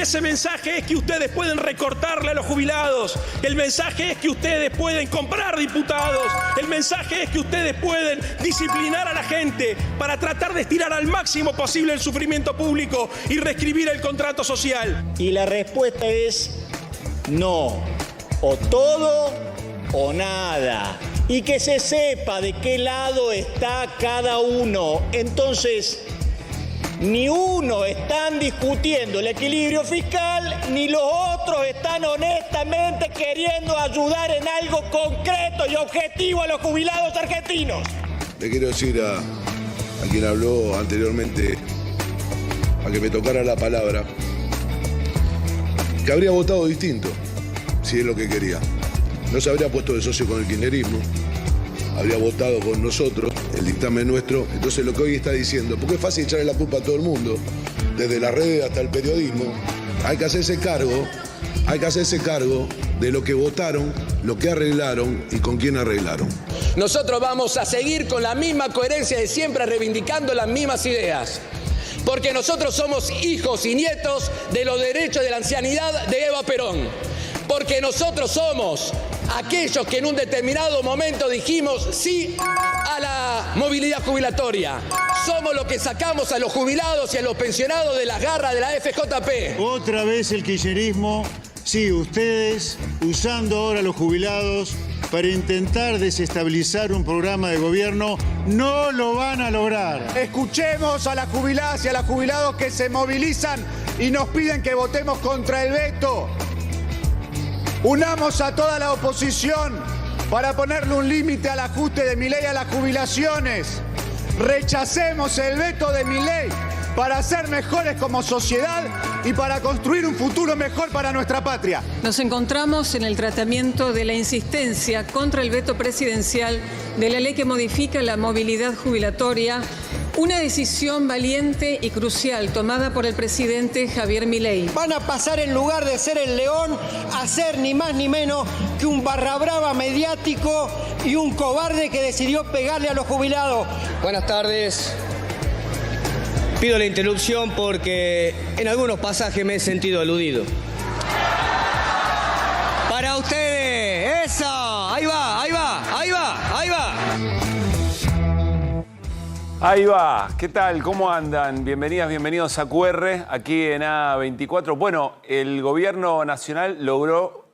ese mensaje es que ustedes pueden recortarle a los jubilados. El mensaje es que ustedes pueden comprar diputados. El mensaje es que ustedes pueden disciplinar a la gente para tratar de estirar al máximo posible el sufrimiento público y reescribir el contrato social. Y la respuesta es no. O todo o nada. Y que se sepa de qué lado está cada uno. Entonces, ni uno están discutiendo el equilibrio fiscal, ni los otros están honestamente queriendo ayudar en algo concreto y objetivo a los jubilados argentinos. Le quiero decir a quien habló anteriormente, a que me tocara la palabra, que habría votado distinto, si es lo que quería. No se habría puesto de socio con el kirchnerismo, habría votado con nosotros, el dictamen nuestro. Entonces lo que hoy está diciendo, porque es fácil echarle la culpa a todo el mundo, desde las redes hasta el periodismo, hay que hacerse cargo de lo que votaron, lo que arreglaron y con quién arreglaron. Nosotros vamos a seguir con la misma coherencia de siempre, reivindicando las mismas ideas. Porque nosotros somos hijos y nietos de los derechos de la ancianidad de Eva Perón. Porque nosotros somos aquellos que en un determinado momento dijimos sí a la movilidad jubilatoria. Somos los que sacamos a los jubilados y a los pensionados de las garras de la FJP. Otra vez el kirchnerismo, sí, ustedes usando ahora a los jubilados para intentar desestabilizar un programa de gobierno, no lo van a lograr. Escuchemos a las jubiladas y a los jubilados que se movilizan y nos piden que votemos contra el veto. Unamos a toda la oposición para ponerle un límite al ajuste de Milei a las jubilaciones. Rechacemos el veto de Milei para ser mejores como sociedad y para construir un futuro mejor para nuestra patria. Nos encontramos en el tratamiento de la insistencia contra el veto presidencial de la ley que modifica la movilidad jubilatoria, una decisión valiente y crucial tomada por el presidente Javier Milei. Van a pasar, en lugar de ser el león, a ser ni más ni menos que un barra brava mediático y un cobarde que decidió pegarle a los jubilados. Buenas tardes. Pido la interrupción porque en algunos pasajes me he sentido aludido. Para ustedes, esa, ahí va, ahí va, ahí va, ahí va. Ahí va, ¿qué tal? ¿Cómo andan? Bienvenidas, bienvenidos a QR, aquí en A24. Bueno, el gobierno nacional logró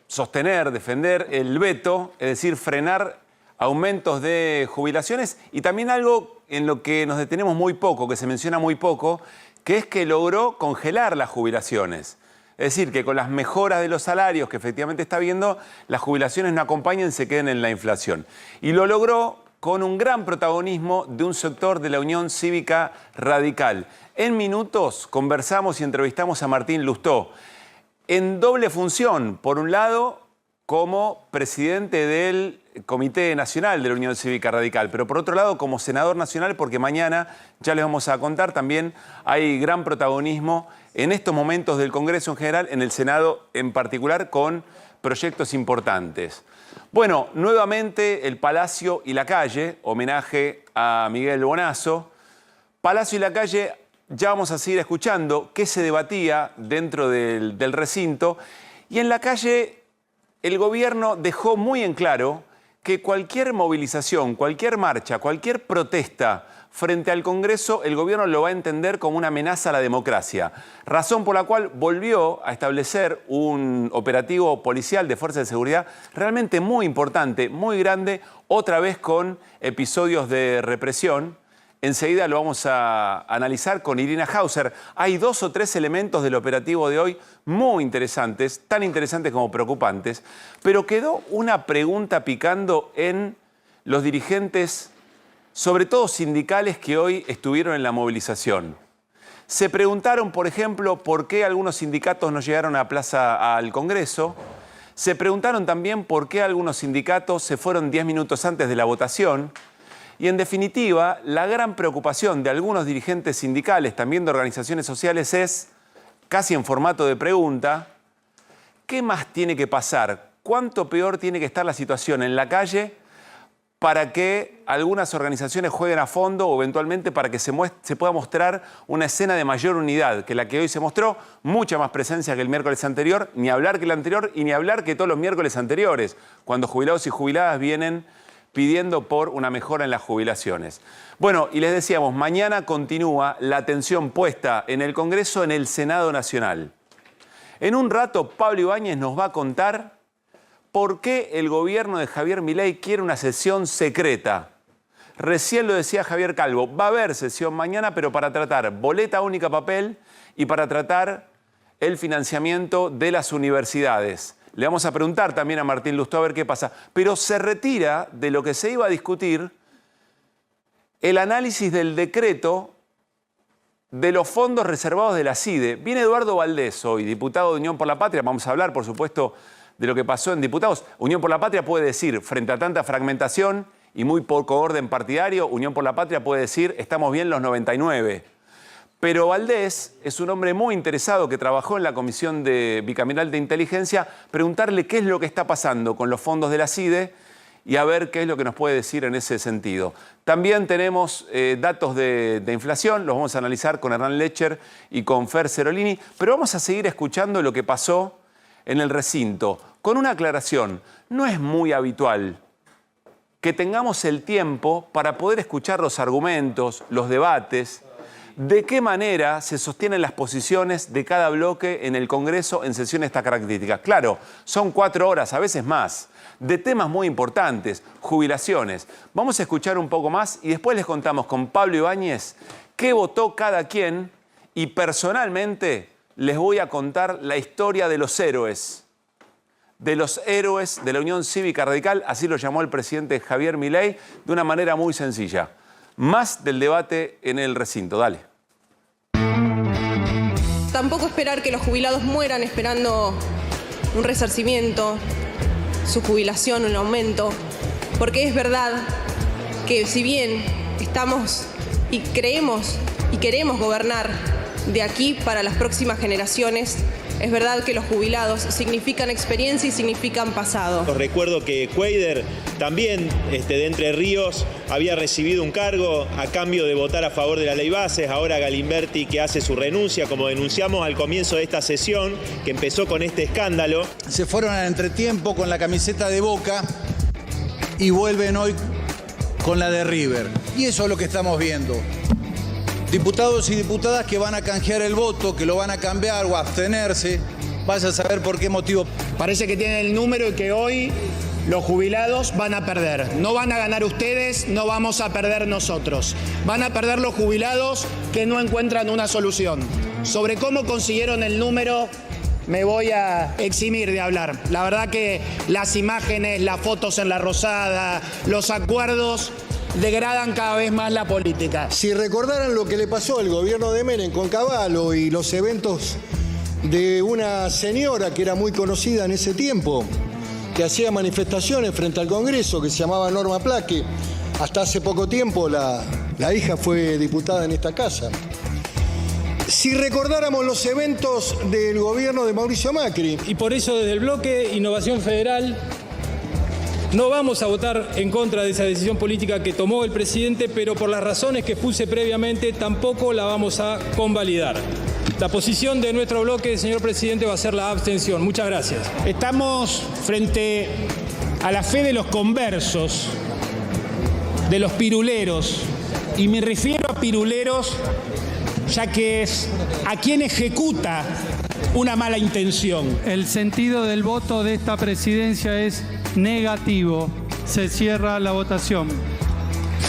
sostener, defender el veto, es decir, frenar aumentos de jubilaciones y también algo en lo que nos detenemos muy poco, que se menciona muy poco, que es que logró congelar las jubilaciones. Es decir, que con las mejoras de los salarios que efectivamente está habiendo, las jubilaciones no acompañen, se queden en la inflación. Y lo logró con un gran protagonismo de un sector de la Unión Cívica Radical. En minutos conversamos y entrevistamos a Martín Lustó, en doble función, por un lado, como presidente del Comité Nacional de la Unión Cívica Radical, pero por otro lado como senador nacional, porque mañana, ya les vamos a contar, también hay gran protagonismo en estos momentos del Congreso en general, en el Senado en particular, con proyectos importantes. Bueno, nuevamente el Palacio y la Calle, homenaje a Miguel Bonazo. Palacio y la Calle, ya vamos a seguir escuchando qué se debatía dentro del recinto, y en la Calle el gobierno dejó muy en claro que cualquier movilización, cualquier marcha, cualquier protesta frente al Congreso, el gobierno lo va a entender como una amenaza a la democracia. Razón por la cual volvió a establecer un operativo policial de fuerzas de seguridad realmente muy importante, muy grande, otra vez con episodios de represión. Enseguida lo vamos a analizar con Irina Hauser. Hay 2 o 3 elementos del operativo de hoy muy interesantes, tan interesantes como preocupantes, pero quedó una pregunta picando en los dirigentes, sobre todo sindicales, que hoy estuvieron en la movilización. Se preguntaron, por ejemplo, por qué algunos sindicatos no llegaron a plaza al Congreso. Se preguntaron también por qué algunos sindicatos se fueron 10 minutos antes de la votación. Y en definitiva, la gran preocupación de algunos dirigentes sindicales, también de organizaciones sociales, es, casi en formato de pregunta, ¿qué más tiene que pasar? ¿Cuánto peor tiene que estar la situación en la calle para que algunas organizaciones jueguen a fondo o eventualmente para que se pueda mostrar una escena de mayor unidad que la que hoy se mostró, mucha más presencia que el miércoles anterior, ni hablar que el anterior y ni hablar que todos los miércoles anteriores, cuando jubilados y jubiladas vienen pidiendo por una mejora en las jubilaciones. Bueno, y les decíamos, mañana continúa la atención puesta en el Congreso, en el Senado Nacional. En un rato, Pablo Ibáñez nos va a contar por qué el gobierno de Javier Milei quiere una sesión secreta. Recién lo decía Javier Calvo, va a haber sesión mañana, pero para tratar boleta única papel y para tratar el financiamiento de las universidades. Le vamos a preguntar también a Martín Lustó a ver qué pasa. Pero se retira de lo que se iba a discutir el análisis del decreto de los fondos reservados de la CIDE. Viene Eduardo Valdés hoy, diputado de Unión por la Patria. Vamos a hablar, por supuesto, de lo que pasó en diputados. Unión por la Patria puede decir, frente a tanta fragmentación y muy poco orden partidario, Unión por la Patria puede decir, estamos bien los 99. Pero Valdés es un hombre muy interesado que trabajó en la Comisión Bicameral de Inteligencia, preguntarle qué es lo que está pasando con los fondos de la CIDE y a ver qué es lo que nos puede decir en ese sentido. También tenemos datos de inflación, los vamos a analizar con Hernán Lecher y con Fer Cerolini, pero vamos a seguir escuchando lo que pasó en el recinto, con una aclaración. No es muy habitual que tengamos el tiempo para poder escuchar los argumentos, los debates, de qué manera se sostienen las posiciones de cada bloque en el Congreso en sesiones de estas características. Claro, son 4 horas, a veces más, de temas muy importantes, jubilaciones. Vamos a escuchar un poco más y después les contamos con Pablo Ibáñez qué votó cada quien y personalmente les voy a contar la historia de los héroes de la Unión Cívica Radical, así lo llamó el presidente Javier Milei, de una manera muy sencilla. Más del debate en el recinto, dale. Tampoco esperar que los jubilados mueran esperando un resarcimiento, su jubilación, un aumento, porque es verdad que si bien estamos y creemos y queremos gobernar de aquí para las próximas generaciones, es verdad que los jubilados significan experiencia y significan pasado. Recuerdo que Cuader también de Entre Ríos había recibido un cargo a cambio de votar a favor de la ley bases. Ahora Galimberti, que hace su renuncia, como denunciamos al comienzo de esta sesión, que empezó con este escándalo. Se fueron al entretiempo con la camiseta de Boca y vuelven hoy con la de River. Y eso es lo que estamos viendo. Diputados y diputadas que van a canjear el voto, que lo van a cambiar o a abstenerse, vaya a saber por qué motivo. Parece que tienen el número y que hoy los jubilados van a perder. No van a ganar ustedes, no vamos a perder nosotros. Van a perder los jubilados que no encuentran una solución. Sobre cómo consiguieron el número me voy a eximir de hablar. La verdad que las imágenes, las fotos en la Rosada, los acuerdos degradan cada vez más la política. Si recordaran lo que le pasó al gobierno de Menem con Cavallo y los eventos de una señora que era muy conocida en ese tiempo, que hacía manifestaciones frente al Congreso, que se llamaba Norma Plaque, hasta hace poco tiempo la hija fue diputada en esta casa. Si recordáramos los eventos del gobierno de Mauricio Macri. Y por eso desde el bloque Innovación Federal no vamos a votar en contra de esa decisión política que tomó el presidente, pero por las razones que expuse previamente tampoco la vamos a convalidar. La posición de nuestro bloque, señor presidente, va a ser la abstención. Muchas gracias. Estamos frente a la fe de los conversos, de los piruleros, y me refiero a piruleros ya que es a quien ejecuta una mala intención. El sentido del voto de esta presidencia es negativo. Se cierra la votación.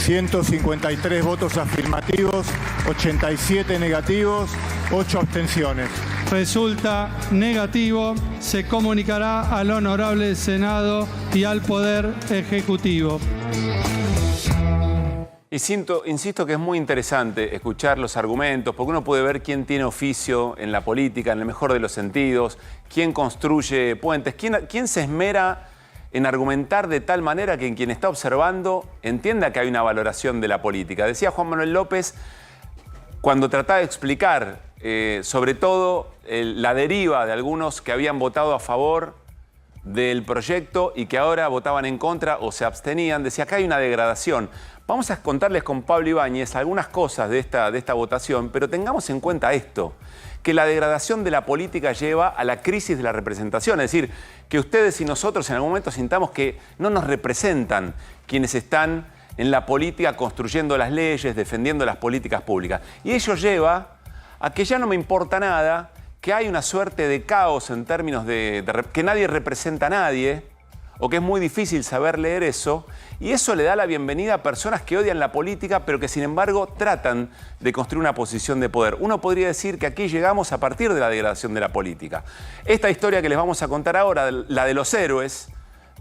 153 votos afirmativos, 87 negativos, 8 abstenciones. Resulta negativo. Se comunicará al Honorable Senado y al Poder Ejecutivo. Insisto que es muy interesante escuchar los argumentos, porque uno puede ver quién tiene oficio en la política, en el mejor de los sentidos, quién construye puentes, quién se esmera en argumentar de tal manera que quien está observando entienda que hay una valoración de la política. Decía Juan Manuel López, cuando trataba de explicar sobre todo la deriva de algunos que habían votado a favor del proyecto y que ahora votaban en contra o se abstenían, decía, acá hay una degradación. Vamos a contarles con Pablo Ibáñez algunas cosas de esta votación, pero tengamos en cuenta esto, que la degradación de la política lleva a la crisis de la representación, es decir, que ustedes y nosotros en algún momento sintamos que no nos representan quienes están en la política construyendo las leyes, defendiendo las políticas públicas. Y ello lleva a que ya no me importa nada, que hay una suerte de caos en términos de que nadie representa a nadie, o que es muy difícil saber leer eso, y eso le da la bienvenida a personas que odian la política, pero que sin embargo tratan de construir una posición de poder. Uno podría decir que aquí llegamos a partir de la degradación de la política. Esta historia que les vamos a contar ahora, la de los héroes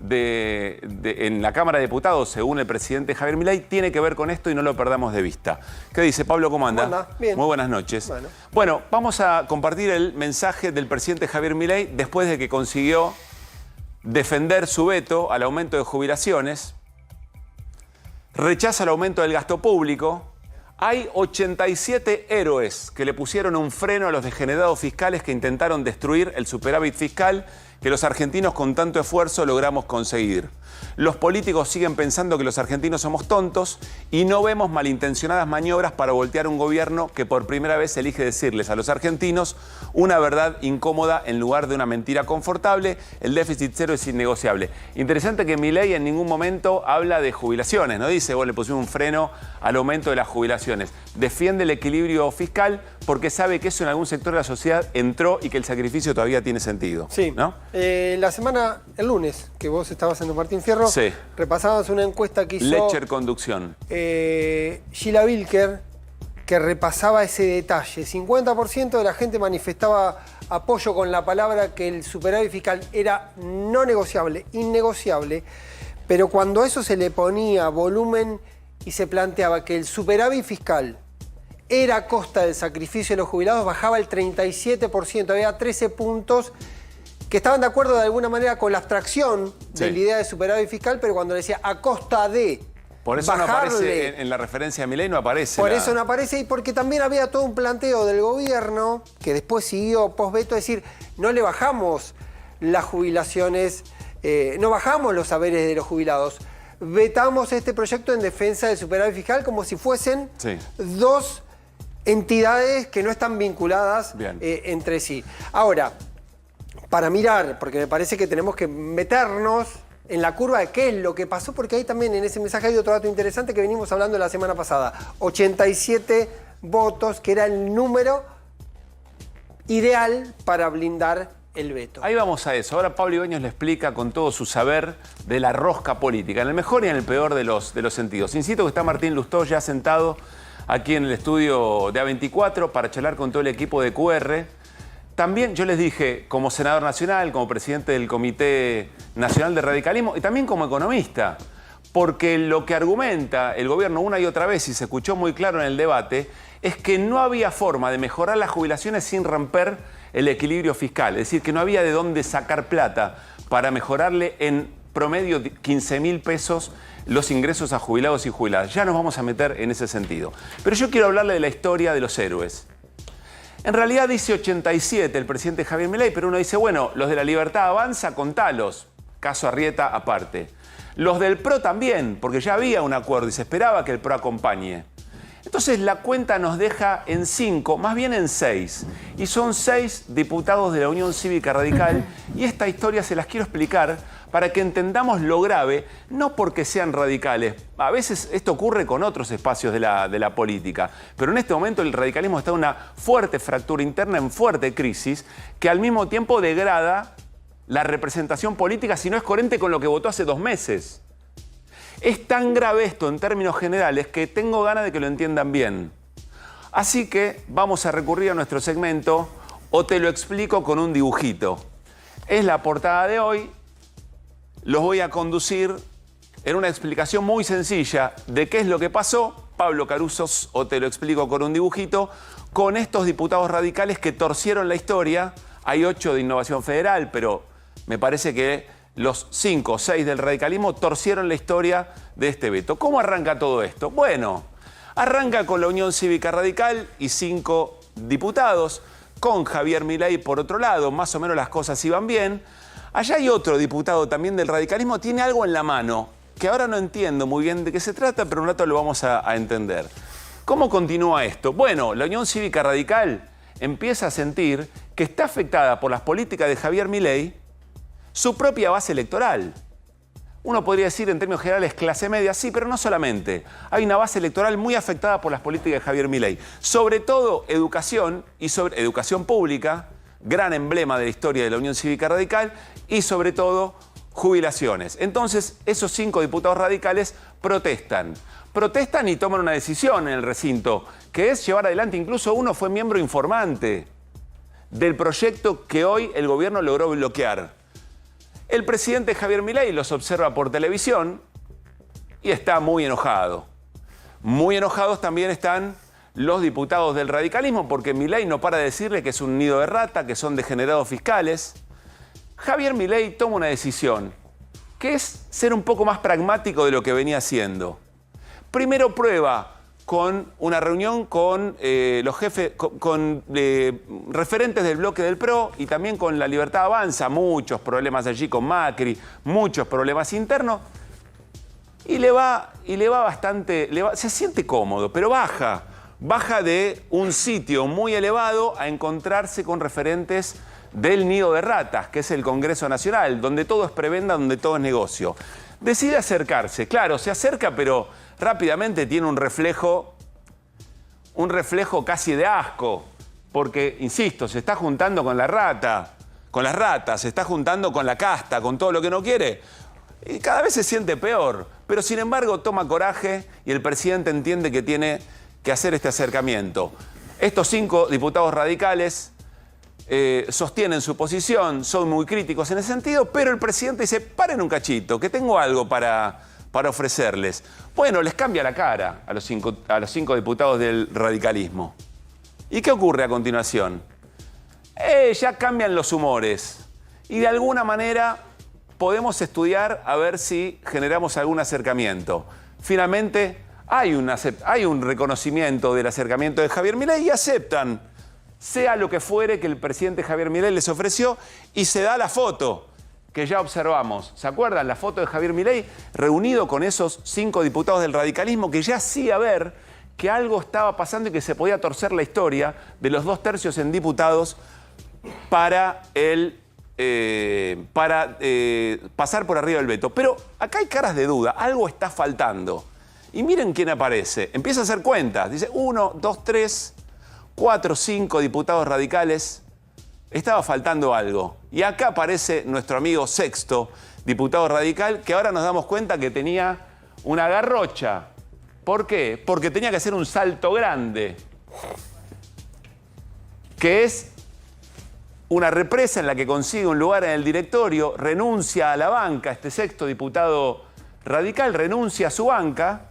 en la Cámara de Diputados, según el presidente Javier Milei, tiene que ver con esto y no lo perdamos de vista. ¿Qué dice Pablo? ¿Cómo anda? ¿Cómo anda? Bien. Muy buenas noches. Bueno, vamos a compartir el mensaje del presidente Javier Milei después de que consiguió defender su veto al aumento de jubilaciones, rechaza el aumento del gasto público. Hay 87 héroes que le pusieron un freno a los degenerados fiscales que intentaron destruir el superávit fiscal que los argentinos con tanto esfuerzo logramos conseguir. Los políticos siguen pensando que los argentinos somos tontos y no vemos malintencionadas maniobras para voltear un gobierno que por primera vez elige decirles a los argentinos una verdad incómoda en lugar de una mentira confortable: el déficit cero es innegociable. Interesante que Milei en ningún momento habla de jubilaciones, no dice, bueno, le pusimos un freno al aumento de las jubilaciones. Defiende el equilibrio fiscal porque sabe que eso en algún sector de la sociedad entró y que el sacrificio todavía tiene sentido. Sí, ¿no? La semana, el lunes, que vos estabas en Martín Fierro, sí, repasabas una encuesta que hizo Lecher Conducción. Sheila Wilker, que repasaba ese detalle. 50% de la gente manifestaba apoyo con la palabra que el superávit fiscal era no negociable, innegociable, pero cuando a eso se le ponía volumen y se planteaba que el superávit fiscal era a costa del sacrificio de los jubilados, bajaba el 37%, había 13 puntos que estaban de acuerdo de alguna manera con la abstracción de la idea de superávit fiscal, pero cuando decía a costa de por eso bajarle, no aparece en la referencia a Milei, no aparece. Por eso no aparece, y porque también había todo un planteo del gobierno, que después siguió post-veto, es decir, no le bajamos las jubilaciones, no bajamos los haberes de los jubilados, vetamos este proyecto en defensa del superávit fiscal como si fuesen dos entidades que no están vinculadas entre sí. Ahora, para mirar, porque me parece que tenemos que meternos en la curva de qué es lo que pasó, porque ahí también en ese mensaje hay otro dato interesante que venimos hablando la semana pasada. 87 votos, que era el número ideal para blindar el veto. Ahí vamos a eso. Ahora Pablo Ibáñez le explica con todo su saber de la rosca política, en el mejor y en el peor de los sentidos. Insisto que está Martín Lustó ya sentado aquí en el estudio de A24 para charlar con todo el equipo de QR. También yo les dije, como senador nacional, como presidente del Comité Nacional de Radicalismo y también como economista, porque lo que argumenta el gobierno una y otra vez, y se escuchó muy claro en el debate, es que no había forma de mejorar las jubilaciones sin romper el equilibrio fiscal. Es decir, que no había de dónde sacar plata para mejorarle en promedio 15.000 pesos los ingresos a jubilados y jubiladas. Ya nos vamos a meter en ese sentido. Pero yo quiero hablarle de la historia de los héroes. En realidad dice 87 el presidente Javier Milei, pero uno dice, bueno, los de La Libertad Avanza, contalos. Caso Arrieta aparte. Los del PRO también, porque ya había un acuerdo y se esperaba que el PRO acompañe. Entonces la cuenta nos deja en 5, más bien en 6. Y son 6 diputados de la Unión Cívica Radical. Y esta historia se las quiero explicar para que entendamos lo grave, no porque sean radicales. A veces esto ocurre con otros espacios de la política. Pero en este momento el radicalismo está en una fuerte fractura interna, en fuerte crisis, que al mismo tiempo degrada la representación política si no es coherente con lo que votó hace 2 meses. Es tan grave esto en términos generales que tengo ganas de que lo entiendan bien. Así que vamos a recurrir a nuestro segmento O te lo explico con un dibujito. Es la portada de hoy. Los voy a conducir en una explicación muy sencilla de qué es lo que pasó. Pablo Caruso, O te lo explico con un dibujito, con estos diputados radicales que torcieron la historia. Hay 8 de Innovación Federal, pero me parece que los 5 o 6 del radicalismo torcieron la historia de este veto. ¿Cómo arranca todo esto? Bueno, arranca con la Unión Cívica Radical y 5 diputados, con Javier Milei por otro lado, más o menos las cosas iban bien, Allá hay otro diputado también del radicalismo, tiene algo en la mano, que ahora no entiendo muy bien de qué se trata, pero un rato lo vamos a entender. ¿Cómo continúa esto? Bueno, la Unión Cívica Radical empieza a sentir que está afectada por las políticas de Javier Milei su propia base electoral. Uno podría decir en términos generales clase media, sí, pero no solamente. Hay una base electoral muy afectada por las políticas de Javier Milei. Sobre todo educación y sobre educación pública, gran emblema de la historia de la Unión Cívica Radical, y sobre todo jubilaciones. Entonces, esos 5 diputados radicales protestan. Protestan y toman una decisión en el recinto, que es llevar adelante, incluso uno fue miembro informante del proyecto que hoy el gobierno logró bloquear. El presidente Javier Milei los observa por televisión y está muy enojado. Muy enojados también están los diputados del radicalismo, porque Milei no para de decirle que es un nido de rata, que son degenerados fiscales. Javier Milei toma una decisión, que es ser un poco más pragmático de lo que venía haciendo. Primero prueba con una reunión con los jefes, con referentes del bloque del PRO y también con La Libertad Avanza, muchos problemas allí con Macri, muchos problemas internos, y le va bastante, se siente cómodo, pero baja de un sitio muy elevado a encontrarse con referentes del nido de ratas, que es el Congreso Nacional, donde todo es prebenda, donde todo es negocio. Decide acercarse, claro, se acerca, pero rápidamente tiene un reflejo casi de asco, porque, insisto, se está juntando con la rata, con las ratas, se está juntando con la casta, con todo lo que no quiere, y cada vez se siente peor. Pero, sin embargo, toma coraje y el presidente entiende que tiene que hacer este acercamiento. Estos 5 diputados radicales sostienen su posición, son muy críticos en ese sentido, pero el presidente dice, paren un cachito, que tengo algo para ofrecerles. Bueno, les cambia la cara a los 5 diputados del radicalismo. ¿Y qué ocurre a continuación? Ya cambian los humores y de alguna manera podemos estudiar a ver si generamos algún acercamiento. Finalmente hay un reconocimiento del acercamiento de Javier Milei y aceptan, sea lo que fuere que el presidente Javier Milei les ofreció, y se da la foto que ya observamos. ¿Se acuerdan? La foto de Javier Milei reunido con esos 5 diputados del radicalismo, que ya hacía ver que algo estaba pasando y que se podía torcer la historia de los 2/3 en diputados para pasar por arriba del veto. Pero acá hay caras de duda, algo está faltando. Y miren quién aparece. Empieza a hacer cuentas. Dice 1, 2, 3, 4, 5 diputados radicales. Estaba faltando algo. Y acá aparece nuestro amigo Sexto, diputado radical, que ahora nos damos cuenta que tenía una garrocha. ¿Por qué? Porque tenía que hacer un salto grande, que es una represa en la que consigue un lugar en el directorio, renuncia a la banca, este Sexto diputado radical renuncia a su banca,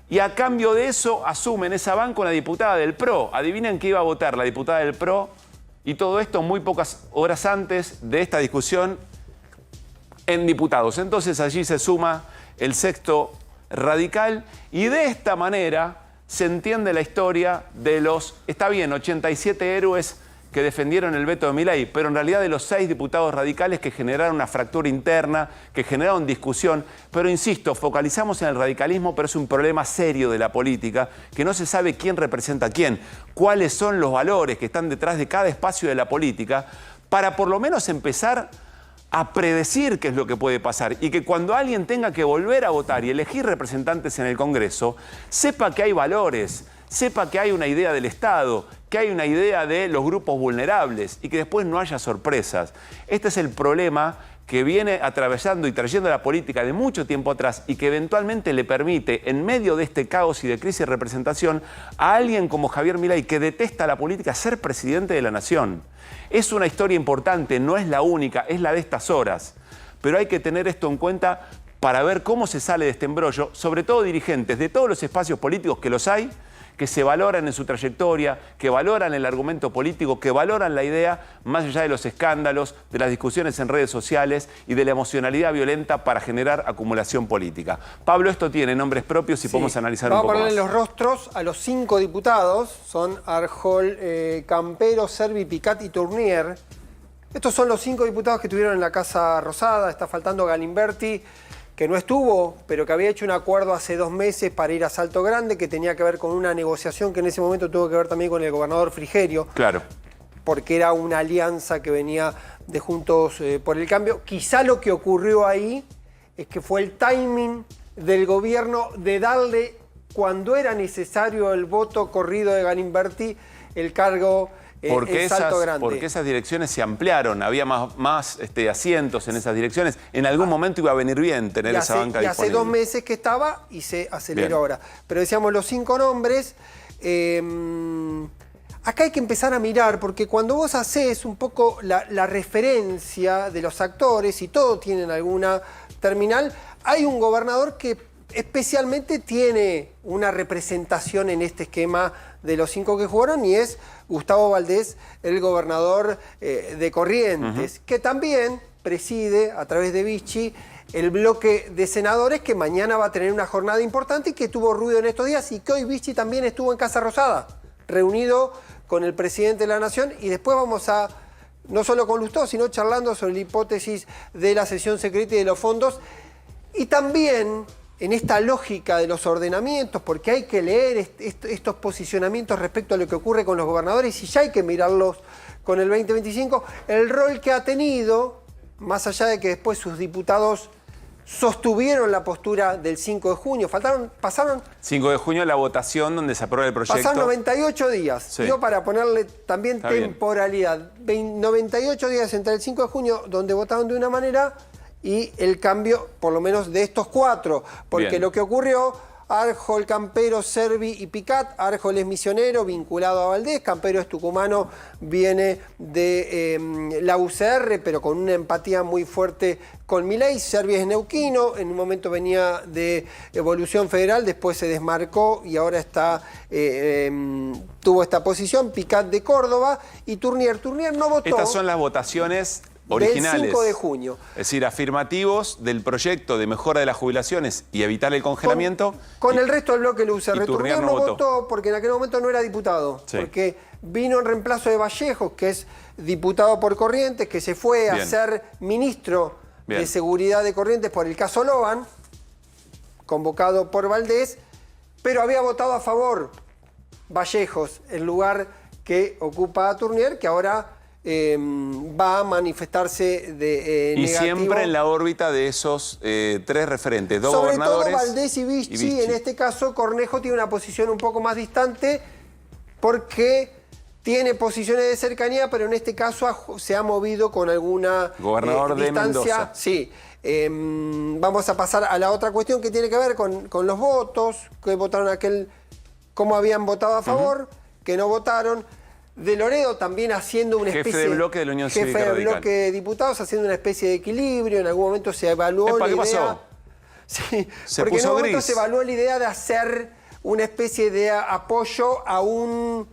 y a cambio de eso asume en esa banca una diputada del PRO. Adivinen qué iba a votar la diputada del PRO. Y todo esto muy pocas horas antes de esta discusión en diputados. Entonces allí se suma el Sexto radical y de esta manera se entiende la historia de los, está bien, 87 héroes que defendieron el veto de Milei, pero en realidad de los 6 diputados radicales que generaron una fractura interna, que generaron discusión. Pero insisto, focalizamos en el radicalismo, pero es un problema serio de la política, que no se sabe quién representa a quién, cuáles son los valores que están detrás de cada espacio de la política, para por lo menos empezar a predecir qué es lo que puede pasar y que cuando alguien tenga que volver a votar y elegir representantes en el Congreso, sepa que hay valores, sepa que hay una idea del Estado, que hay una idea de los grupos vulnerables y que después no haya sorpresas. Este es el problema que viene atravesando y trayendo la política de mucho tiempo atrás y que eventualmente le permite, en medio de este caos y de crisis de representación, a alguien como Javier Milei, que detesta la política, ser presidente de la nación. Es una historia importante, no es la única, es la de estas horas. Pero hay que tener esto en cuenta para ver cómo se sale de este embrollo, sobre todo dirigentes de todos los espacios políticos que los hay, que se valoran en su trayectoria, que valoran el argumento político, que valoran la idea, más allá de los escándalos, de las discusiones en redes sociales y de la emocionalidad violenta para generar acumulación política. Pablo, esto tiene nombres propios y podemos analizar un poco más. Vamos a ponerle los rostros a los 5 diputados, son Arjol, Campero, Servi, Picat y Tournier. Estos son los 5 diputados que estuvieron en la Casa Rosada. Está faltando Galimberti, que no estuvo, pero que había hecho un acuerdo hace 2 meses para ir a Salto Grande, que tenía que ver con una negociación que en ese momento tuvo que ver también con el gobernador Frigerio. Claro. Porque era una alianza que venía de Juntos por el Cambio. Quizá lo que ocurrió ahí es que fue el timing del gobierno de darle, cuando era necesario el voto corrido de Galimberti, el cargo en Salto Grande. Porque esas direcciones se ampliaron, había más asientos en esas direcciones. En algún momento iba a venir bien tener esa banca disponible. Y hace 2 meses que estaba y se aceleró Bien. ahora. Pero decíamos los 5 nombres. Acá hay que empezar a mirar, porque cuando vos hacés un poco la referencia de los actores, y todos tienen alguna terminal, hay un gobernador que especialmente tiene una representación en este esquema de los 5 que jugaron, y es Gustavo Valdés, el gobernador de Corrientes, que también preside, a través de Vichy, el bloque de senadores, que mañana va a tener una jornada importante y que tuvo ruido en estos días, y que hoy Vichy también estuvo en Casa Rosada, reunido con el presidente de la Nación, y después vamos a, no solo con Lustó, sino charlando sobre la hipótesis de la sesión secreta y de los fondos, y también en esta lógica de los ordenamientos, porque hay que leer estos posicionamientos respecto a lo que ocurre con los gobernadores, y ya hay que mirarlos con el 2025, el rol que ha tenido, más allá de que después sus diputados sostuvieron la postura del 5 de junio. Pasaron 5 de junio la votación donde se aprueba el proyecto. Pasaron 98 días. Sí. Yo, para ponerle también Está temporalidad, 98 días entre el 5 de junio, donde votaron de una manera, y el cambio, por lo menos, de estos 4. Porque Bien. lo que ocurrió, Arjol, Campero, Servi y Picat. Arjol es misionero, vinculado a Valdés. Campero es tucumano, viene de la UCR, pero con una empatía muy fuerte con Milei. Servi es neuquino, en un momento venía de Evolución Federal, después se desmarcó y ahora tuvo esta posición. Picat de Córdoba y Tournier. Tournier no votó. Estas son las votaciones originales. Del 5 de junio. Es decir, afirmativos del proyecto de mejora de las jubilaciones y evitar el congelamiento. Con el resto del bloque del UCR. y Tournier Tournier no no votó. votó porque en aquel momento no era diputado. Sí. Porque vino en reemplazo de Vallejos, que es diputado por Corrientes, que se fue a Bien. ser ministro Bien. de Seguridad de Corrientes por el caso Logan, convocado por Valdés, pero había votado a favor Vallejos, el lugar que ocupa Tournier, que ahora va a manifestarse de Y negativo. siempre en la órbita de esos 3 referentes, 2 Sobre gobernadores. todo Valdés y Vichy. En este caso Cornejo tiene una posición un poco más distante porque tiene posiciones de cercanía, pero en este caso se ha movido con alguna Gobernador de distancia. Mendoza. Sí. Vamos a pasar a la otra cuestión que tiene que ver con los votos, que votaron cómo habían votado a favor, que no votaron. De Loredo también haciendo una Jefe especie de bloque de la Unión Cívica jefe de Radical. bloque de diputados, haciendo una especie de equilibrio. En algún momento se evaluó Epa, la ¿qué idea. pasó? Sí, Se porque en puso un momento gris. se evaluó la idea de hacer una especie de apoyo a un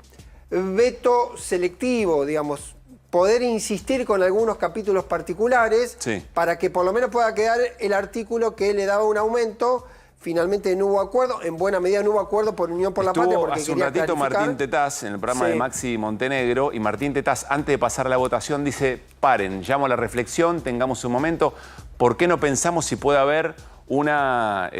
veto selectivo, digamos, poder insistir con algunos capítulos particulares Sí. para que por lo menos pueda quedar el artículo que le daba un aumento. Finalmente no hubo acuerdo, en buena medida no hubo acuerdo por Unión por la Patria, Estuvo porque hace un quería ratito clarificar. Martín Tetaz en el programa Sí. de Maxi Montenegro, y Martín Tetaz, antes de pasar a la votación, dice: paren, llamo a la reflexión, tengamos un momento. ¿Por qué no pensamos si puede haber una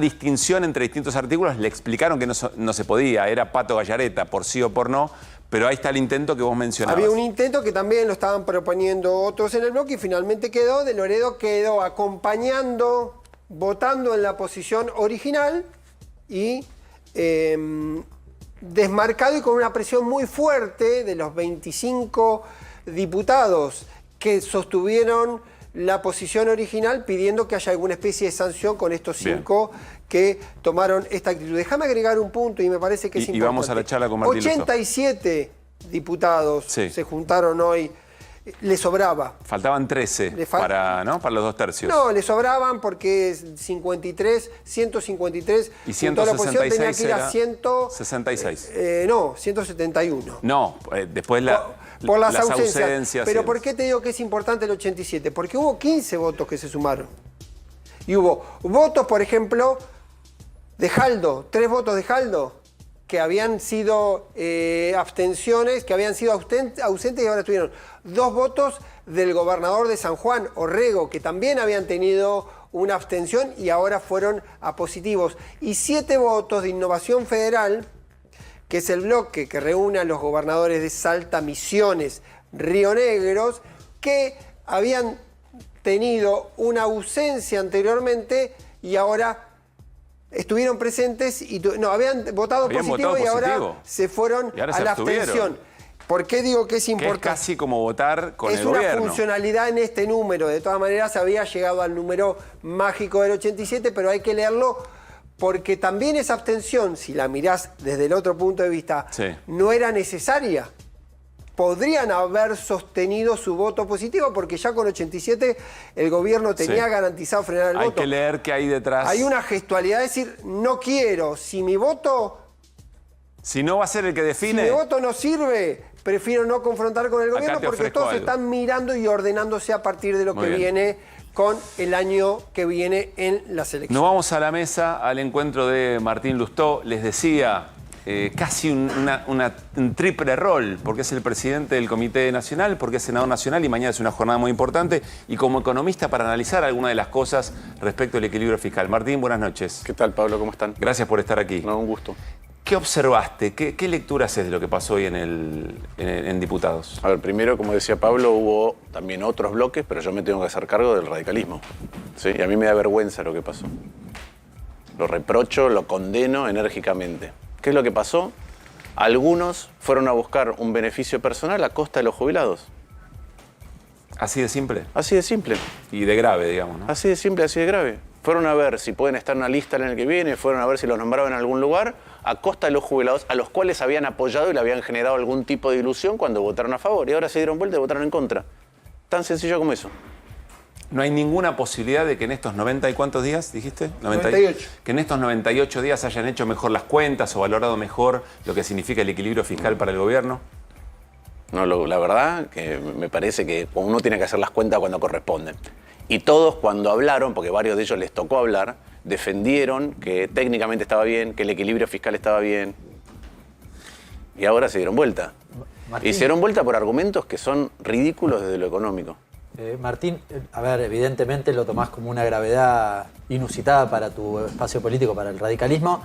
distinción entre distintos artículos? Le explicaron que no se podía, era Pato Gallareta, por sí o por no, pero ahí está el intento que vos mencionabas. Había un intento que también lo estaban proponiendo otros en el bloque y finalmente quedó. De Loredo quedó acompañando, votando en la posición original y desmarcado y con una presión muy fuerte de los 25 diputados que sostuvieron la posición original, pidiendo que haya alguna especie de sanción con estos 5 que tomaron esta actitud. Déjame agregar un punto y me parece que es importante. Y vamos a la charla con Martín Lustó. 87 diputados Sí. se juntaron hoy. Le sobraba. Faltaban 13 para los 2 tercios. No, le sobraban porque es 153 Y junto a la oposición, tenía 166 que ir a era 166. 66. No, 171. No, después Por las las ausencias. Pero sí. ¿por qué te digo que es importante el 87? Porque hubo 15 votos que se sumaron. Y hubo votos, por ejemplo, de Jaldo, 3 votos de Jaldo, que habían sido abstenciones, que habían sido ausentes y ahora tuvieron 2 votos del gobernador de San Juan, Orrego, que también habían tenido una abstención y ahora fueron a positivos. Y 7 votos de Innovación Federal, que es el bloque que reúne a los gobernadores de Salta, Misiones, Río Negros, que habían tenido una ausencia anteriormente y ahora estuvieron presentes y habían votado positivo y ahora se fueron a la abstención. ¿Por qué digo que es importante? Que es casi como votar con el gobierno. Es una funcionalidad en este número. De todas maneras, había llegado al número mágico del 87, pero hay que leerlo porque también esa abstención, si la mirás desde el otro punto de vista, no era necesaria. Podrían haber sostenido su voto positivo porque ya con 87 el gobierno tenía garantizado frenar el voto. Hay que leer qué hay detrás. Hay una gestualidad de decir, no quiero, si mi voto... Si no va a ser el que define... Si mi voto no sirve, prefiero no confrontar con el gobierno porque todos están mirando y ordenándose a partir de lo que viene con el año que viene en las elecciones. Nos vamos a la mesa, al encuentro de Martín Lustó. Les decía, casi un triple rol, porque es el presidente del Comité Nacional, porque es senador nacional y mañana es una jornada muy importante, y como economista para analizar algunas de las cosas respecto al equilibrio fiscal. Martín, buenas noches. ¿Qué tal, Pablo? ¿Cómo están? Gracias por estar aquí. No, un gusto. ¿Qué observaste? ¿Qué lectura haces de lo que pasó hoy en Diputados? A ver, primero, como decía Pablo, hubo también otros bloques, pero yo me tengo que hacer cargo del radicalismo. ¿Sí? Y a mí me da vergüenza lo que pasó. Lo reprocho, lo condeno enérgicamente. ¿Qué es lo que pasó? Algunos fueron a buscar un beneficio personal a costa de los jubilados. ¿Así de simple? Así de simple. Y de grave, digamos, ¿no? Así de simple, así de grave. Fueron a ver si pueden estar en una lista el año que viene, fueron a ver si los nombraban en algún lugar, a costa de los jubilados, a los cuales habían apoyado y le habían generado algún tipo de ilusión cuando votaron a favor. Y ahora se dieron vuelta y votaron en contra. Tan sencillo como eso. ¿No hay ninguna posibilidad de que en estos 90 y cuántos días, dijiste? 98. Que en estos 98 días hayan hecho mejor las cuentas o valorado mejor lo que significa el equilibrio fiscal para el gobierno? No, la verdad que me parece que uno tiene que hacer las cuentas cuando corresponden. Y todos cuando hablaron, porque varios de ellos les tocó hablar, defendieron que técnicamente estaba bien, que el equilibrio fiscal estaba bien. Y ahora se dieron vuelta. Martín. Y se dieron vuelta por argumentos que son ridículos desde lo económico. Martín, a ver, evidentemente lo tomás como una gravedad inusitada para tu espacio político, para el radicalismo.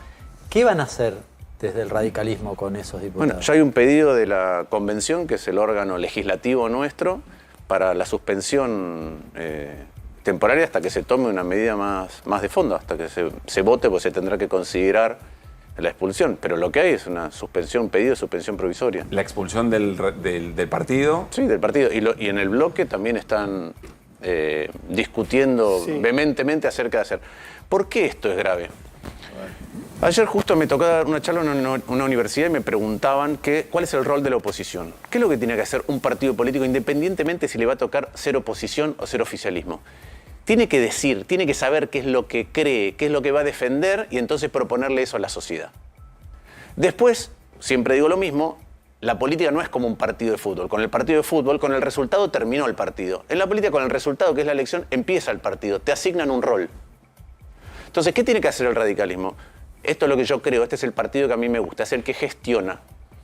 ¿Qué van a hacer desde el radicalismo con esos diputados? Bueno, ya hay un pedido de la Convención, que es el órgano legislativo nuestro, para la suspensión temporaria hasta que se tome una medida más de fondo, hasta que se vote, pues se tendrá que considerar la expulsión. Pero lo que hay es una suspensión, un pedido de suspensión provisoria. ¿La expulsión del partido? Sí, del partido. Y en el bloque también están discutiendo vehementemente acerca de hacer. ¿Por qué esto es grave? Ayer justo me tocó dar una charla en una universidad y me preguntaban cuál es el rol de la oposición. ¿Qué es lo que tiene que hacer un partido político independientemente si le va a tocar ser oposición o ser oficialismo? Tiene que decir, tiene que saber qué es lo que cree, qué es lo que va a defender y entonces proponerle eso a la sociedad. Después, siempre digo lo mismo, la política no es como un partido de fútbol. Con el partido de fútbol, con el resultado terminó el partido. En la política, con el resultado, que es la elección, empieza el partido. Te asignan un rol. Entonces, ¿qué tiene que hacer el radicalismo? Esto es lo que yo creo, este es el partido que a mí me gusta, es el que gestiona.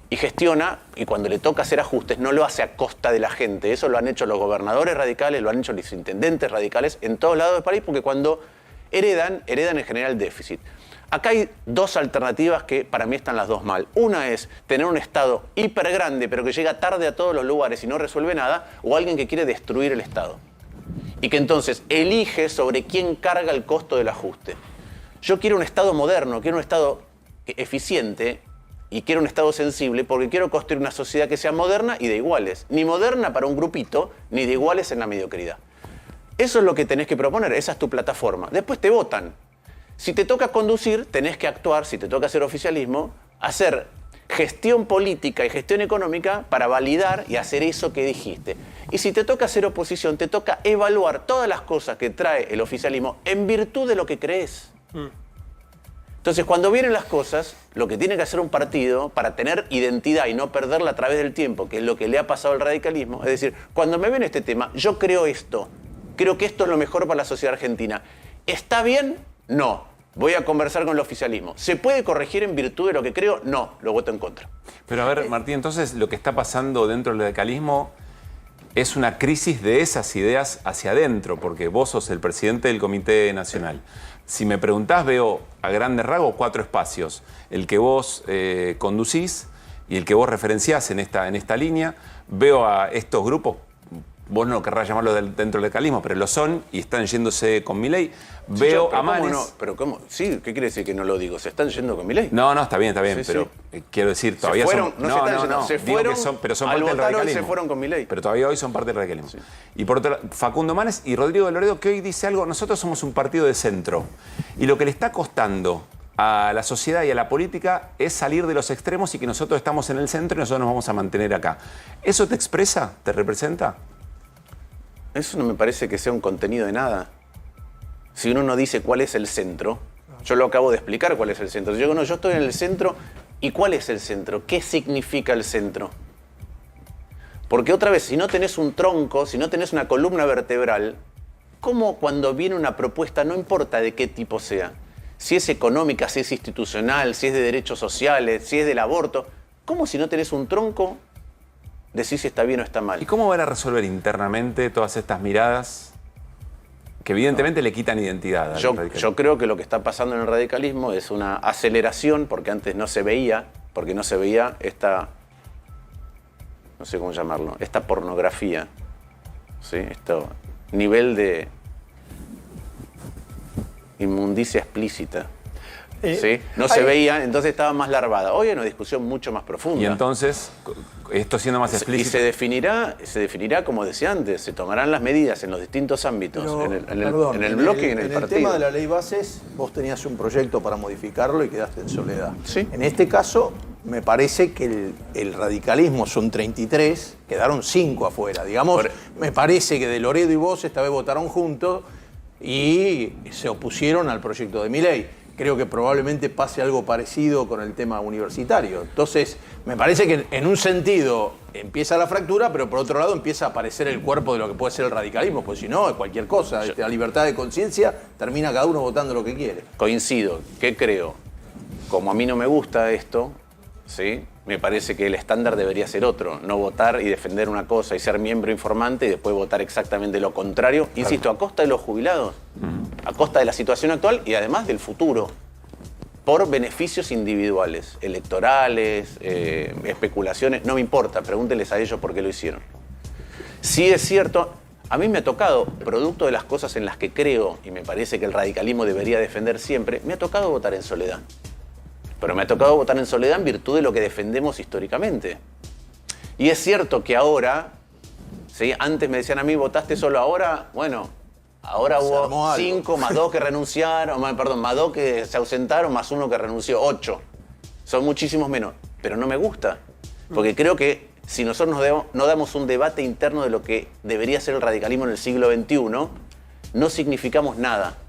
Y gestiona, y cuando le toca hacer ajustes, no lo hace a costa de la gente. Eso lo han hecho los gobernadores radicales, lo han hecho los intendentes radicales en todos lados del país, porque cuando heredan en general déficit. Acá hay dos alternativas que para mí están las dos mal. Una es tener un Estado hiper grande, pero que llega tarde a todos los lugares y no resuelve nada, o alguien que quiere destruir el Estado. Y que entonces elige sobre quién carga el costo del ajuste. Yo quiero un Estado moderno, quiero un Estado eficiente y quiero un Estado sensible porque quiero construir una sociedad que sea moderna y de iguales. Ni moderna para un grupito, ni de iguales en la mediocridad. Eso es lo que tenés que proponer, esa es tu plataforma. Después te votan. Si te toca conducir, tenés que actuar, si te toca hacer oficialismo, hacer gestión política y gestión económica para validar y hacer eso que dijiste. Y si te toca hacer oposición, te toca evaluar todas las cosas que trae el oficialismo en virtud de lo que crees. Entonces, cuando vienen las cosas, lo que tiene que hacer un partido para tener identidad y no perderla a través del tiempo, que es lo que le ha pasado al radicalismo, es decir, cuando me ven este tema, yo creo esto, creo que esto es lo mejor para la sociedad argentina. ¿Está bien? No. Voy a conversar con el oficialismo. ¿Se puede corregir en virtud de lo que creo? No, lo voto en contra. Pero a ver, Martín, entonces lo que está pasando dentro del radicalismo es una crisis de esas ideas hacia adentro, porque vos sos el presidente del Comité Nacional. Si me preguntás, veo a grandes rasgos 4 espacios. El que vos conducís y el que vos referenciás en esta línea. Veo a estos grupos, vos no querrás llamarlo dentro del radicalismo, pero lo son y están yéndose con Milei. Veo a Manes... No, pero ¿cómo? Sí, ¿qué quiere decir que no lo digo? ¿Se están yendo con Milei? No, está bien, Sí, pero quiero decir, todavía se fueron, son... se fueron, pero son al parte del votar hoy radicalismo. se fueron con Milei. Pero todavía hoy son parte del radicalismo. Sí. Y por otro lado, Facundo Manes y Rodrigo de Loredo, que hoy dice algo, nosotros somos un partido de centro. Y lo que le está costando a la sociedad y a la política es salir de los extremos y que nosotros estamos en el centro y nosotros nos vamos a mantener acá. ¿Eso te expresa? ¿Te representa? Eso no me parece que sea un contenido de nada. Si uno no dice cuál es el centro, yo lo acabo de explicar cuál es el centro. Yo digo, no, yo estoy en el centro, ¿y cuál es el centro? ¿Qué significa el centro? Porque otra vez, si no tenés un tronco, si no tenés una columna vertebral, ¿cómo cuando viene una propuesta, no importa de qué tipo sea, si es económica, si es institucional, si es de derechos sociales, si es del aborto, ¿cómo si no tenés un tronco decís si está bien o está mal? ¿Y cómo van a resolver internamente todas estas miradas que evidentemente le quitan identidad al radicalismo? Yo creo que lo que está pasando en el radicalismo es una aceleración, porque antes no se veía, esta, no sé cómo llamarlo, esta pornografía, ¿sí? Este nivel de inmundicia explícita. ¿Sí? No se veía, entonces estaba más larvada. Hoy hay una discusión mucho más profunda. Y entonces, esto siendo más explícito... Y se definirá, como decía antes, se tomarán las medidas en los distintos ámbitos, Pero, en el bloque y en el partido. En el tema de la ley bases, vos tenías un proyecto para modificarlo y quedaste en soledad. Sí. En este caso, me parece que el radicalismo son 33, quedaron 5 afuera. Digamos, me parece que de Loredo y vos esta vez votaron juntos y se opusieron al proyecto de Milei. Creo que probablemente pase algo parecido con el tema universitario. Entonces, me parece que en un sentido empieza la fractura, pero por otro lado empieza a aparecer el cuerpo de lo que puede ser el radicalismo, porque si no, es cualquier cosa. La libertad de conciencia termina cada uno votando lo que quiere. Coincido. ¿Qué creo? Como a mí no me gusta esto, ¿sí? Me parece que el estándar debería ser otro. No votar y defender una cosa y ser miembro informante y después votar exactamente lo contrario. Insisto, a costa de los jubilados, a costa de la situación actual y además del futuro, por beneficios individuales, electorales, especulaciones, no me importa, pregúntenles a ellos por qué lo hicieron. Sí es cierto, a mí me ha tocado, producto de las cosas en las que creo, y me parece que el radicalismo debería defender siempre, me ha tocado votar en soledad. Pero me ha tocado votar en soledad en virtud de lo que defendemos históricamente. Y es cierto que ahora, ¿sí? Antes me decían a mí, ¿votaste solo ahora? Bueno, ahora hubo 5 más 2 que renunciaron, más 2 que se ausentaron, más 1 que renunció, 8. Son muchísimos menos, pero no me gusta. Porque creo que si nosotros no damos un debate interno de lo que debería ser el radicalismo en el siglo XXI, no significamos nada.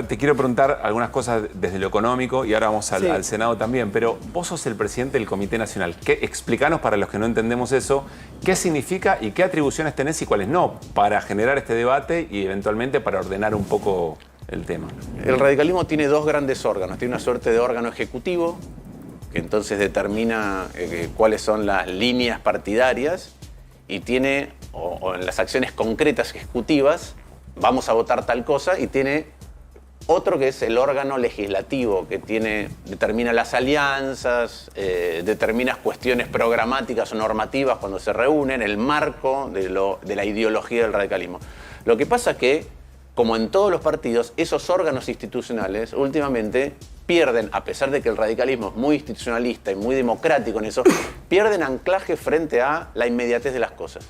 Te quiero preguntar algunas cosas desde lo económico y ahora vamos al Senado también, pero vos sos el presidente del Comité Nacional. Explícanos para los que no entendemos eso, qué significa y qué atribuciones tenés y cuáles no para generar este debate y eventualmente para ordenar un poco el tema. El radicalismo tiene 2 grandes órganos. Tiene una suerte de órgano ejecutivo, que entonces determina cuáles son las líneas partidarias, y tiene, o en las acciones concretas ejecutivas, vamos a votar tal cosa, y tiene otro que es el órgano legislativo, que determina las alianzas, determina cuestiones programáticas o normativas cuando se reúnen, el marco de la ideología del radicalismo. Lo que pasa es que, como en todos los partidos, esos órganos institucionales últimamente pierden, a pesar de que el radicalismo es muy institucionalista y muy democrático en eso, pierden anclaje frente a la inmediatez de las cosas.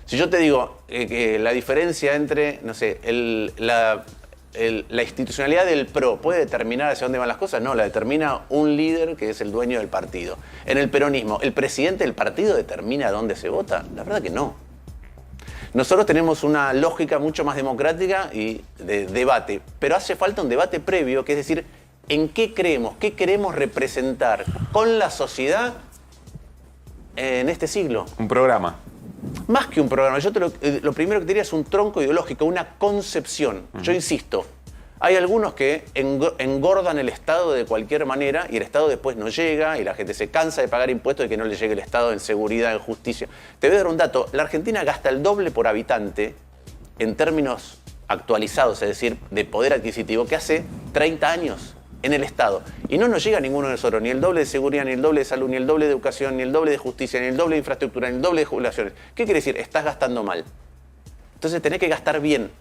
Si yo te digo que la diferencia entre, no sé, la institucionalidad del PRO puede determinar hacia dónde van las cosas, no, la determina un líder que es el dueño del partido. En el peronismo, ¿el presidente del partido determina dónde se vota? La verdad que no. Nosotros tenemos una lógica mucho más democrática y de debate, pero hace falta un debate previo, que es decir, ¿en qué creemos? ¿Qué queremos representar con la sociedad en este siglo? Un programa. Más que un programa, yo lo primero que diría es un tronco ideológico, una concepción. Yo insisto, Hay algunos que engordan el Estado de cualquier manera y el Estado después no llega y la gente se cansa de pagar impuestos y que no le llegue el Estado en seguridad, en justicia. Te voy a dar un dato. La Argentina gasta el doble por habitante en términos actualizados, es decir, de poder adquisitivo, que hace 30 años en el Estado. Y no nos llega ninguno de nosotros, ni el doble de seguridad, ni el doble de salud, ni el doble de educación, ni el doble de justicia, ni el doble de infraestructura, ni el doble de jubilaciones. ¿Qué quiere decir? Estás gastando mal. Entonces tenés que gastar bien.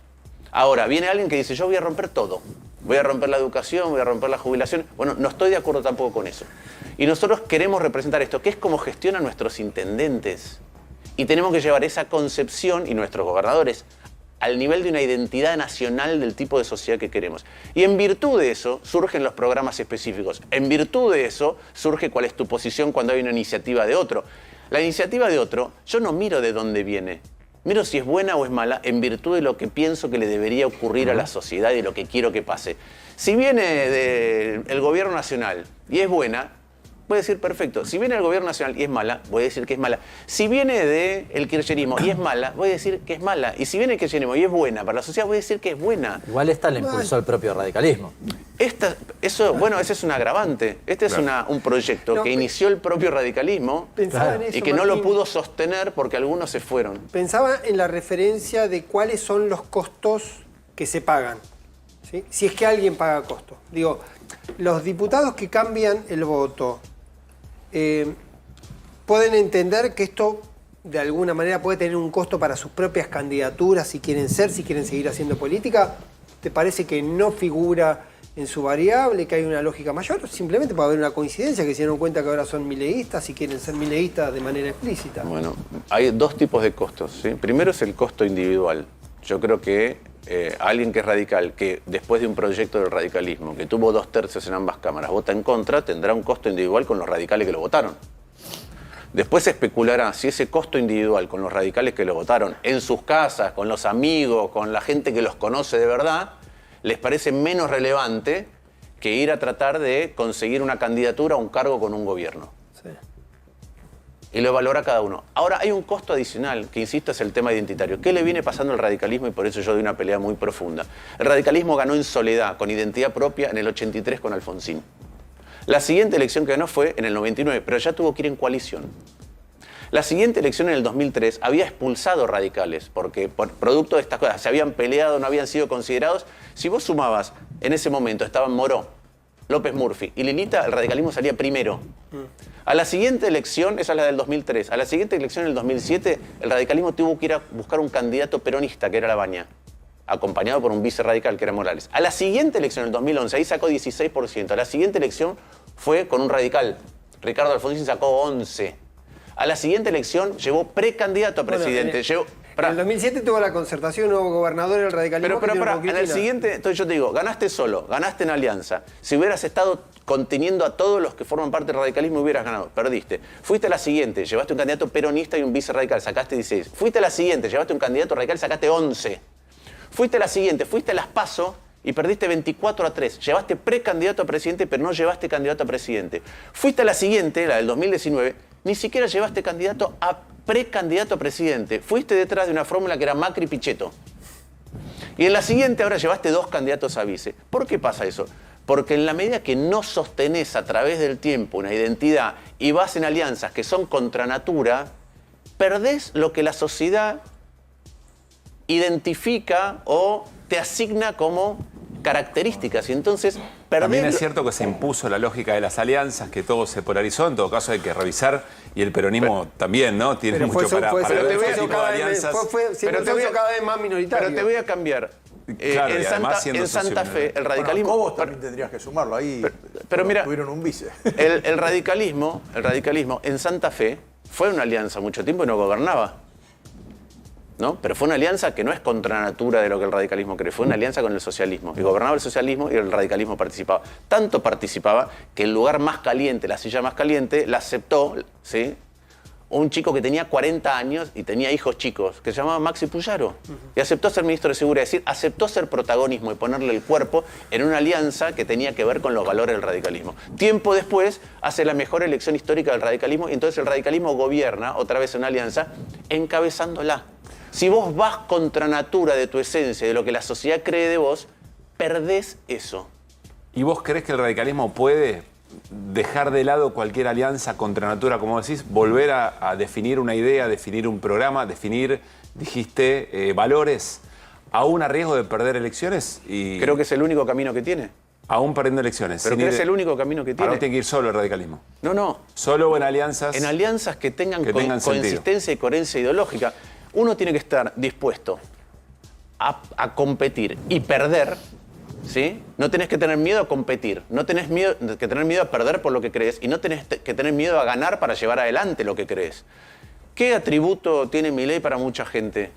Ahora, viene alguien que dice, yo voy a romper todo. Voy a romper la educación, voy a romper la jubilación. Bueno, no estoy de acuerdo tampoco con eso. Y nosotros queremos representar esto, que es como gestionan nuestros intendentes. Y tenemos que llevar esa concepción, y nuestros gobernadores, al nivel de una identidad nacional del tipo de sociedad que queremos. Y en virtud de eso surgen los programas específicos. En virtud de eso surge cuál es tu posición cuando hay una iniciativa de otro. La iniciativa de otro, yo no miro de dónde viene. Miro si es buena o es mala en virtud de lo que pienso que le debería ocurrir a la sociedad y lo que quiero que pase. Si viene del gobierno nacional y es buena, voy a decir perfecto. Si viene del gobierno nacional y es mala, voy a decir que es mala. Si viene del kirchnerismo y es mala, voy a decir que es mala. Y si viene del kirchnerismo y es buena para la sociedad, voy a decir que es buena. Igual esta la impulsó el propio radicalismo. Bueno, ese es un agravante. Este es un proyecto que inició el propio radicalismo y que no lo pudo sostener porque algunos se fueron. Pensaba en la referencia de cuáles son los costos que se pagan, ¿sí? Si es que alguien paga costos. Digo, los diputados que cambian el voto pueden entender que esto de alguna manera puede tener un costo para sus propias candidaturas si quieren seguir haciendo política. ¿Te parece que no figura en su variable, que hay una lógica mayor? Simplemente puede haber una coincidencia que se dieron cuenta que ahora son mileístas y quieren ser mileístas de manera explícita. Bueno, hay dos tipos de costos, ¿sí? Primero es el costo individual. Yo creo que alguien que es radical, que después de un proyecto del radicalismo, que tuvo 2/3 en ambas cámaras, vota en contra, tendrá un costo individual con los radicales que lo votaron. Después se especulará si ese costo individual con los radicales que lo votaron, en sus casas, con los amigos, con la gente que los conoce de verdad, les parece menos relevante que ir a tratar de conseguir una candidatura o un cargo con un gobierno. Sí. Y lo valora cada uno. Ahora, hay un costo adicional, que insisto, es el tema identitario. ¿Qué le viene pasando al radicalismo? Y por eso yo doy una pelea muy profunda. El radicalismo ganó en soledad, con identidad propia, en el 83 con Alfonsín. La siguiente elección que ganó fue en el 99, pero ya tuvo que ir en coalición. La siguiente elección en el 2003 había expulsado radicales, porque por producto de estas cosas se habían peleado, no habían sido considerados. Si vos sumabas, en ese momento estaban Moró, López Murphy y Lilita, el radicalismo salía primero. A la siguiente elección, esa es la del 2003, a la siguiente elección en el 2007, el radicalismo tuvo que ir a buscar un candidato peronista, que era Labaña, acompañado por un vicerradical, que era Morales. A la siguiente elección, en el 2011, ahí sacó 16%. A la siguiente elección fue con un radical. Ricardo Alfonsín sacó 11%. A la siguiente elección llevó precandidato a presidente. En el 2007 tuvo la Concertación, nuevo gobernador del radicalismo. Pero en el siguiente, entonces yo te digo, ganaste solo, ganaste en alianza. Si hubieras estado conteniendo a todos los que forman parte del radicalismo, hubieras ganado, perdiste. Fuiste a la siguiente, llevaste un candidato peronista y un vicerradical, sacaste 16. Fuiste a la siguiente, llevaste un candidato radical, sacaste 11. Fuiste a la siguiente, fuiste a las PASO y perdiste 24-3. Llevaste precandidato a presidente, pero no llevaste candidato a presidente. Fuiste a la siguiente, la del 2019, ni siquiera llevaste candidato a precandidato a presidente. Fuiste detrás de una fórmula que era Macri-Pichetto. Y en la siguiente ahora llevaste 2 candidatos a vice. ¿Por qué pasa eso? Porque en la medida que no sostenés a través del tiempo una identidad y vas en alianzas que son contra natura, perdés lo que la sociedad identifica o te asigna como características. Y entonces también es cierto que se impuso la lógica de las alianzas, que todo se polarizó. En todo caso hay que revisar, y el peronismo también, ¿no? Tiene mucho para ver ese tipo de alianzas. Pero te voy cada vez más minoritario. Pero te voy a cambiar. Claro, en Santa Fe, el radicalismo... Bueno, vos también tendrías que sumarlo ahí. Pero mira, tuvieron un vice. El radicalismo en Santa Fe fue una alianza mucho tiempo y no gobernaba, ¿no? Pero fue una alianza que no es contra natura de lo que el radicalismo cree, fue una alianza con el socialismo. Y gobernaba el socialismo y el radicalismo participaba. Tanto participaba que el lugar más caliente, la silla más caliente, la aceptó, ¿sí?, un chico que tenía 40 años y tenía hijos chicos, que se llamaba Maxi Puyaro. Y aceptó ser ministro de Seguridad, es decir, aceptó ser protagonismo y ponerle el cuerpo en una alianza que tenía que ver con los valores del radicalismo. Tiempo después hace la mejor elección histórica del radicalismo y entonces el radicalismo gobierna otra vez en una alianza encabezándola. Si vos vas contra natura de tu esencia, de lo que la sociedad cree de vos, perdés eso. ¿Y vos crees que el radicalismo puede dejar de lado cualquier alianza contra natura, como decís, volver a definir una idea, definir un programa, definir, dijiste, valores, aún a riesgo de perder elecciones? Y creo que es el único camino que tiene. Aún perdiendo elecciones. Pero que es el único camino que tiene. Ahora tiene que ir solo el radicalismo. No. Solo en alianzas. En alianzas que tengan sentido. consistencia y coherencia ideológica. Uno tiene que estar dispuesto a competir y perder, ¿sí? No tenés que tener miedo a competir, no tenés que tener miedo a perder por lo que crees y no tenés que tener miedo a ganar para llevar adelante lo que crees. ¿Qué atributo tiene Milei para mucha gente?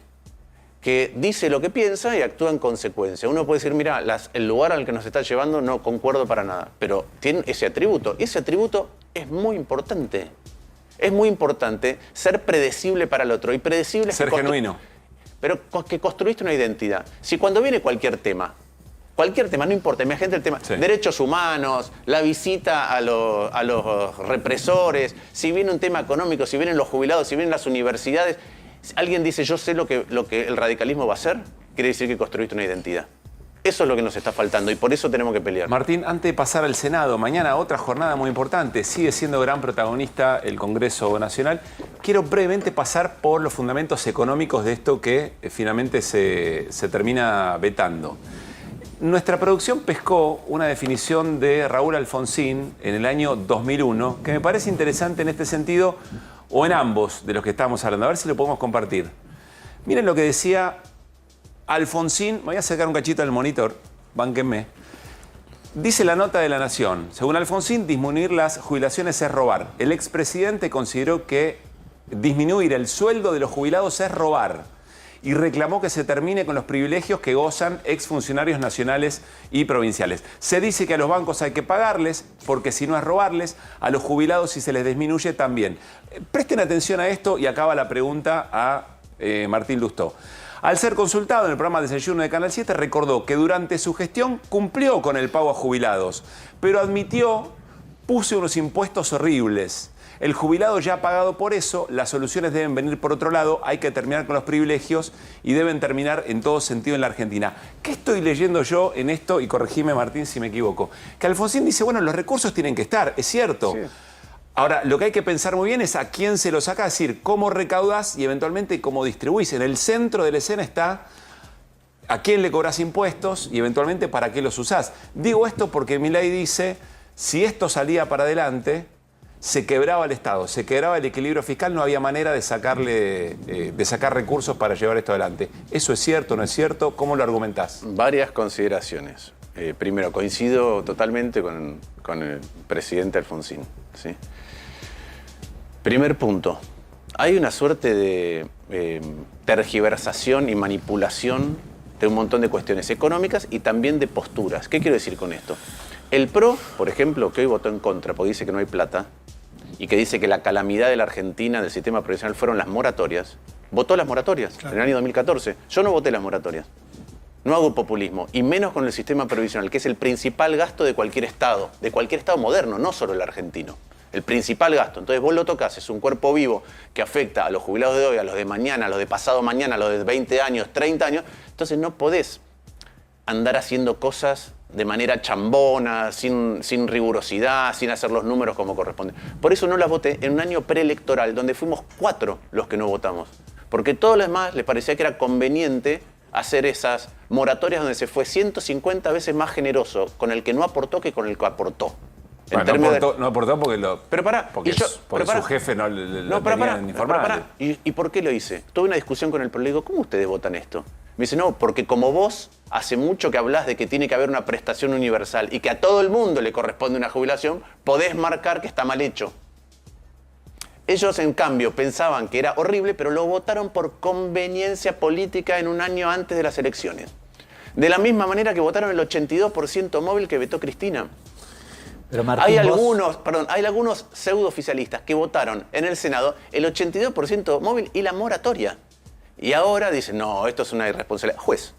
Que dice lo que piensa y actúa en consecuencia. Uno puede decir, mira, el lugar al que nos está llevando no concuerdo para nada, pero tiene ese atributo. Y ese atributo es muy importante. Es muy importante ser predecible para el otro. Y predecible es ser genuino. Pero que construiste una identidad. Si cuando viene cualquier tema, no importa, imagínate el tema, sí, derechos humanos, la visita a los represores, si viene un tema económico, si vienen los jubilados, si vienen las universidades, alguien dice, yo sé lo que el radicalismo va a hacer, quiere decir que construiste una identidad. Eso es lo que nos está faltando y por eso tenemos que pelear. Martín, antes de pasar al Senado, mañana otra jornada muy importante, sigue siendo gran protagonista el Congreso Nacional. Quiero brevemente pasar por los fundamentos económicos de esto que finalmente se termina vetando. Nuestra producción pescó una definición de Raúl Alfonsín en el año 2001, que me parece interesante en este sentido, o en ambos de los que estamos hablando. A ver si lo podemos compartir. Miren lo que decía Alfonsín. Me voy a sacar un cachito del monitor, bánquenme. Dice la nota de La Nación. Según Alfonsín, disminuir las jubilaciones es robar. El expresidente consideró que disminuir el sueldo de los jubilados es robar y reclamó que se termine con los privilegios que gozan exfuncionarios nacionales y provinciales. Se dice que a los bancos hay que pagarles, porque si no es robarles, a los jubilados si se les disminuye también. Presten atención a esto y acaba la pregunta a Martín Lustó. Al ser consultado en el programa Desayuno de Canal 7, recordó que durante su gestión cumplió con el pago a jubilados, pero admitió, puse unos impuestos horribles. El jubilado ya ha pagado por eso, las soluciones deben venir por otro lado, hay que terminar con los privilegios y deben terminar en todo sentido en la Argentina. ¿Qué estoy leyendo yo en esto? Y corregime, Martín, si me equivoco. Que Alfonsín dice, bueno, los recursos tienen que estar, es cierto. Sí. Ahora, lo que hay que pensar muy bien es a quién se lo saca, es decir, cómo recaudás y eventualmente cómo distribuís. En el centro de la escena está a quién le cobrás impuestos y eventualmente para qué los usás. Digo esto porque Milei dice, si esto salía para adelante, se quebraba el Estado, se quebraba el equilibrio fiscal, no había manera de sacar recursos para llevar esto adelante. ¿Eso es cierto, no es cierto? ¿Cómo lo argumentás? Varias consideraciones. Primero, coincido totalmente con el presidente Alfonsín, ¿sí? Primer punto, hay una suerte de tergiversación y manipulación de un montón de cuestiones económicas y también de posturas. ¿Qué quiero decir con esto? El PRO, por ejemplo, que hoy votó en contra porque dice que no hay plata y que dice que la calamidad de la Argentina, del sistema previsional, fueron las moratorias, votó las moratorias en el año 2014. Yo no voté las moratorias. No hago populismo, y menos con el sistema previsional, que es el principal gasto de cualquier Estado moderno, no solo el argentino. El principal gasto. Entonces vos lo tocás, es un cuerpo vivo que afecta a los jubilados de hoy, a los de mañana, a los de pasado mañana, a los de 20 años, 30 años. Entonces no podés andar haciendo cosas de manera chambona, sin rigurosidad, sin hacer los números como corresponde. Por eso no las voté en un año preelectoral, donde fuimos 4 los que no votamos. Porque todos los demás les parecía que era conveniente hacer esas moratorias donde se fue 150 veces más generoso con el que no aportó que con el que aportó. Bueno, no aportó porque su jefe no tenían informado. ¿Y por qué lo hice? Tuve una discusión con el pueblo. Le digo, ¿cómo ustedes votan esto? Me dice, no, porque como vos hace mucho que hablás de que tiene que haber una prestación universal y que a todo el mundo le corresponde una jubilación, podés marcar que está mal hecho. Ellos, en cambio, pensaban que era horrible, pero lo votaron por conveniencia política en un año antes de las elecciones. De la misma manera que votaron el 82% móvil que vetó Cristina. Pero Martín, hay algunos pseudo-oficialistas que votaron en el Senado el 82% móvil y la moratoria. Y ahora dicen, no, esto es una irresponsabilidad. Juez.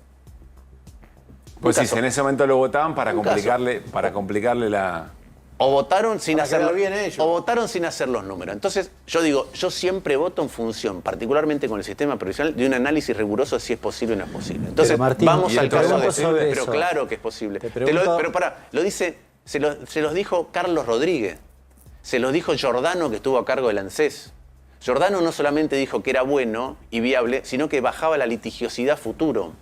Pues sí, en ese momento lo votaban para complicarle la... O votaron sin hacerlo bien ellos. o votaron sin hacer los números. Entonces, yo digo, yo siempre voto en función, particularmente con el sistema previsional, de un análisis riguroso de si es posible o no es posible. Entonces, Martín, vamos al caso de pero claro que es posible. pregunto... Pero pará, lo dice, se los dijo Carlos Rodríguez, se los dijo Giordano, que estuvo a cargo del ANSES. Giordano no solamente dijo que era bueno y viable, sino que bajaba la litigiosidad futuro.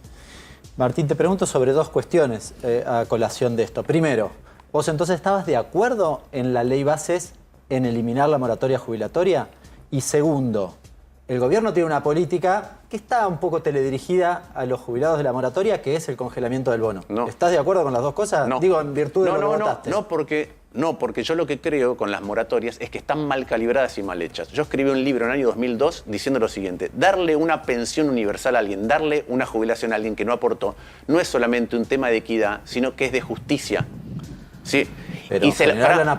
Martín, te pregunto sobre dos cuestiones a colación de esto. Primero, ¿vos entonces estabas de acuerdo en la ley Bases en eliminar la moratoria jubilatoria? Y segundo, el gobierno tiene una política que está un poco teledirigida a los jubilados de la moratoria, que es el congelamiento del bono. No. ¿Estás de acuerdo con las dos cosas? No. Digo, en virtud de lo que votaste. No, porque yo lo que creo con las moratorias es que están mal calibradas y mal hechas. Yo escribí un libro en el año 2002 diciendo lo siguiente: darle una pensión universal a alguien, darle una jubilación a alguien que no aportó, no es solamente un tema de equidad, sino que es de justicia. ¿Sí? Pero y se la, digamos, ¿no?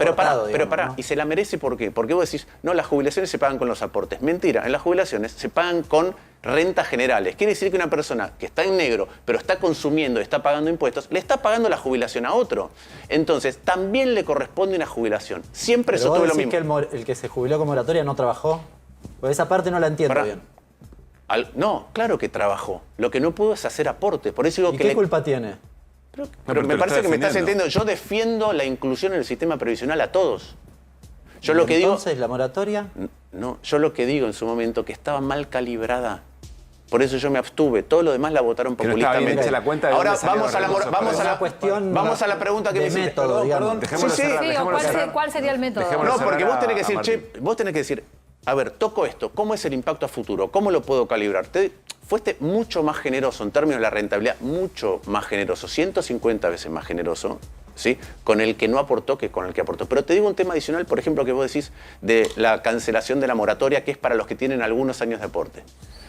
Y se la merece, ¿por qué? Porque vos decís, no, las jubilaciones se pagan con los aportes. Mentira, en las jubilaciones se pagan con rentas generales. Quiere decir que una persona que está en negro, pero está consumiendo, está pagando impuestos, le está pagando la jubilación a otro. Entonces, también le corresponde una jubilación. Siempre Pero sostuve vos lo decís mismo. que el que se jubiló con moratoria no trabajó. Pues esa parte no la entiendo bien. No, claro que trabajó. Lo que no pudo es hacer aportes. Por eso digo ¿Y que qué culpa tiene? Pero me parece que me estás entendiendo. Yo defiendo la inclusión en el sistema previsional a todos. Yo lo que digo... Entonces, ¿la moratoria? No, yo lo que digo en su momento que estaba mal calibrada. Por eso yo me abstuve. Todo lo demás la votaron populistamente. Ahora vamos a la pregunta que me hiciste. Perdón. ¿Cuál sería el método? No, porque vos tenés que decir, vos tenés que decir, a ver, toco esto, ¿cómo es el impacto a futuro? ¿Cómo lo puedo calibrar? Fuiste mucho más generoso en términos de la rentabilidad, mucho más generoso, 150 veces más generoso, ¿sí? Con el que no aportó que con el que aportó. Pero te digo un tema adicional, por ejemplo, que vos decís de la cancelación de la moratoria, que es para los que tienen algunos años de aporte.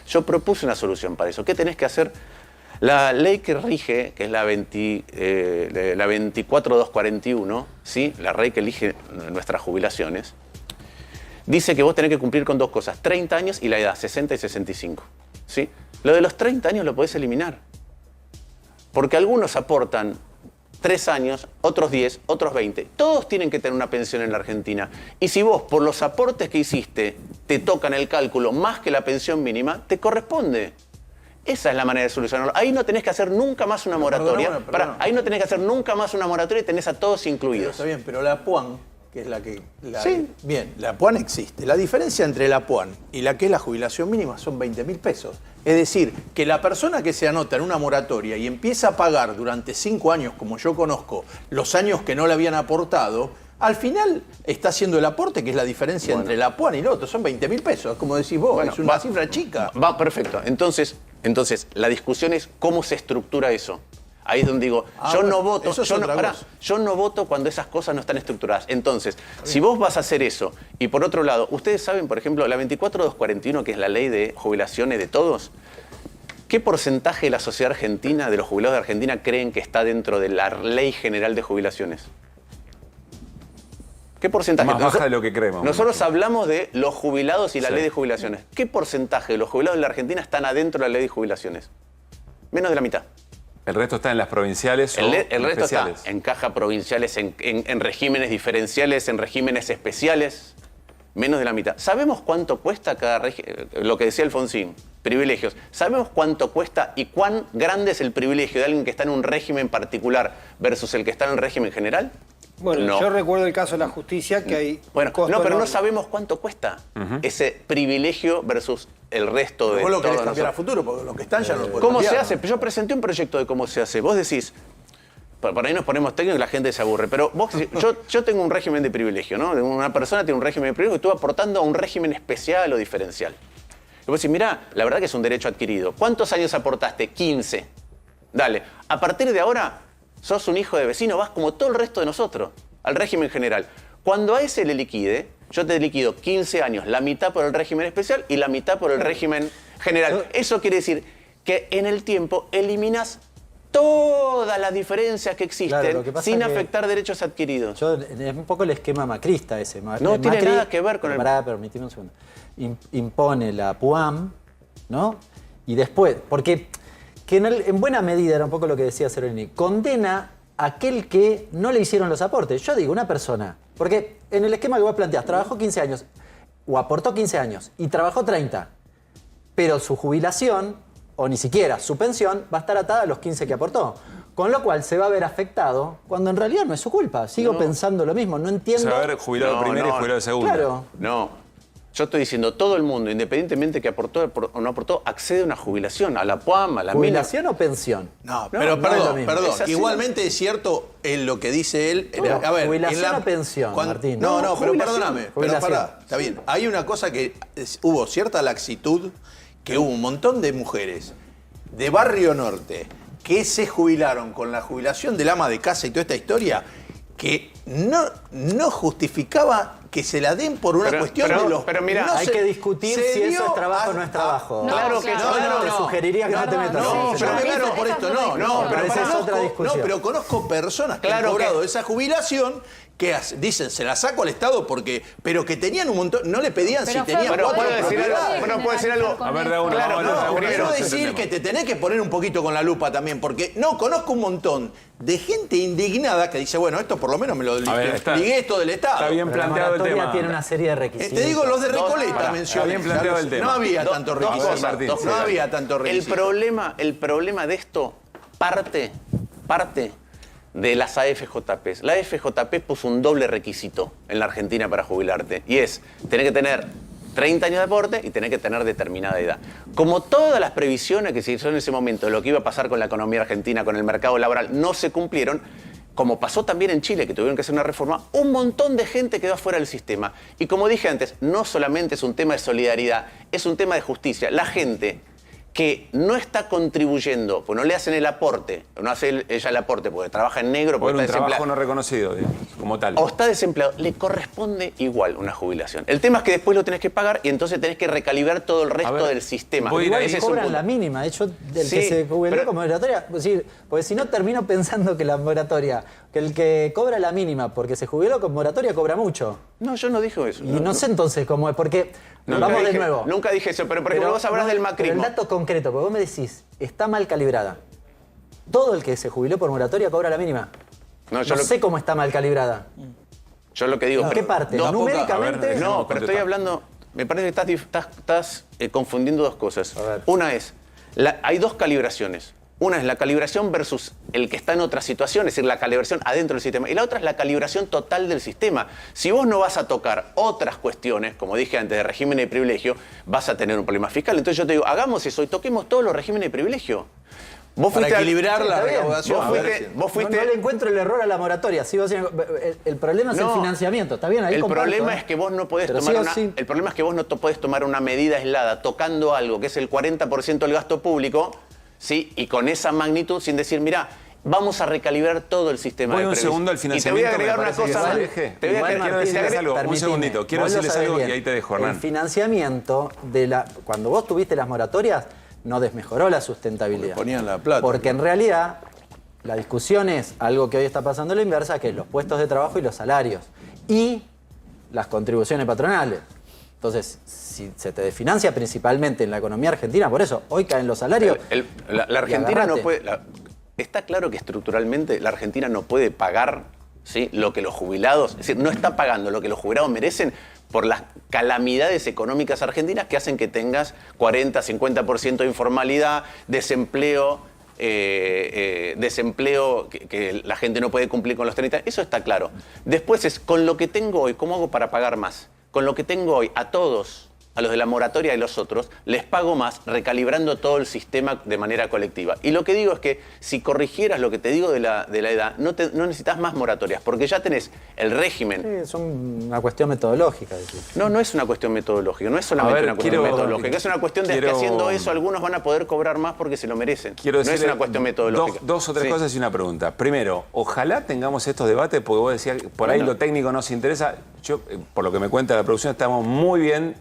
Yo propuse una solución para eso. ¿Qué tenés que hacer? La ley que rige, que es la 24241, ¿sí? La ley que elige nuestras jubilaciones, dice que vos tenés que cumplir con dos cosas, 30 años y la edad, 60 y 65. ¿Sí? Lo de los 30 años lo podés eliminar. Porque algunos aportan 3 años, otros 10, otros 20. Todos tienen que tener una pensión en la Argentina. Y si vos, por los aportes que hiciste, te tocan el cálculo más que la pensión mínima, te corresponde. Esa es la manera de solucionarlo. Ahí no tenés que hacer nunca más una moratoria. Ahí no tenés que hacer nunca más una moratoria y tenés a todos incluidos. Está bien, pero la PUAN, que es la que... Sí. Bien, la PUAN existe. La diferencia entre la PUAN y la que es la jubilación mínima son 20.000 pesos. Es decir, que la persona que se anota en una moratoria y empieza a pagar durante 5 años, como yo conozco, los años que no le habían aportado, al final está haciendo el aporte, que es la diferencia entre la PUAN y el otro. Son 20.000 pesos, como decís vos, es una cifra chica. Va, perfecto. Entonces, la discusión es cómo se estructura eso. Ahí es donde digo, yo no voto cuando esas cosas no están estructuradas. Entonces, si vos vas a hacer eso, y por otro lado, ustedes saben, por ejemplo, la 24241, que es la ley de jubilaciones de todos, ¿qué porcentaje de la sociedad argentina, de los jubilados de Argentina, creen que está dentro de la ley general de jubilaciones? ¿Qué porcentaje? Más baja de lo que creemos. Nosotros hablamos de los jubilados y la ley de jubilaciones. ¿Qué porcentaje de los jubilados de la Argentina están adentro de la ley de jubilaciones? Menos de la mitad. ¿El resto está en las provinciales el resto especiales? Está en cajas provinciales, en regímenes diferenciales, en regímenes especiales. Menos de la mitad. ¿Sabemos cuánto cuesta cada lo que decía Alfonsín? Privilegios. ¿Sabemos cuánto cuesta y cuán grande es el privilegio de alguien que está en un régimen particular versus el que está en el régimen general? Bueno, no. Yo recuerdo el caso de la justicia que hay... pero no sabemos cuánto cuesta ese privilegio versus el resto de... Vos lo querés cambiar a futuro, porque lo que están ya no lo pueden ¿Cómo cambiar? se hace? Yo presenté un proyecto de cómo se hace. Vos decís, por ahí nos ponemos técnicos y la gente se aburre, pero vos decís, yo tengo un régimen de privilegio, ¿no? Una persona tiene un régimen de privilegio y estuvo aportando a un régimen especial o diferencial. Y vos decís, mirá, la verdad que es un derecho adquirido. ¿Cuántos años aportaste? 15. Dale, a partir de ahora... sos un hijo de vecino, vas como todo el resto de nosotros, al régimen general. Cuando a ese le liquide, yo te liquido 15 años, la mitad por el régimen especial y la mitad por el régimen general. Eso quiere decir que en el tiempo eliminas todas las diferencias que existen sin afectar derechos adquiridos. Es un poco el esquema macrista ese. No tiene nada que ver con el... Permitime un segundo. Impone la PUAM, ¿no? Y después, porque... que en buena medida era un poco lo que decía Cerolini, condena aquel que no le hicieron los aportes. Yo digo, una persona, porque en el esquema que vos planteás, trabajó 15 años, o aportó 15 años, y trabajó 30, pero su jubilación, o ni siquiera su pensión, va a estar atada a los 15 que aportó. Con lo cual se va a ver afectado cuando en realidad no es su culpa. Sigo pensando lo mismo, no entiendo. Se va a ver jubilado primero y jubilado segundo. Claro. No. Yo estoy diciendo, todo el mundo, independientemente que aportó o no aportó, accede a una jubilación, a la PUAM, a la ¿Jubilación o pensión? No, pero no es lo mismo. perdón. Es así. Igualmente es cierto en lo que dice él. No, a ver, jubilación o pensión, Martín. No, pero jubilación. perdóname. Pero Jubilación. pará, está bien. Hay una cosa que hubo cierta laxitud, que hubo un montón de mujeres de Barrio Norte que se jubilaron con la jubilación del ama de casa y toda esta historia, que no justificaba que se la den por una cuestión de los... Pero mira, hay que discutir si eso es trabajo o no es trabajo. Claro que no. Te sugeriría que no te metas. No, pero claro, por esto no. Pero esa es otra discusión. No, pero conozco personas que han cobrado esa jubilación que dicen, se la saco al Estado pero que tenían un montón, no le pedían si tenían pero cuatro ¿puedo decir algo? propiedades. Bueno, ¿puedo decir algo? A ver, de uno. Claro, vamos, quiero decir que te tenés que poner un poquito con la lupa también, porque conozco un montón de gente indignada que dice, bueno, esto por lo menos me lo ligué esto del Estado. Está bien planteado el tema. Tiene una serie de requisitos. Te digo, los de Recoleta mencioné. Está bien planteado el tema. No había tanto requisito. No había tanto requisito. El problema de esto parte de las AFJP. La AFJP puso un doble requisito en la Argentina para jubilarte, y es tener que tener 30 años de aporte y tener que tener determinada edad. Como todas las previsiones que se hicieron en ese momento de lo que iba a pasar con la economía argentina, con el mercado laboral, no se cumplieron, como pasó también en Chile, que tuvieron que hacer una reforma, un montón de gente quedó fuera del sistema. Y como dije antes, no solamente es un tema de solidaridad, es un tema de justicia. La gente que no está contribuyendo, pues no le hacen el aporte, no hace ella el aporte porque trabaja en negro, porque Por está un trabajo desempleado, no reconocido, digamos, como tal. o está desempleado, le corresponde igual una jubilación. El tema es que después lo tenés que pagar y entonces tenés que recalibrar todo el resto del sistema. Igual Ese es un cobran punto. la mínima. De hecho, del Sí, que se jubiló pero- como moratoria, porque si no termino pensando que la moratoria, que el que cobra la mínima porque se jubiló con moratoria cobra mucho. No, yo no dije eso. Y no sé entonces cómo es, porque Nunca vamos de dije- nuevo. Nunca dije eso, pero por ejemplo vos hablás del Pero macrismo. el dato concreto, porque vos me decís, está mal calibrada. Todo el que se jubiló por moratoria cobra la mínima. No, No sé cómo está mal calibrada. Yo lo que digo... ¿En qué parte? Numéricamente... No, pero estoy hablando... Me parece que estás confundiendo dos cosas. Una es, hay dos calibraciones. Una es la calibración versus el que está en otra situación, es decir, la calibración adentro del sistema. Y la otra es la calibración total del sistema. Si vos no vas a tocar otras cuestiones, como dije antes, de régimen de privilegio, vas a tener un problema fiscal. Entonces yo te digo, hagamos eso y toquemos todos los regímenes de privilegio. Vos Para fuiste equilibrar la Está bien. recaudación. Vos fuiste... No le encuentro el error a la moratoria. Sigo haciendo- el problema es el No. financiamiento. Está bien, ahí El comparto, problema ¿eh? es que vos no podés Pero tomar sigo una, sin- el problema es que vos no podés tomar una medida aislada tocando algo que es el 40% del gasto público, ¿sí? Y con esa magnitud sin decir, mirá, vamos a recalibrar todo el sistema Voy de un previsión. segundo al Y te voy financiamiento. a agregar me una parece que cosa es más. el eje. Te voy a Igual, agregar- quiero decirles te- algo, un Permitime. segundito. Quiero Vos lo decirles sabés algo bien. y ahí te dejo, El Hernán. financiamiento cuando vos tuviste las moratorias, no desmejoró la sustentabilidad. Ponían la plata. Porque en realidad la discusión es algo que hoy está pasando a la inversa, que es los puestos de trabajo y los salarios. Y las contribuciones patronales. Entonces, si se te desfinancia principalmente en la economía argentina, por eso, hoy caen los salarios. La Argentina no agarrate. puede... está claro que estructuralmente la Argentina no puede pagar, ¿sí?, lo que los jubilados... Es decir, no está pagando lo que los jubilados merecen por las calamidades económicas argentinas que hacen que tengas 40, 50% de informalidad, desempleo... desempleo, que la gente no puede cumplir con los 30, eso está claro. Después es, con lo que tengo hoy, ¿cómo hago para pagar más? Con lo que tengo hoy, a todos, a los de la moratoria y los otros, les pago más recalibrando todo el sistema de manera colectiva. Y lo que digo es que si corrigieras lo que te digo de la edad, no necesitas más moratorias, porque ya tenés el régimen. Sí, es una cuestión metodológica. No, no es una cuestión metodológica, no es solamente A ver, una cuestión quiero- metodológica, es una cuestión de que quiero- haciendo eso algunos van a poder cobrar más porque se lo merecen. Quiero no es decirle una cuestión metodológica. Dos o tres Sí. cosas y una pregunta. Primero, ojalá tengamos estos debates, porque vos decías, por ahí Bueno. lo técnico nos interesa. Yo, por lo que me cuenta la producción, estamos muy bien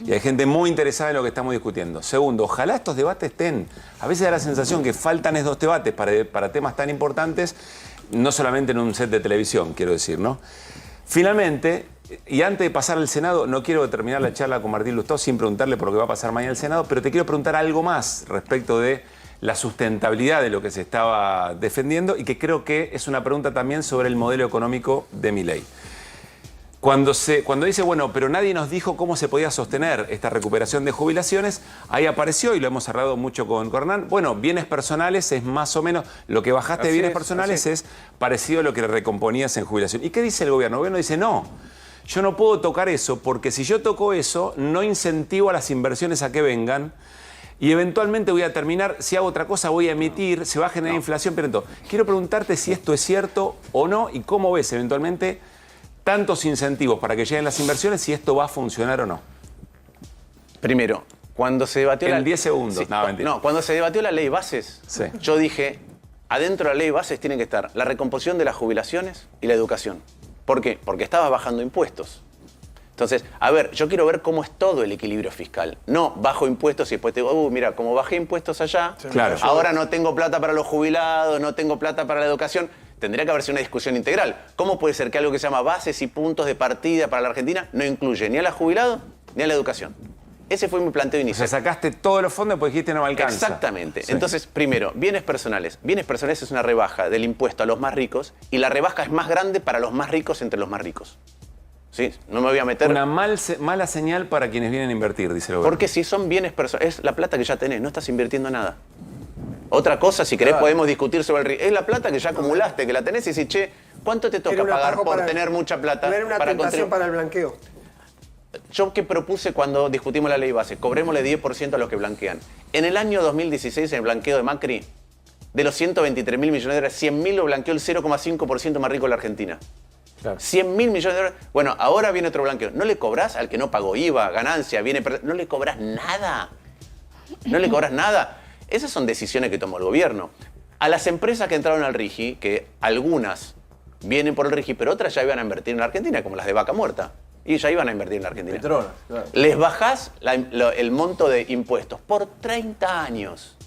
y hay gente muy interesada en lo que estamos discutiendo. Segundo, ojalá estos debates estén. A veces da la sensación que faltan estos debates para temas tan importantes, no solamente en un set de televisión, quiero decir, ¿no? Finalmente, y antes de pasar al Senado, no quiero terminar la charla con Martín Lustó sin preguntarle por lo que va a pasar mañana al Senado, pero te quiero preguntar algo más respecto de la sustentabilidad de lo que se estaba defendiendo y que creo que es una pregunta también sobre el modelo económico de Milei. Cuando dice, bueno, pero nadie nos dijo cómo se podía sostener esta recuperación de jubilaciones, ahí apareció, y lo hemos hablado mucho con Hernán, bueno, bienes personales es más o menos, lo que bajaste de bienes personales es parecido a lo que le recomponías en jubilación. ¿Y qué dice el gobierno? El gobierno dice, no, yo no puedo tocar eso, porque si yo toco eso, no incentivo a las inversiones a que vengan, y eventualmente voy a terminar, si hago otra cosa voy a emitir, se va a generar inflación, pero entonces, quiero preguntarte si esto es cierto o no, y cómo ves eventualmente tantos incentivos para que lleguen las inversiones, si esto va a funcionar o no. Primero, cuando se debatió en 10 segundos. Sí, cuando se debatió la ley bases, yo dije, adentro de la ley bases tienen que estar la recomposición de las jubilaciones y la educación. ¿Por qué? Porque estabas bajando impuestos. Entonces, a ver, yo quiero ver cómo es todo el equilibrio fiscal. No bajo impuestos y después te digo, mira, como bajé impuestos allá, ahora no tengo plata para los jubilados, no tengo plata para la educación. Tendría que haberse una discusión integral. ¿Cómo puede ser que algo que se llama bases y puntos de partida para la Argentina no incluye ni a los jubilados ni a la educación? Ese fue mi planteo inicial. O sea, sacaste todos los fondos porque dijiste no me alcanza. Exactamente. Sí. Entonces, primero, bienes personales. Bienes personales es una rebaja del impuesto a los más ricos y la rebaja es más grande para los más ricos entre los más ricos. ¿Sí? No me voy a meter... Una mala señal para quienes vienen a invertir, dice el gobierno. Porque si son bienes personales, es la plata que ya tenés, no estás invirtiendo nada. Otra cosa, si querés, podemos discutir sobre el riesgo. Es la plata que ya acumulaste, que la tenés y decís, che, ¿cuánto te toca pagar por tener mucha plata? No era una tentación para el blanqueo. Yo que propuse cuando discutimos la ley base, cobrémosle 10% a los que blanquean. En el año 2016, en el blanqueo de Macri, de los 123.000 millones de dólares, 100.000 lo blanqueó el 0,5% más rico de la Argentina. Claro. 100.000 millones de dólares. Bueno, ahora viene otro blanqueo. ¿No le cobrás al que no pagó IVA, ganancia, no le cobras nada? No le cobras nada. Esas son decisiones que tomó el gobierno. A las empresas que entraron al RIGI, que algunas vienen por el RIGI, pero otras ya iban a invertir en la Argentina, como las de Vaca Muerta. Y ya iban a invertir en la Argentina. Petronas, claro. Les bajás el monto de impuestos por 30 años.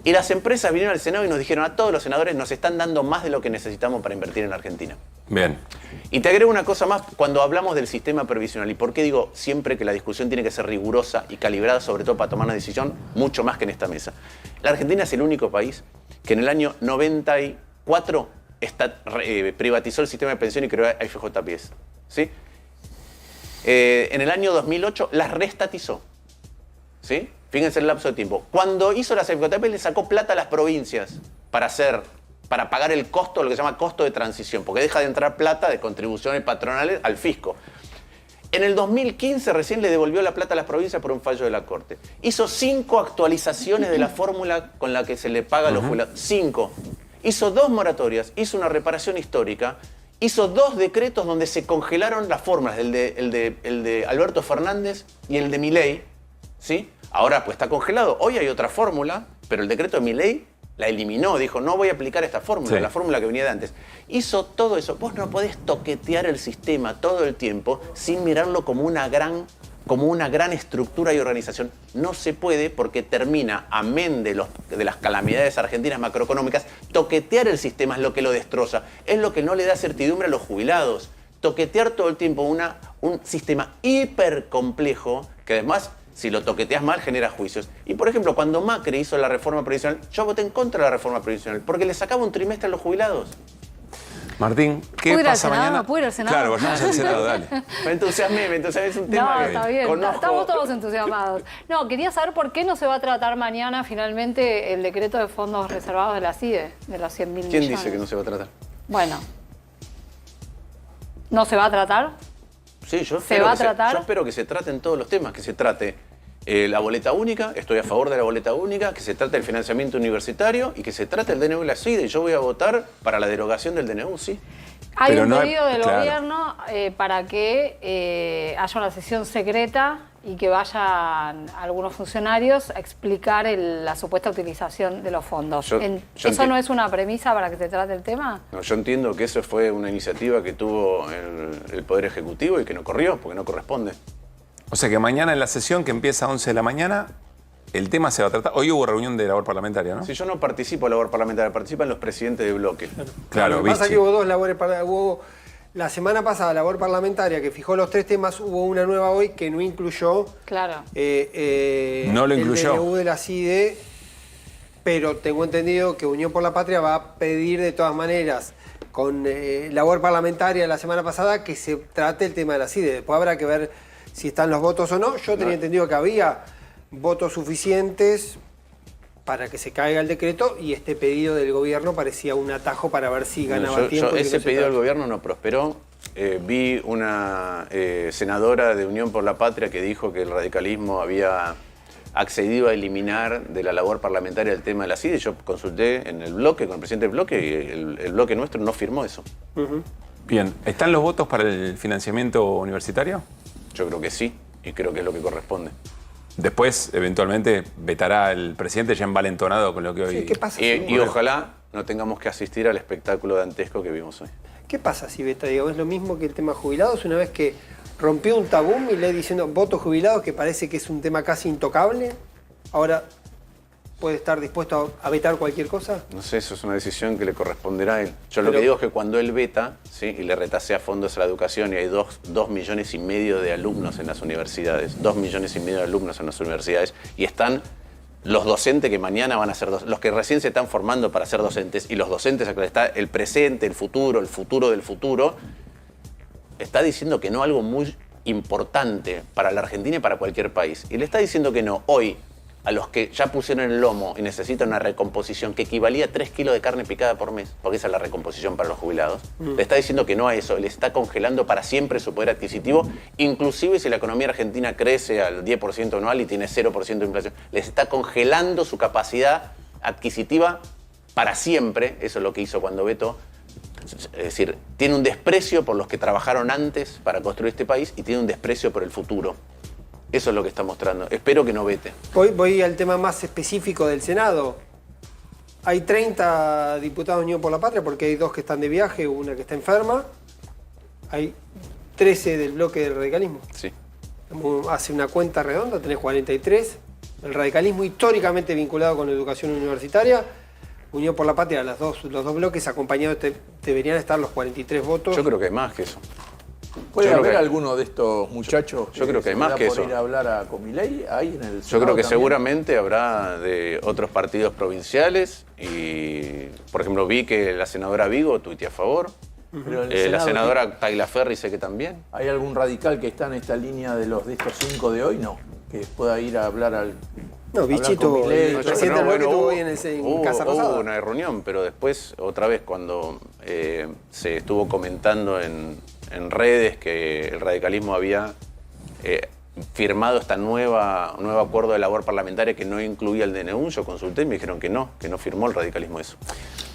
Y las empresas vinieron al Senado y nos dijeron a todos los senadores, nos están dando más de lo que necesitamos para invertir en la Argentina. Bien. Y te agrego una cosa más cuando hablamos del sistema previsional. ¿Y por qué digo siempre que la discusión tiene que ser rigurosa y calibrada, sobre todo para tomar una decisión, mucho más que en esta mesa? La Argentina es el único país que en el año 94 privatizó el sistema de pensión y creó a FJPS. ¿Sí? En el año 2008 las reestatizó. ¿Sí? Fíjense el lapso de tiempo. Cuando hizo las FJP le sacó plata a las provincias para pagar el costo, lo que se llama costo de transición, porque deja de entrar plata de contribuciones patronales al fisco. En el 2015 recién le devolvió la plata a las provincias por un fallo de la Corte. Hizo 5 actualizaciones de la fórmula con la que se le paga a los jubilados. 5. Hizo 2 moratorias, hizo una reparación histórica, hizo 2 decretos donde se congelaron las fórmulas, el de Alberto Fernández y el de Milei, ¿sí? Ahora pues está congelado. Hoy hay otra fórmula, pero el decreto de Milei la eliminó. Dijo, no voy a aplicar esta fórmula, la fórmula que venía de antes. Hizo todo eso. Vos no podés toquetear el sistema todo el tiempo sin mirarlo como una gran estructura y organización. No se puede porque termina, amén de las calamidades argentinas macroeconómicas, toquetear el sistema es lo que lo destroza. Es lo que no le da certidumbre a los jubilados. Toquetear todo el tiempo un sistema hiper complejo que además... Si lo toqueteas mal, genera juicios. Y, por ejemplo, cuando Macri hizo la reforma previsional, yo voté en contra de la reforma previsional, porque le sacaba un trimestre a los jubilados. Martín, ¿qué pasa mañana? ¿Puedo ir al Senado? Claro, vayamos al Senado, dale. Me entusiasmé, es un tema que está bien, conozco. Estamos todos entusiasmados. No, quería saber por qué no se va a tratar mañana finalmente el decreto de fondos reservados de la CIDE, de los 100.000 millones. ¿Quién dice que no se va a tratar? Bueno, ¿no se va a tratar? Sí, yo espero que se traten todos los temas, que se trate la boleta única, estoy a favor de la boleta única, que se trate el financiamiento universitario y que se trate el DNU y la CIDE. Y yo voy a votar para la derogación del DNU, sí. Hay un pedido del gobierno para que haya una sesión secreta y que vayan algunos funcionarios a explicar la supuesta utilización de los fondos. ¿Eso no es una premisa para que se trate el tema? No, yo entiendo que eso fue una iniciativa que tuvo el Poder Ejecutivo y que no corrió, porque no corresponde. O sea que mañana en la sesión que empieza a 11 de la mañana, el tema se va a tratar. Hoy hubo reunión de labor parlamentaria, ¿no? Si yo no participo en labor parlamentaria, participan los presidentes de bloque. Claro, lo que pasa es que hubo 2 labores parlamentarias. La semana pasada, labor parlamentaria, que fijó los 3 temas, hubo una nueva hoy que no incluyó. Claro. No lo incluyó. El DNU de la CIDE. pero tengo entendido que Unión por la Patria va a pedir de todas maneras, con labor parlamentaria la semana pasada, que se trate el tema de la CIDE. Después habrá que ver si están los votos o no. Yo tenía entendido que había votos suficientes para que se caiga el decreto y este pedido del gobierno parecía un atajo para ver si ganaba tiempo. Ese pedido del gobierno no prosperó. Vi una senadora de Unión por la Patria que dijo que el radicalismo había accedido a eliminar de la labor parlamentaria el tema de la CIDE. Yo consulté en el bloque, con el presidente del bloque, y el bloque nuestro no firmó eso. Bien, ¿están los votos para el financiamiento universitario? Yo creo que sí, y creo que es lo que corresponde. Después, eventualmente, vetará el presidente ya envalentonado con lo que hoy... Sí, ¿qué pasa y ojalá no tengamos que asistir al espectáculo dantesco que vimos hoy. ¿Qué pasa si veta? Digo, es lo mismo que el tema jubilados, una vez que rompió un tabú Milei diciendo votos jubilados, que parece que es un tema casi intocable, ahora puede estar dispuesto a vetar cualquier cosa. No sé, eso es una decisión que le corresponderá a él. Yo lo que digo es que cuando él veta, ¿sí?, y le retasea fondos a la educación, y hay 2,5 millones de alumnos en las universidades, 2,5 millones de alumnos en las universidades, y están los docentes que mañana van a ser los que recién se están formando para ser docentes, y los docentes, acá está el presente, el futuro del futuro, está diciendo que no algo muy importante para la Argentina y para cualquier país. Y le está diciendo que no hoy a los que ya pusieron el lomo y necesitan una recomposición que equivalía a 3 kilos de carne picada por mes, porque esa es la recomposición para los jubilados. Le está diciendo que no a eso, le está congelando para siempre su poder adquisitivo, inclusive si la economía argentina crece al 10% anual y tiene 0% de inflación. Les está congelando su capacidad adquisitiva para siempre, eso es lo que hizo cuando vetó. Es decir, tiene un desprecio por los que trabajaron antes para construir este país y tiene un desprecio por el futuro. Eso es lo que está mostrando. Espero que no vete. Voy al tema más específico del Senado. Hay 30 diputados de Unión por la Patria porque hay 2 que están de viaje, una que está enferma. Hay 13 del bloque del radicalismo. Sí. Hace una cuenta redonda, tenés 43. El radicalismo históricamente vinculado con la educación universitaria. Unión por la Patria, los dos bloques acompañados deberían estar los 43 votos. Yo creo que hay más que eso. ¿Puede haber alguno de estos muchachos yo creo que hay más que eso. ir a hablar con Milei ahí en el Senado? Yo creo que también? Seguramente habrá de otros partidos provinciales y, por ejemplo, vi que la senadora Vigo tuitea a favor. La senadora Tagliaferri sé que también. ¿Hay algún radical que está en esta línea de estos 5 de hoy? No. Que pueda ir a hablar al... No, Bichito, el presidente del bloque estuvo hoy en Casa Rosada. Hubo una reunión, pero después, otra vez, cuando se estuvo comentando en redes que el radicalismo había firmado este nuevo acuerdo de labor parlamentaria que no incluía el DNU, yo consulté y me dijeron que no firmó el radicalismo eso.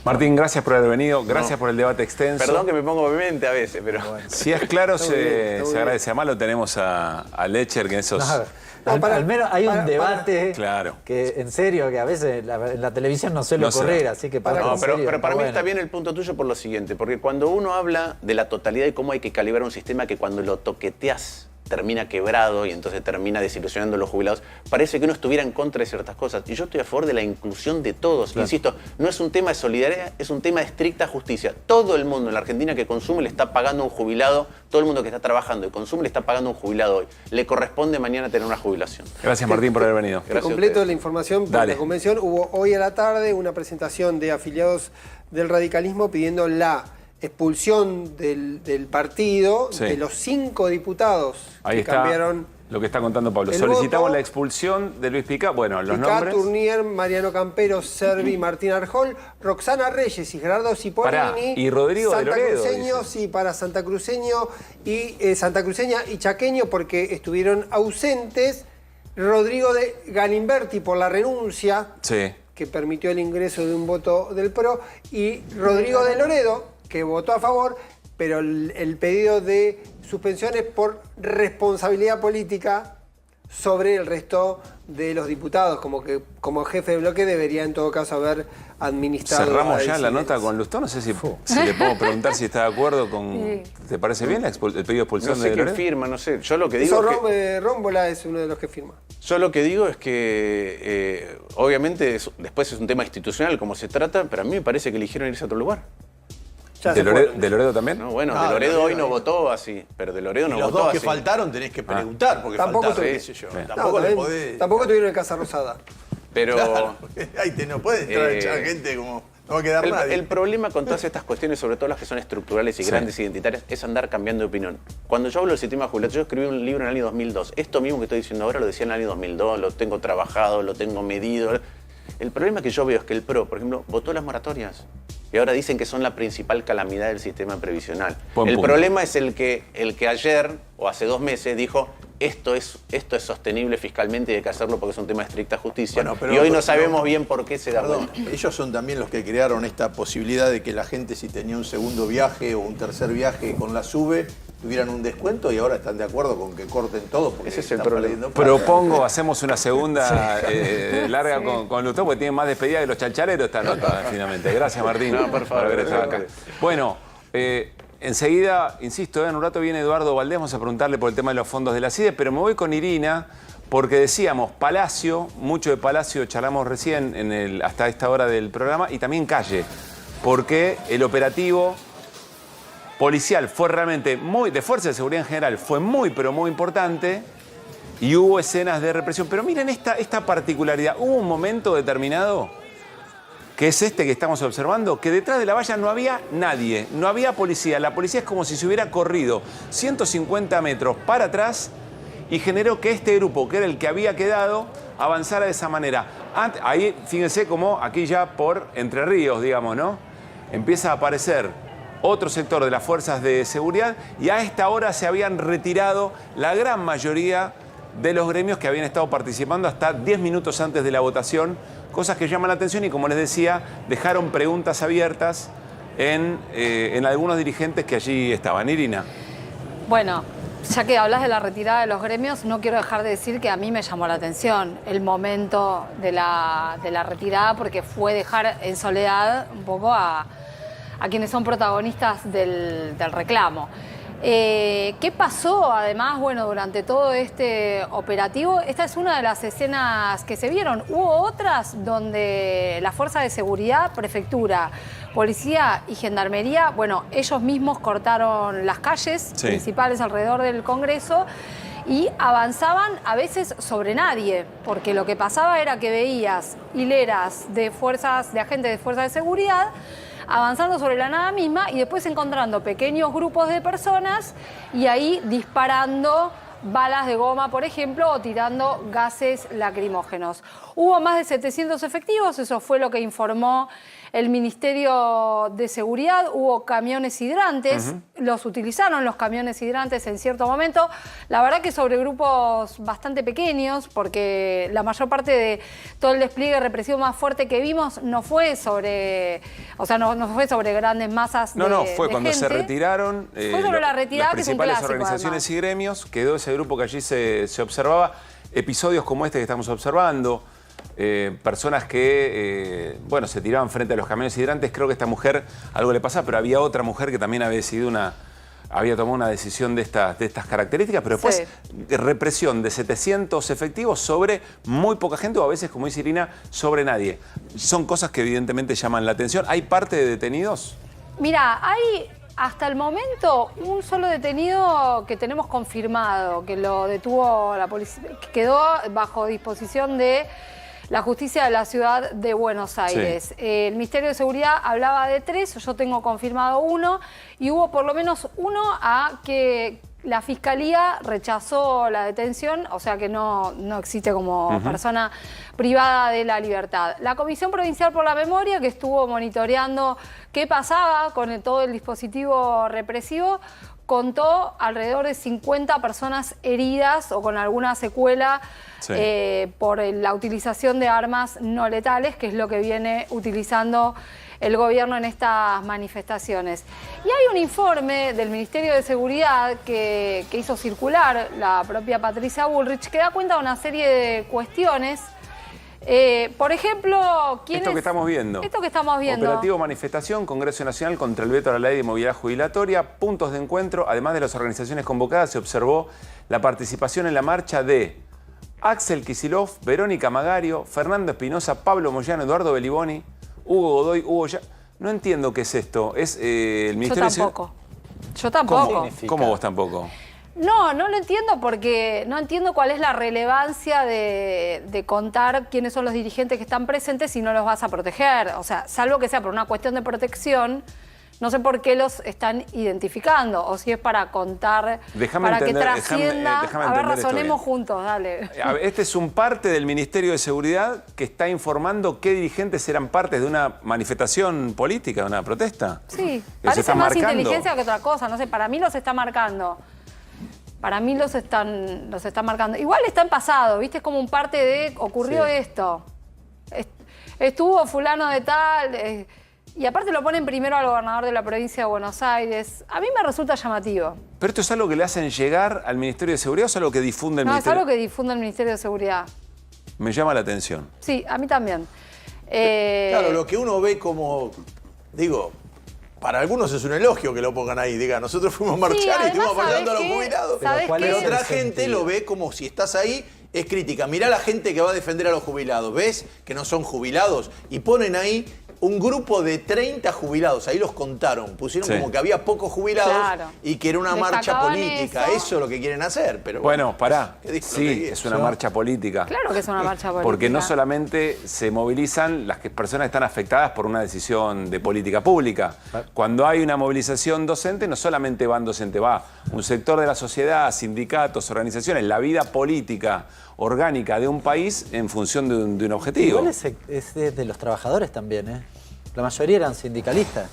Martín, gracias por haber venido, gracias por el debate extenso. Perdón que me pongo vehemente a veces, pero... Bueno. Si es claro, se agradece. Además lo tenemos a Lecher, que esos... Al menos hay un debate claro. que, en serio, que a veces en la televisión no suele ocurrir, así que pero para mí está bien el punto tuyo por lo siguiente, porque cuando uno habla de la totalidad y cómo hay que calibrar un sistema que cuando lo toqueteas termina quebrado y entonces termina desilusionando a los jubilados, parece que uno estuviera en contra de ciertas cosas. Y yo estoy a favor de la inclusión de todos. Claro. Insisto, no es un tema de solidaridad, es un tema de estricta justicia. Todo el mundo en la Argentina que consume le está pagando a un jubilado, todo el mundo que está trabajando y consume le está pagando a un jubilado hoy. Le corresponde mañana tener una jubilación. Gracias, Martín, por haber venido. Te completo la información por la convención. Hubo hoy a la tarde una presentación de afiliados del radicalismo pidiendo la expulsión del partido de los 5 diputados que cambiaron. Lo que está contando Pablo. Solicitamos la expulsión de Luis Picá. Bueno, los Picá, nombres. Turnier, Mariano Campero, Servi, Martín Arjol, Roxana Reyes y Gerardo Cipollini. Y Rodrigo de Loredo. Santacruceño, sí, para Santacruceño y Santacruceña y Chaqueño porque estuvieron ausentes. Rodrigo de Galimberti por la renuncia que permitió el ingreso de un voto del PRO. Y Rodrigo de Loredo, que votó a favor, pero el pedido de suspensiones por responsabilidad política sobre el resto de los diputados, como que como jefe de bloque debería en todo caso haber administrado. Cerramos ya la nota con Lustó, no sé si le podemos preguntar si está de acuerdo con... ¿Te parece bien el pedido de expulsión de Loredo? No sé quién firma, no sé. Yo lo que digo Rómbola es uno de los que firma. Yo lo que digo es que obviamente después es un tema institucional como se trata, pero a mí me parece que eligieron irse a otro lugar. ¿De Loredo también? No, bueno, de Loredo hoy no votó así, pero de Loredo no votó así. Los dos que faltaron tenés que preguntar, porque tampoco faltaron, qué sé yo. Tampoco tuvieron en Casa Rosada. Pero Claro, ahí no puede entrar a echar gente como... No va a quedar nadie. El problema con todas estas cuestiones, sobre todo las que son estructurales y grandes identitarias, es andar cambiando de opinión. Cuando yo hablo del sistema jubilatorio, yo escribí un libro en el año 2002. Esto mismo que estoy diciendo ahora lo decía en el año 2002, lo tengo trabajado, lo tengo medido. El problema que yo veo es que el PRO, por ejemplo, votó las moratorias. Y ahora dicen que son la principal calamidad del sistema previsional. El problema es el que ayer o hace 2 meses dijo esto es sostenible fiscalmente y hay que hacerlo porque es un tema de estricta justicia. Bueno, y hoy no sabemos bien por qué se da vuelta. Ellos son también los que crearon esta posibilidad de que la gente, si tenía un segundo viaje o un tercer viaje con la SUBE, tuvieran un descuento y ahora están de acuerdo con que corten todo porque ese es el problema. Propongo, hacemos una segunda larga con Lustó porque tiene más despedida que los chalchaleros esta nota, finalmente. Gracias, Martín, por haber estado acá. Bueno, enseguida, insisto, en un rato viene Eduardo Valdés, vamos a preguntarle por el tema de los fondos de la CIDE, pero me voy con Irina porque decíamos Palacio, mucho de Palacio charlamos recién hasta esta hora del programa, y también Calle, porque el operativo policial fue realmente de fuerza de seguridad en general, fue muy, pero muy importante y hubo escenas de represión. Pero miren esta particularidad. Hubo un momento determinado, que es este que estamos observando, que detrás de la valla no había nadie, no había policía. La policía es como si se hubiera corrido 150 metros para atrás y generó que este grupo, que era el que había quedado, avanzara de esa manera. Ahí, fíjense cómo aquí ya por Entre Ríos, digamos, ¿no? Empieza a aparecer otro sector de las fuerzas de seguridad y a esta hora se habían retirado la gran mayoría de los gremios que habían estado participando hasta 10 minutos antes de la votación, cosas que llaman la atención y, como les decía, dejaron preguntas abiertas en algunos dirigentes que allí estaban. Irina. Bueno, ya que hablas de la retirada de los gremios, no quiero dejar de decir que a mí me llamó la atención el momento de la retirada, porque fue dejar en soledad un poco a quienes son protagonistas del reclamo. ¿Qué pasó además, bueno, durante todo este operativo? Esta es una de las escenas que se vieron. Hubo otras donde la fuerza de seguridad, prefectura, policía y gendarmería, bueno, ellos mismos cortaron las calles principales alrededor del Congreso y avanzaban a veces sobre nadie, porque lo que pasaba era que veías hileras de agentes de fuerza de seguridad avanzando sobre la nada misma y después encontrando pequeños grupos de personas y ahí disparando balas de goma, por ejemplo, o tirando gases lacrimógenos. Hubo más de 700 efectivos, eso fue lo que informó el Ministerio de Seguridad. Hubo camiones hidrantes, los utilizaron los camiones hidrantes en cierto momento. La verdad que sobre grupos bastante pequeños, porque la mayor parte de todo el despliegue represivo más fuerte que vimos no fue sobre, no fue sobre grandes masas de fue cuando gente. Se retiraron fue sobre la retirada, las que es un principales clásico, organizaciones además. Y gremios, quedó ese grupo que allí se observaba. Episodios como este que estamos observando, personas que se tiraban frente a los camiones hidrantes. Creo que a esta mujer algo le pasa, pero había otra mujer que también había tomado una decisión de estas características, pero después represión de 700 efectivos sobre muy poca gente, o a veces, como dice Irina, sobre nadie. Son cosas que evidentemente llaman la atención. ¿Hay parte de detenidos? Mira, hay hasta el momento un solo detenido que tenemos confirmado, que lo detuvo la policía, que quedó bajo disposición de la justicia de la ciudad de Buenos Aires. El Ministerio de Seguridad hablaba de 3, yo tengo confirmado 1, y hubo por lo menos 1 a que la Fiscalía rechazó la detención, o sea que no existe como persona privada de la libertad. La Comisión Provincial por la Memoria, que estuvo monitoreando qué pasaba con todo el dispositivo represivo, contó alrededor de 50 personas heridas o con alguna secuela por la utilización de armas no letales, que es lo que viene utilizando el gobierno en estas manifestaciones. Y hay un informe del Ministerio de Seguridad que hizo circular la propia Patricia Bullrich, que da cuenta de una serie de cuestiones. Por ejemplo, Esto que estamos viendo. Operativo manifestación, Congreso Nacional contra el veto a la ley de movilidad jubilatoria, puntos de encuentro. Además de las organizaciones convocadas, se observó la participación en la marcha de Axel Kicillof, Verónica Magario, Fernando Espinosa, Pablo Moyano, Eduardo Beliboni, Hugo Godoy, No entiendo qué es esto. ¿Es el Ministerio de Seguridad? Yo tampoco. ¿Cómo vos tampoco? No lo entiendo porque no entiendo cuál es la relevancia de contar quiénes son los dirigentes que están presentes si no los vas a proteger. O sea, salvo que sea por una cuestión de protección, no sé por qué los están identificando. O si es para contar, para que trascienda. A ver, razonemos juntos, dale. Este es un parte del Ministerio de Seguridad que está informando qué dirigentes eran parte de una manifestación política, de una protesta. Sí, parece más inteligencia que otra cosa. No sé, para mí los está marcando. Para mí los están marcando. Igual está en pasado, ¿viste? Es como un parte de ocurrió esto. Estuvo fulano de tal. Y aparte lo ponen primero al gobernador de la provincia de Buenos Aires. A mí me resulta llamativo. ¿Pero esto es algo que le hacen llegar al Ministerio de Seguridad o es algo que difunde el Ministerio? No, es algo que difunde el Ministerio de Seguridad. Me llama la atención. Sí, a mí también. Claro, lo que uno ve como, digo, para algunos es un elogio que lo pongan ahí. Diga, nosotros fuimos a marchar y estuvimos apoyando a los jubilados. Pero otra gente lo ve como si estás ahí, es crítica. Mirá la gente que va a defender a los jubilados. ¿Ves que no son jubilados? Y ponen ahí un grupo de 30 jubilados, ahí los contaron, pusieron como que había pocos jubilados y que era una marcha política. Eso es lo que quieren hacer. Pero bueno, pará. Sí, es una marcha política. Claro que es una marcha política. Porque no solamente se movilizan las personas que están afectadas por una decisión de política pública. Cuando hay una movilización docente, no solamente van docentes, va un sector de la sociedad, sindicatos, organizaciones, la vida política orgánica de un país en función de un objetivo. Igual es de los trabajadores también, ¿eh? La mayoría eran sindicalistas.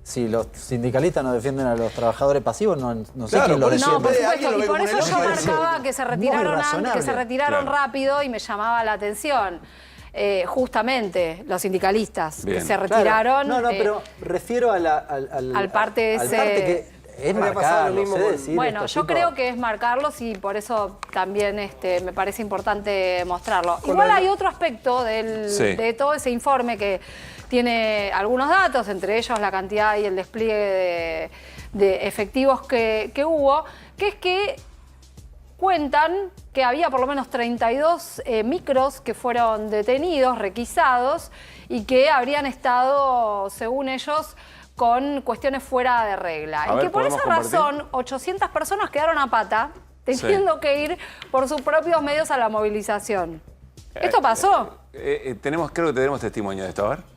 Si los sindicalistas no defienden a los trabajadores pasivos, no sé quién lo defiende. No, por supuesto, y por eso yo marcaba que se retiraron rápido y me llamaba la atención. Justamente los sindicalistas que se retiraron. Claro. No, pero refiero al parte ese. Al parte que es marcarlos, bueno, yo creo que es marcarlos y por eso también me parece importante mostrarlo. Igual hay otro aspecto de todo ese informe que tiene algunos datos, entre ellos la cantidad y el despliegue de efectivos que hubo, que es que cuentan que había por lo menos 32 micros que fueron detenidos, requisados, y que habrían estado, según ellos, con cuestiones fuera de regla. Y que por esa razón 800 personas quedaron a pata, teniendo que ir por sus propios medios a la movilización. ¿Esto pasó? Creo que tenemos testimonio de esto, a ver.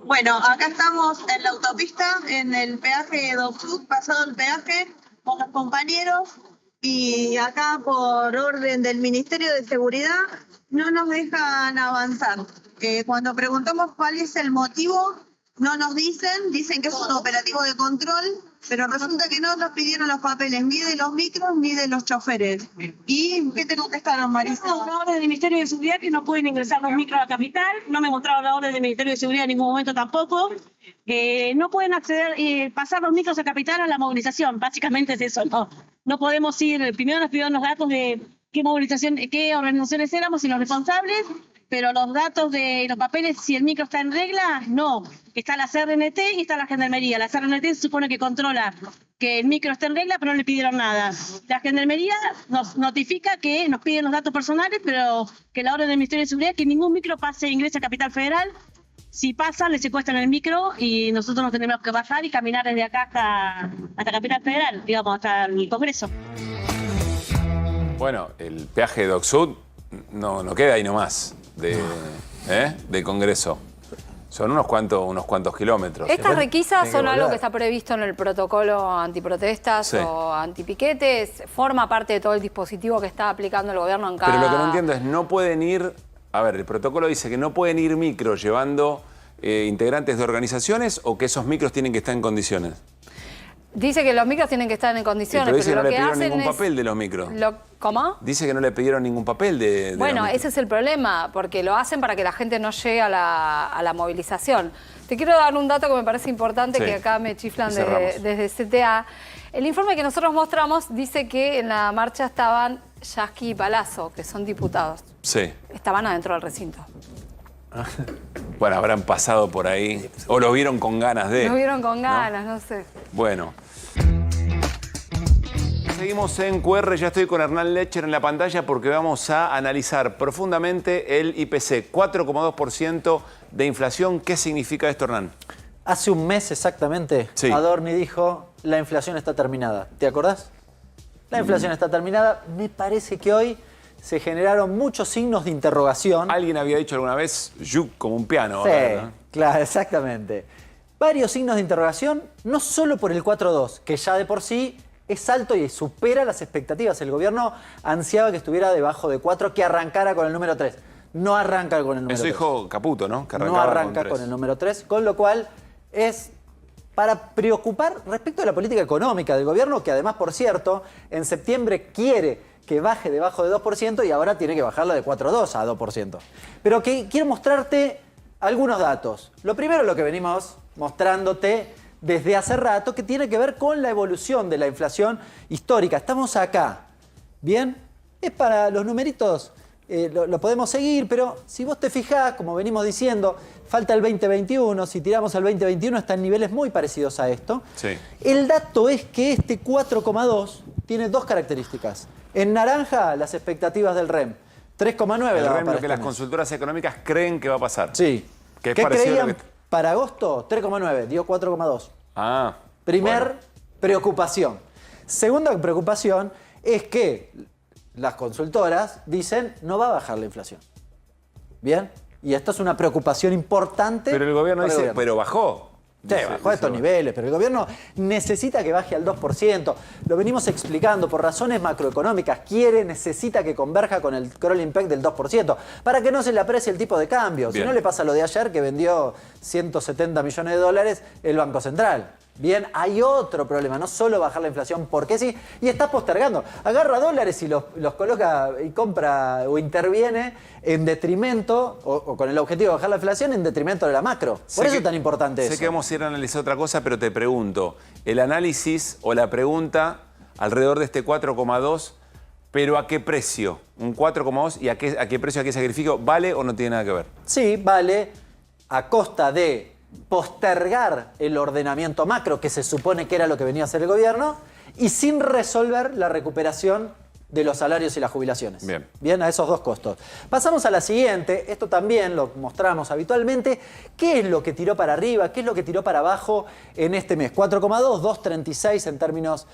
Bueno, acá estamos en la autopista, en el peaje de Dock Sud, pasado el peaje, con los compañeros, y acá por orden del Ministerio de Seguridad no nos dejan avanzar. Cuando preguntamos cuál es el motivo, no nos dicen que es un operativo de control, pero resulta que no nos pidieron los papeles ni de los micros ni de los choferes. ¿Y qué te contestaron, Marisa? Una orden del Ministerio de Seguridad que no pueden ingresar los micros a la capital, no me mostraron la orden del Ministerio de Seguridad en ningún momento tampoco. No pueden acceder, pasar los micros a capital a la movilización, básicamente es eso. No podemos ir, primero nos pidieron los datos de qué organizaciones éramos y los responsables, pero los datos de los papeles, si el micro está en regla, no. Está la CRNT y está la Gendarmería. La CRNT se supone que controla que el micro está en regla, pero no le pidieron nada. La Gendarmería nos notifica que nos piden los datos personales, pero que la orden del Ministerio de Seguridad es que ningún micro pase e ingrese a Capital Federal. Si pasan, le secuestran el micro y nosotros nos tenemos que bajar y caminar desde acá hasta Capital Federal, digamos, hasta el Congreso. Bueno, el peaje de Dock Sud no queda ahí nomás de Congreso. Son unos cuantos kilómetros. Estas requisas son algo que está previsto en el protocolo antiprotestas o antipiquetes. Forma parte de todo el dispositivo que está aplicando el gobierno en cada... Pero lo que no entiendo es, no pueden ir... A ver, el protocolo dice que no pueden ir micros llevando integrantes de organizaciones o que esos micros tienen que estar en condiciones. Dice que los micros tienen que estar en condiciones, pero dice pero que lo no le que pidieron hacen ningún papel de los micros. ¿Cómo? Dice que no le pidieron ningún papel de Bueno, los ese es el problema, porque lo hacen para que la gente no llegue a la movilización. Te quiero dar un dato que me parece importante, que acá me chiflan desde CTA. El informe que nosotros mostramos dice que en la marcha estaban Yasky y Palazzo, que son diputados. Sí. Estaban adentro del recinto. Bueno, habrán pasado por ahí. O lo vieron con ganas de... Lo vieron con ganas, no sé. Bueno. Seguimos en QR, ya estoy con Hernán Lecher en la pantalla porque vamos a analizar profundamente el IPC. 4,2% de inflación. ¿Qué significa esto, Hernán? Hace un mes exactamente, Adorni dijo la inflación está terminada. ¿Te acordás? La inflación está terminada. Me parece que hoy se generaron muchos signos de interrogación. Alguien había dicho alguna vez, yuk como un piano. Sí, ¿verdad? ¿No? claro, exactamente. Varios signos de interrogación, no solo por el 4.2, que ya de por sí es alto y supera las expectativas. El gobierno ansiaba que estuviera debajo de 4, que arrancara con el número 3. No arranca con el número 3. Eso dijo Caputo, ¿no? Que no arranca con el número 3, con lo cual es para preocupar respecto a la política económica del gobierno, que además, por cierto, en septiembre quiere que baje debajo de 2% y ahora tiene que bajarla de 4.2 a 2%. Pero que quiero mostrarte algunos datos. Lo primero, lo que venimos mostrándote desde hace rato, que tiene que ver con la evolución de la inflación histórica. Estamos acá, ¿bien? Es para los numeritos, lo podemos seguir, pero si vos te fijás, como venimos diciendo, falta el 2021, si tiramos al 2021 están niveles muy parecidos a esto. Sí. El dato es que este 4,2 tiene dos características. En naranja, las expectativas del REM. 3,9. El REM, lo que las consultoras económicas creen que va a pasar. Sí. Que es ¿Qué parecido creían a lo que... para agosto? 3,9, dio 4,2. Ah. Primer preocupación. Segunda preocupación es que las consultoras dicen no va a bajar la inflación. ¿Bien? Y esto es una preocupación importante. Pero el gobierno para el dice, gobierno. pero bajó. Sí, bajó a estos niveles, pero el gobierno necesita que baje al 2%. Lo venimos explicando por razones macroeconómicas. Necesita que converja con el crawling peg del 2%, para que no se le aprecie el tipo de cambio. Bien. Si no, le pasa lo de ayer, que vendió 170 millones de dólares el Banco Central. Bien, hay otro problema, no solo bajar la inflación porque sí, y está postergando. Agarra dólares y los coloca y compra o interviene en detrimento, o con el objetivo de bajar la inflación, en detrimento de la macro. Por eso es tan importante eso. Sé que vamos a ir a analizar otra cosa, pero te pregunto, el análisis o la pregunta alrededor de este 4,2, pero ¿a qué precio? Un 4,2 y ¿a qué precio, a qué sacrificio? ¿Vale o no tiene nada que ver? Sí, vale, a costa de postergar el ordenamiento macro, que se supone que era lo que venía a hacer el gobierno, y sin resolver la recuperación de los salarios y las jubilaciones. Bien, a esos dos costos. Pasamos a la siguiente, esto también lo mostramos habitualmente. ¿Qué es lo que tiró para arriba? ¿Qué es lo que tiró para abajo en este mes? 4,2, 2,36 en términos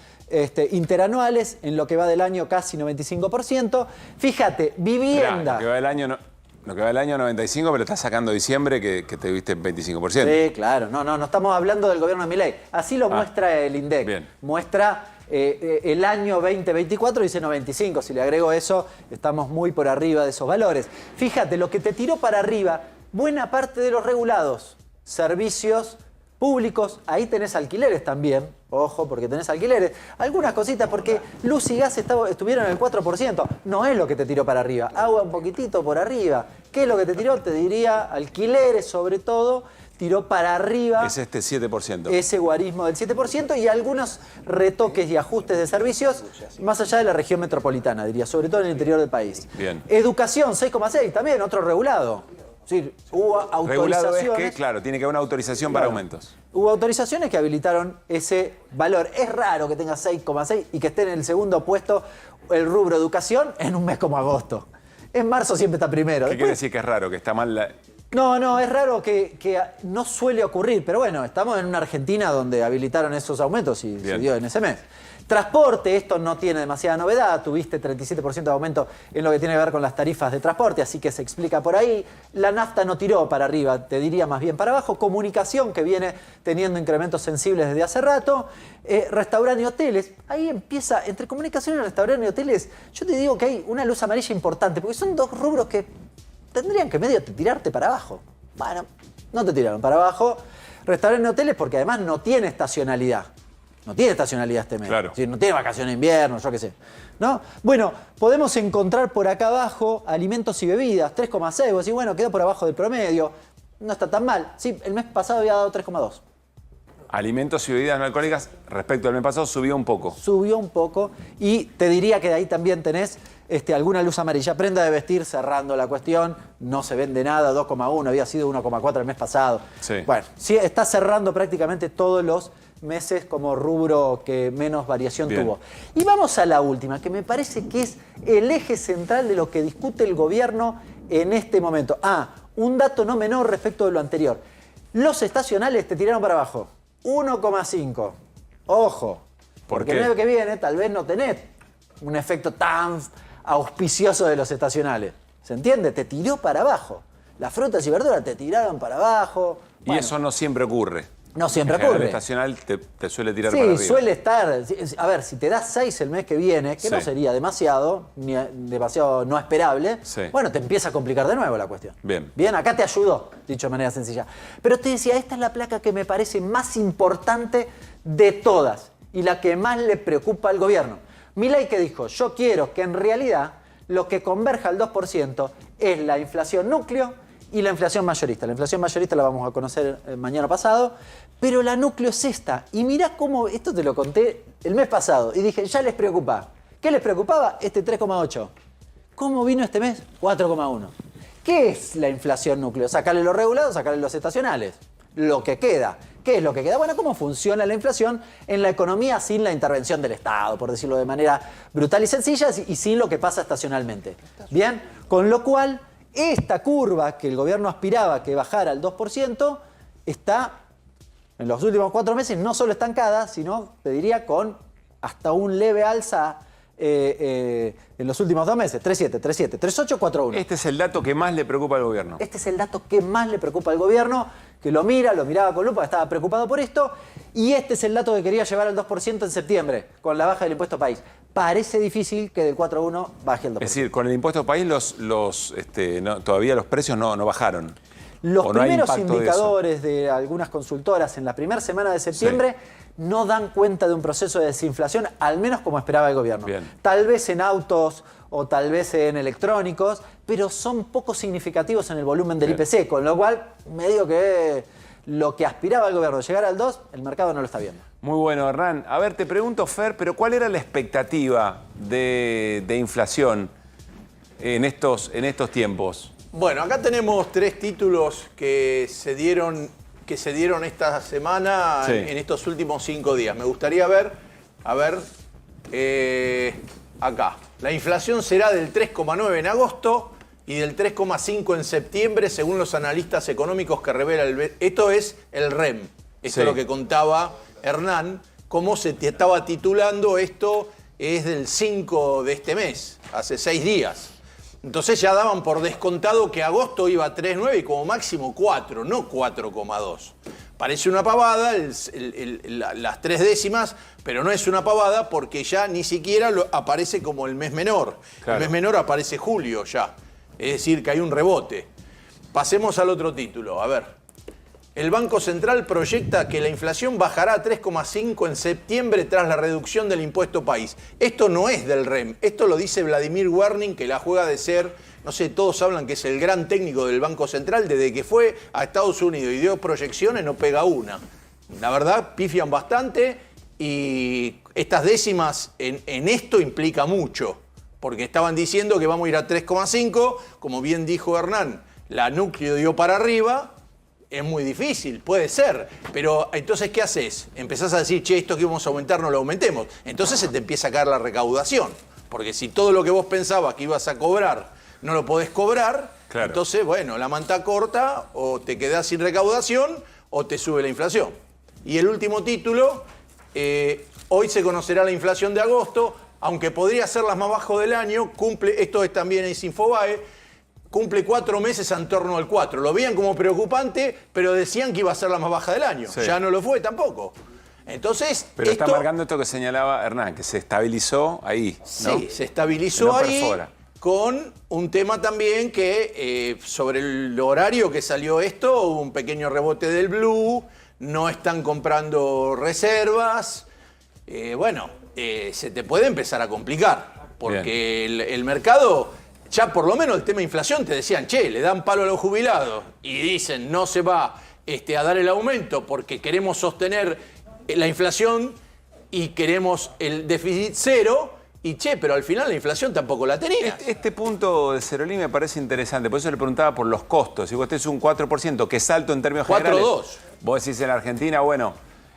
interanuales, en lo que va del año casi 95%. Fíjate, vivienda. Mirá, lo que va del año... Lo que va del año 95, pero estás sacando diciembre que te viste 25%. Sí, claro. No estamos hablando del gobierno de Milei. Así lo muestra el INDEC. Bien. Muestra el año 2024, dice 95. Si le agrego eso, estamos muy por arriba de esos valores. Fíjate, lo que te tiró para arriba, buena parte de los regulados, servicios públicos, ahí tenés alquileres también. Ojo, porque tenés alquileres. Algunas cositas, porque luz y gas estuvieron en el 4%. No es lo que te tiró para arriba. Agua un poquitito por arriba. ¿Qué es lo que te tiró? Te diría alquileres, sobre todo. Tiró para arriba. Es este 7%. Ese guarismo del 7% y algunos retoques y ajustes de servicios más allá de la región metropolitana, diría, sobre todo en el interior del país. Bien. Educación, 6,6, también otro regulado. Es decir, hubo Regulado autorizaciones. es que, claro, tiene que haber una autorización para aumentos. Hubo autorizaciones que habilitaron ese valor. Es raro que tenga 6,6 y que esté en el segundo puesto el rubro educación en un mes como agosto. En marzo siempre está primero. ¿Qué quiere decir que es raro? Que está mal la... No, es raro que no suele ocurrir, pero bueno, estamos en una Argentina donde habilitaron esos aumentos y se dio en ese mes. Transporte, esto no tiene demasiada novedad, tuviste 37% de aumento en lo que tiene que ver con las tarifas de transporte, así que se explica por ahí. La nafta no tiró para arriba, te diría más bien para abajo. Comunicación, que viene teniendo incrementos sensibles desde hace rato. Restaurante y hoteles, ahí empieza, entre comunicación y restaurante y hoteles, yo te digo que hay una luz amarilla importante, porque son dos rubros que tendrían que medio tirarte para abajo. Bueno, no te tiraron para abajo. Restaurante y hoteles porque además no tiene estacionalidad. No tiene estacionalidad este mes. Claro. Es decir, no tiene vacaciones de invierno, yo qué sé. ¿No? Bueno, podemos encontrar por acá abajo alimentos y bebidas, 3,6. Vos decís, bueno, quedó por abajo del promedio. No está tan mal. Sí, el mes pasado había dado 3,2. Alimentos y bebidas no alcohólicas, respecto al mes pasado, subió un poco. Subió un poco y te diría que de ahí también tenés alguna luz amarilla. Prenda de vestir, cerrando la cuestión, no se vende nada, 2,1, había sido 1,4 el mes pasado. Sí. Bueno, sí, está cerrando prácticamente todos los meses como rubro que menos variación tuvo. Y vamos a la última, que me parece que es el eje central de lo que discute el gobierno en este momento. Un dato no menor respecto de lo anterior. Los estacionales te tiraron para abajo, 1,5. Ojo. ¿Por Porque qué? el año que viene tal vez no tenés un efecto tan auspicioso de los estacionales. ¿Se entiende? Te tiró para abajo. Las frutas y verduras te tiraron para abajo. Y eso no siempre ocurre. No siempre En general, ocurre. el estacional te suele tirar para Sí, arriba. suele estar. A ver, si te das 6 el mes que viene, que no Sí. sería demasiado, ni demasiado no esperable, Sí. bueno, te empieza a complicar de nuevo la cuestión. Bien. Bien, acá te ayudó, dicho de manera sencilla. Pero te decía, esta es la placa que me parece más importante de todas y la que más le preocupa al gobierno. Milei que dijo, yo quiero que en realidad lo que converja al 2% es la inflación núcleo y la inflación mayorista. La inflación mayorista la vamos a conocer mañana pasado, pero la núcleo es esta. Y mirá cómo, esto te lo conté el mes pasado, y dije, ya les preocupa. ¿Qué les preocupaba? Este 3,8. ¿Cómo vino este mes? 4,1. ¿Qué es la inflación núcleo? Sacarle los regulados, sacarle los estacionales. Lo que queda. ¿Qué es lo que queda? Bueno, ¿cómo funciona la inflación en la economía sin la intervención del Estado, por decirlo de manera brutal y sencilla, y sin lo que pasa estacionalmente? Bien, con lo cual, esta curva que el gobierno aspiraba que bajara al 2%, está en los últimos 4 meses no solo estancada, sino, te diría, con hasta un leve alza en los últimos 2 meses. 3,7, 3,7, 3,8, 4,1. Este es el dato que más le preocupa al gobierno. Este es el dato que más le preocupa al gobierno, que lo miraba con lupa, estaba preocupado por esto, y este es el dato que quería llevar al 2% en septiembre, con la baja del impuesto país. Parece difícil que del 4,1 baje el 2%. Es decir, con el impuesto país todavía los precios no bajaron. Los ¿O no hay primeros impacto de eso? indicadores de algunas consultoras en la primera semana de septiembre no dan cuenta de un proceso de desinflación, al menos como esperaba el gobierno. Bien. Tal vez en autos o tal vez en electrónicos, pero son poco significativos en el volumen del IPC, con lo cual me digo que lo que aspiraba el gobierno, llegar al 2, el mercado no lo está viendo. Muy bueno, Hernán. A ver, te pregunto, Fer, pero ¿cuál era la expectativa de inflación en estos tiempos? Bueno, acá tenemos 3 títulos que se dieron esta semana en estos últimos 5 días. Me gustaría ver, acá. La inflación será del 3,9 en agosto y del 3,5 en septiembre, según los analistas económicos que revela esto es el REM. Esto es lo que contaba Hernán, cómo se estaba titulando, esto es del 5 de este mes, hace 6 días. Entonces ya daban por descontado que agosto iba a 3,9 y como máximo 4, no 4,2. Parece una pavada las 3 décimas, pero no es una pavada porque ya ni siquiera aparece como el mes menor. Claro. El mes menor aparece julio ya. Es decir, que hay un rebote. Pasemos al otro título. A ver. El Banco Central proyecta que la inflación bajará a 3,5 en septiembre tras la reducción del impuesto país. Esto no es del REM, esto lo dice Vladimir Werning, que la juega de ser, no sé, todos hablan que es el gran técnico del Banco Central, desde que fue a Estados Unidos y dio proyecciones no pega una. La verdad, pifian bastante y estas décimas en esto implica mucho, porque estaban diciendo que vamos a ir a 3,5, como bien dijo Hernán, la núcleo dio para arriba. Es muy difícil, puede ser, pero entonces ¿qué haces? Empezás a decir, che, esto que vamos a aumentar no lo aumentemos. Entonces se te empieza a caer la recaudación, porque si todo lo que vos pensabas que ibas a cobrar no lo podés cobrar, claro. Entonces, bueno, la manta corta, o te quedás sin recaudación o te sube la inflación. Y el último título, hoy se conocerá la inflación de agosto, aunque podría ser la más baja del año, esto también es Infobae, cumple 4 meses en torno al 4. Lo veían como preocupante, pero decían que iba a ser la más baja del año. Sí. Ya no lo fue tampoco. Entonces, Pero está marcando esto que señalaba Hernán, que se estabilizó ahí, ¿no? Sí, se estabilizó no ahí perfora. con un tema también que sobre el horario que salió esto, hubo un pequeño rebote del blue, no están comprando reservas. Se te puede empezar a complicar, porque el mercado... Ya por lo menos el tema de inflación te decían, che, le dan palo a los jubilados y dicen no se va a dar el aumento porque queremos sostener la inflación y queremos el déficit cero y che, pero al final la inflación tampoco la tenía. Este punto de Cerolí me parece interesante, por eso le preguntaba por los costos. Si vos tenés un 4%, que es alto en términos generales. 4,2. Vos decís en la Argentina, bueno,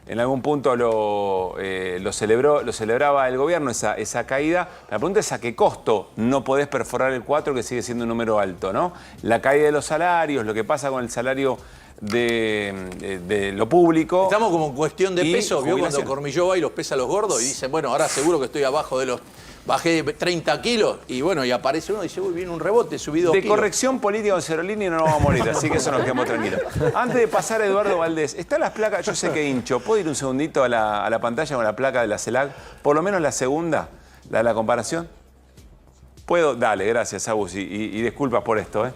en algún punto lo celebraba el gobierno, esa caída. La pregunta es a qué costo no podés perforar el 4, que sigue siendo un número alto, ¿no? La caída de los salarios, lo que pasa con el salario de lo público. Estamos como en cuestión de peso. ¿Vio cuando Cormilló va y los pesa a los gordos y dice, bueno, ahora seguro que estoy abajo de los... Bajé 30 kilos y bueno, y aparece uno y dice, uy, viene un rebote, subí 2 kilos. De corrección política con Cerolini no nos vamos a morir, así que eso nos quedamos tranquilos. Antes de pasar a Eduardo Valdés, ¿están las placas? Yo sé que hincho. ¿Puedo ir un segundito a la pantalla con la placa de la CELAC? Por lo menos la segunda, la de la comparación. ¿Puedo? Dale, gracias, Agus, y disculpas por esto.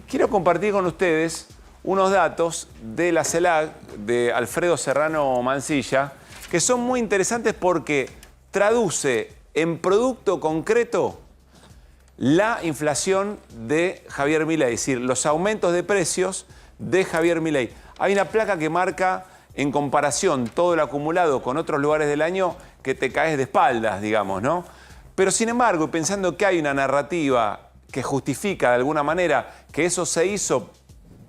Quiero compartir con ustedes unos datos de la CELAC, de Alfredo Serrano Mancilla, que son muy interesantes porque traduce en producto concreto la inflación de Javier Milei, es decir, los aumentos de precios de Javier Milei. Hay una placa que marca en comparación todo lo acumulado con otros lugares del año que te caes de espaldas, digamos, ¿no? Pero sin embargo, pensando que hay una narrativa que justifica de alguna manera que eso se hizo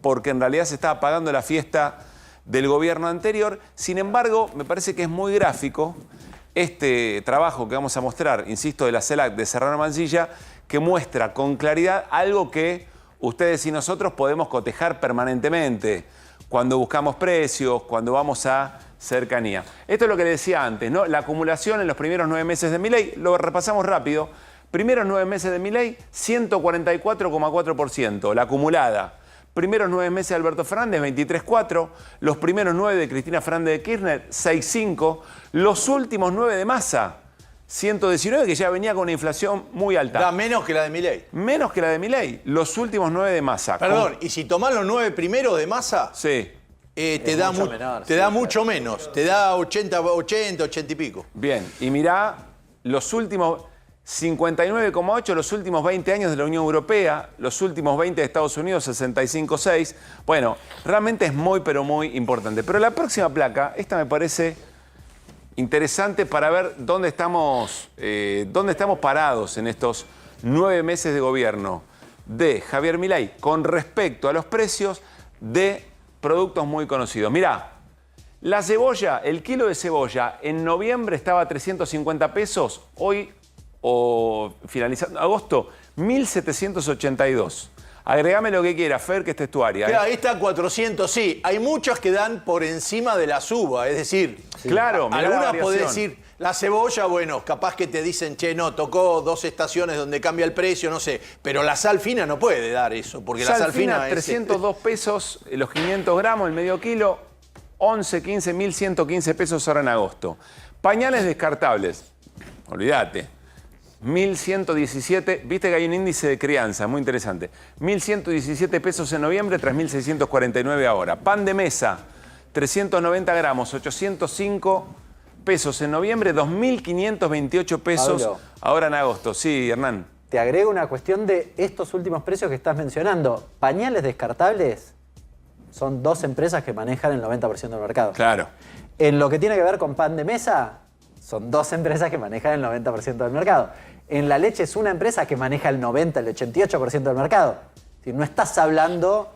porque en realidad se estaba pagando la fiesta del gobierno anterior, sin embargo, me parece que es muy gráfico este trabajo que vamos a mostrar, insisto, de la CELAC de Serrano Mancilla, que muestra con claridad algo que ustedes y nosotros podemos cotejar permanentemente cuando buscamos precios, cuando vamos a cercanía. Esto es lo que le decía antes, ¿no? La acumulación en los primeros 9 meses de Milei, lo repasamos rápido. Primeros 9 meses de Milei, 144,4%, la acumulada. Primeros 9 meses de Alberto Fernández, 23,4%. Los primeros 9 de Cristina Fernández de Kirchner, 6,5%. Los últimos 9 de Massa, 119%, que ya venía con una inflación muy alta. Da menos que la de Milei. Menos que la de Milei. Los últimos 9 de Massa. Perdón, y si tomás los 9 primeros de Massa, sí, te da mucho menos. Te da 80 y pico. Bien, y mirá los últimos... 59,8 los últimos 20 años de la Unión Europea, los últimos 20 de Estados Unidos, 65,6. Bueno, realmente es muy, pero muy importante. Pero la próxima placa, esta me parece interesante para ver dónde estamos parados en estos 9 meses de gobierno de Javier Milei con respecto a los precios de productos muy conocidos. Mirá, la cebolla, el kilo de cebolla en noviembre estaba a 350 pesos, hoy o finalizando agosto, 1.782. Agregame lo que quiera, Fer, que esta es tu área. Ahí está 400, sí. Hay muchas que dan por encima de la suba, es decir, claro, algunas podés decir, la cebolla, bueno, capaz que te dicen, che, no, tocó 2 estaciones donde cambia el precio, no sé, pero la sal fina no puede dar eso, porque la sal fina 302 pesos, los 500 gramos, el medio kilo, 1.115 pesos ahora en agosto. Pañales descartables, olvídate. 1.117, viste que hay un índice de crianza, muy interesante. 1.117 pesos en noviembre, 3.649 ahora. Pan de mesa, 390 gramos, 805 pesos en noviembre, 2.528 pesos Pablo, ahora en agosto. Sí, Hernán. Te agrego una cuestión de estos últimos precios que estás mencionando. Pañales descartables son 2 empresas que manejan el 90% del mercado. Claro. En lo que tiene que ver con pan de mesa, son 2 empresas que manejan el 90% del mercado. En la leche es una empresa que maneja el 90, el 88% del mercado. Si no estás hablando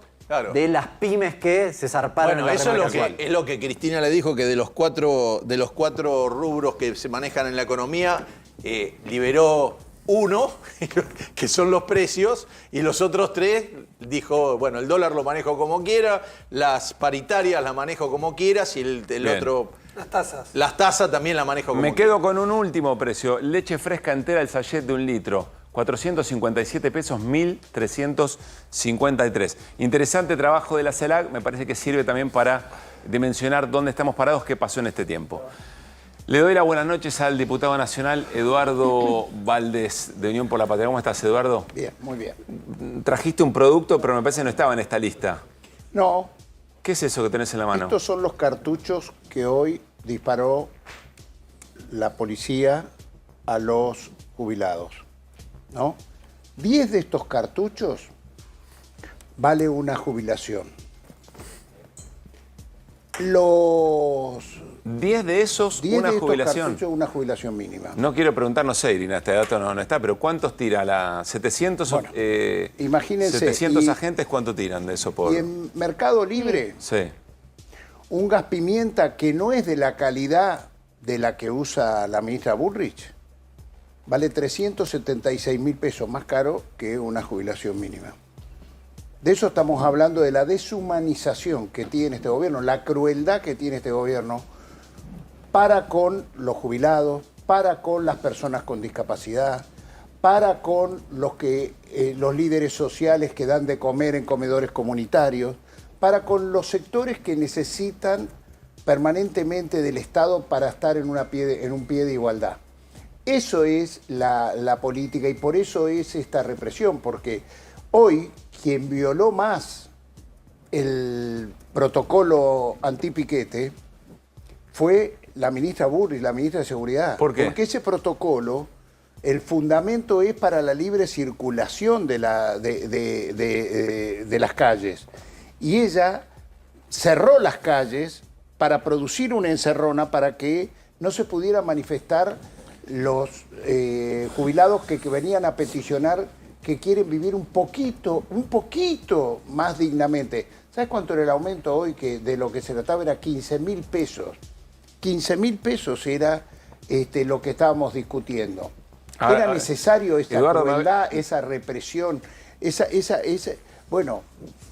de las pymes que se zarparon. Bueno, eso es lo que Cristina le dijo, que de los cuatro rubros que se manejan en la economía, liberó uno, que son los precios, y los otros 3 dijo, bueno, el dólar lo manejo como quiera, las paritarias las manejo como quieras, y el otro... Las tasas. Las tasas también las manejo como Me quedo con un último precio. Leche fresca entera, el sachet de 1 litro. 457 pesos, 1.353. Interesante trabajo de la CELAC. Me parece que sirve también para dimensionar dónde estamos parados, qué pasó en este tiempo. Le doy las buenas noches al diputado nacional Eduardo Valdés, de Unión por la Patria. ¿Cómo estás, Eduardo? Bien, muy bien. Trajiste un producto, pero me parece que no estaba en esta lista. No. ¿Qué es eso que tenés en la mano? Estos son los cartuchos que hoy disparó la policía a los jubilados, ¿no? 10 de estos cartuchos vale una jubilación. Los 10 de esos, 10 una de estos jubilación. cartuchos, una jubilación mínima. No quiero preguntar, no sé, Irina, este dato no está, pero ¿cuántos tira la 700? Bueno, imagínense. 700 agentes, ¿cuánto tiran de eso por? Y en Mercado Libre, sí, un gas pimienta que no es de la calidad de la que usa la ministra Bullrich, vale 376.000 pesos más caro que una jubilación mínima. De eso estamos hablando, de la deshumanización que tiene este gobierno, la crueldad que tiene este gobierno para con los jubilados, para con las personas con discapacidad, para con los líderes sociales que dan de comer en comedores comunitarios, para con los sectores que necesitan permanentemente del Estado para estar en un pie de igualdad. Eso es la política y por eso es esta represión, porque hoy quien violó más el protocolo antipiquete fue la ministra Bullrich, la ministra de Seguridad. ¿Por qué? Porque ese protocolo, el fundamento es para la libre circulación de las calles. Y ella cerró las calles para producir una encerrona para que no se pudieran manifestar los jubilados que venían a peticionar que quieren vivir un poquito más dignamente. ¿Sabes cuánto era el aumento hoy? Que de lo que se trataba era 15.000 pesos. 15.000 pesos era lo que estábamos discutiendo. Era necesario esa crueldad, esa represión, bueno,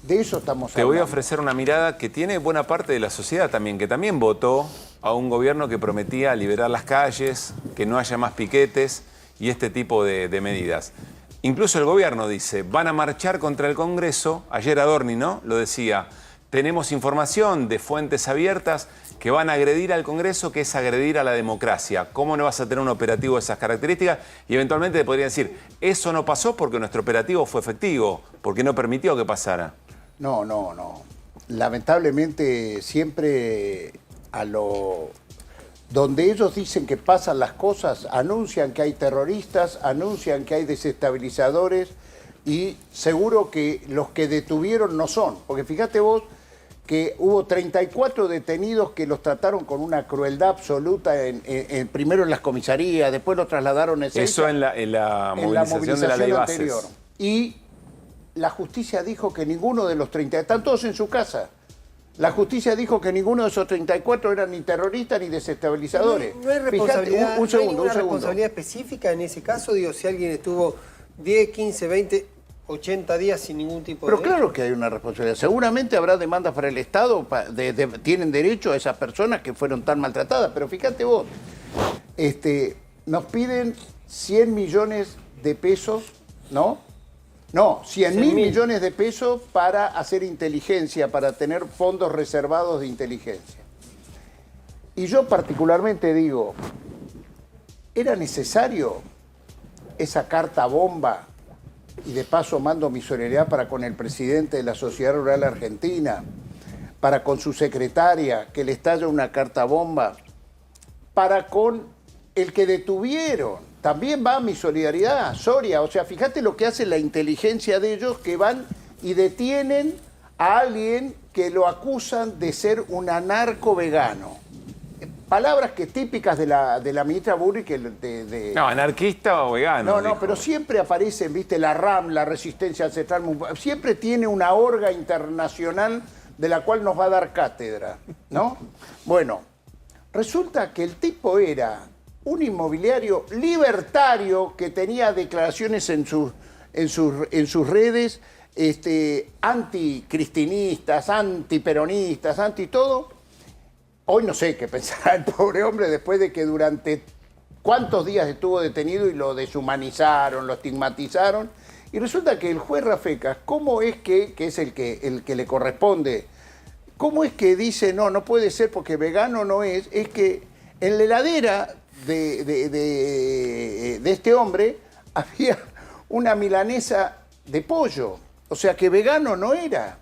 de eso estamos hablando. Te voy a ofrecer una mirada que tiene buena parte de la sociedad también, que también votó a un gobierno que prometía liberar las calles, que no haya más piquetes y este tipo de medidas. Incluso el gobierno dice, van a marchar contra el Congreso. Ayer Adorni, ¿no?, lo decía. Tenemos información de fuentes abiertas que van a agredir al Congreso, que es agredir a la democracia. ¿Cómo no vas a tener un operativo de esas características? Y eventualmente te podrían decir, eso no pasó porque nuestro operativo fue efectivo, porque no permitió que pasara. No. Lamentablemente siempre donde ellos dicen que pasan las cosas, anuncian que hay terroristas, anuncian que hay desestabilizadores y seguro que los que detuvieron no son. Porque fíjate vos que hubo 34 detenidos que los trataron con una crueldad absoluta, primero en las comisarías, después los trasladaron a Ezeiza. Eso en la movilización de la ley anterior. Bases. Y la justicia dijo que ninguno de los 30, están todos en su casa. La justicia dijo que ninguno de esos 34 eran ni terroristas ni desestabilizadores. No hay responsabilidad, Fíjate, un segundo. ¿No hay responsabilidad específica en ese caso? Digo, si alguien estuvo 10, 15, 20, 80 días sin ningún tipo de... Pero claro que hay una responsabilidad. Seguramente habrá demandas para el Estado, tienen derecho a esas personas que fueron tan maltratadas. Pero fíjate vos, nos piden 100 millones de pesos, ¿no? No, 100.000 millones de pesos para hacer inteligencia, para tener fondos reservados de inteligencia. Y yo particularmente digo, ¿era necesario esa carta bomba? Y de paso mando mi solidaridad para con el presidente de la Sociedad Rural Argentina, para con su secretaria, que le estalla una carta bomba, para con el que detuvieron. También va mi solidaridad, Soria. O sea, fíjate lo que hace la inteligencia de ellos, que van y detienen a alguien que lo acusan de ser un anarco vegano. Palabras que típicas de la ministra Bullrich. No, anarquista o vegano. No, pero siempre aparecen, viste, la RAM, la Resistencia Ancestral, siempre tiene una orga internacional de la cual nos va a dar cátedra, ¿no? Bueno, resulta que el tipo era un inmobiliario libertario que tenía declaraciones en sus redes anticristinistas, antiperonistas, anti todo. Hoy no sé qué pensará el pobre hombre después de que durante cuántos días estuvo detenido y lo deshumanizaron, lo estigmatizaron. Y resulta que el juez Rafecas, ¿cómo es que es el que le corresponde? ¿Cómo es que dice, no puede ser porque vegano no es? Es que en la heladera de este hombre había una milanesa de pollo, o sea que vegano no era.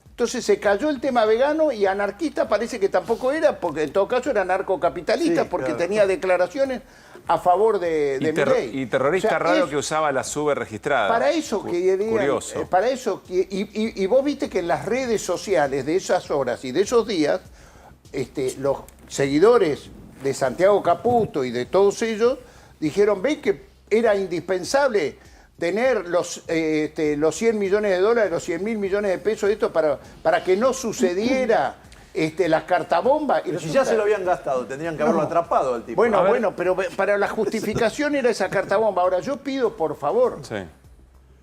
Entonces se cayó el tema vegano y anarquista parece que tampoco era, porque en todo caso era anarcocapitalista, sí, porque tenía declaraciones a favor de Milei. Y terrorista, o sea, raro que usaba la sube registrada. Para eso querían, curioso. Para eso, y vos viste que en las redes sociales de esas horas y de esos días, los seguidores de Santiago Caputo y de todos ellos dijeron, ven que era indispensable tener los 100 millones de dólares, los 100.000 millones de pesos, esto para que no sucediera las cartabombas. Pero si ya se lo habían gastado, tendrían que haberlo atrapado al tipo. Bueno, pero para la justificación era esa cartabomba. Ahora, yo pido, por favor,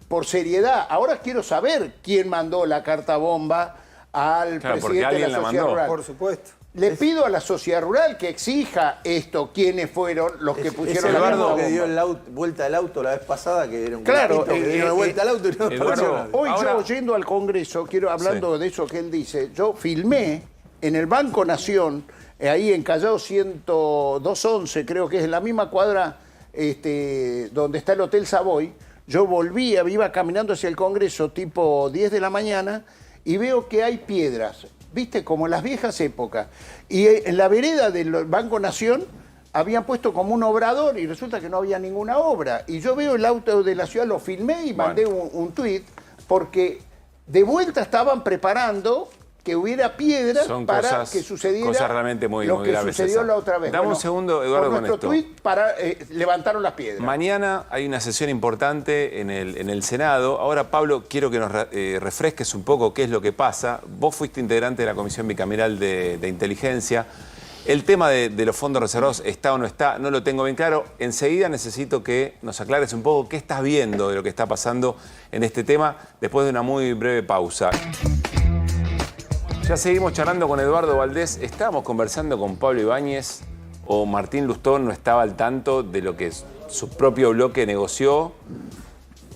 por seriedad, ahora quiero saber quién mandó la cartabomba al presidente de la Sociedad Rural. Por supuesto. Le pido a la Sociedad Rural que exija esto, quiénes fueron los que pusieron la cartabomba. Que dio vuelta al auto la vez pasada, que era un claro, que dio vuelta al auto y no Eduardo, hoy yo yendo al Congreso, hablando de eso que él dice, yo filmé en el Banco Nación, ahí en Callao 211, creo que es en la misma cuadra donde está el Hotel Savoy. Yo iba caminando hacia el Congreso tipo 10 de la mañana y veo que hay piedras, ¿viste? Como en las viejas épocas. Y en la vereda del Banco Nación habían puesto como un obrador y resulta que no había ninguna obra. Y yo veo el auto de la ciudad, lo filmé y mandé un tuit porque de vuelta estaban preparando que hubiera piedras para que sucediera cosas realmente muy lo que graves sucedió la otra vez. Dame un segundo, Eduardo, por con nuestro esto. tuit levantaron las piedras. Mañana hay una sesión importante en el Senado. Ahora, Pablo, quiero que nos refresques un poco qué es lo que pasa. Vos fuiste integrante de la Comisión Bicameral de Inteligencia. El tema de los fondos reservados, ¿está o no está? No lo tengo bien claro. Enseguida necesito que nos aclares un poco qué estás viendo de lo que está pasando en este tema después de una muy breve pausa. Ya seguimos charlando con Eduardo Valdés. Estábamos conversando con Pablo Ibáñez o Martín Lustón no estaba al tanto de lo que su propio bloque negoció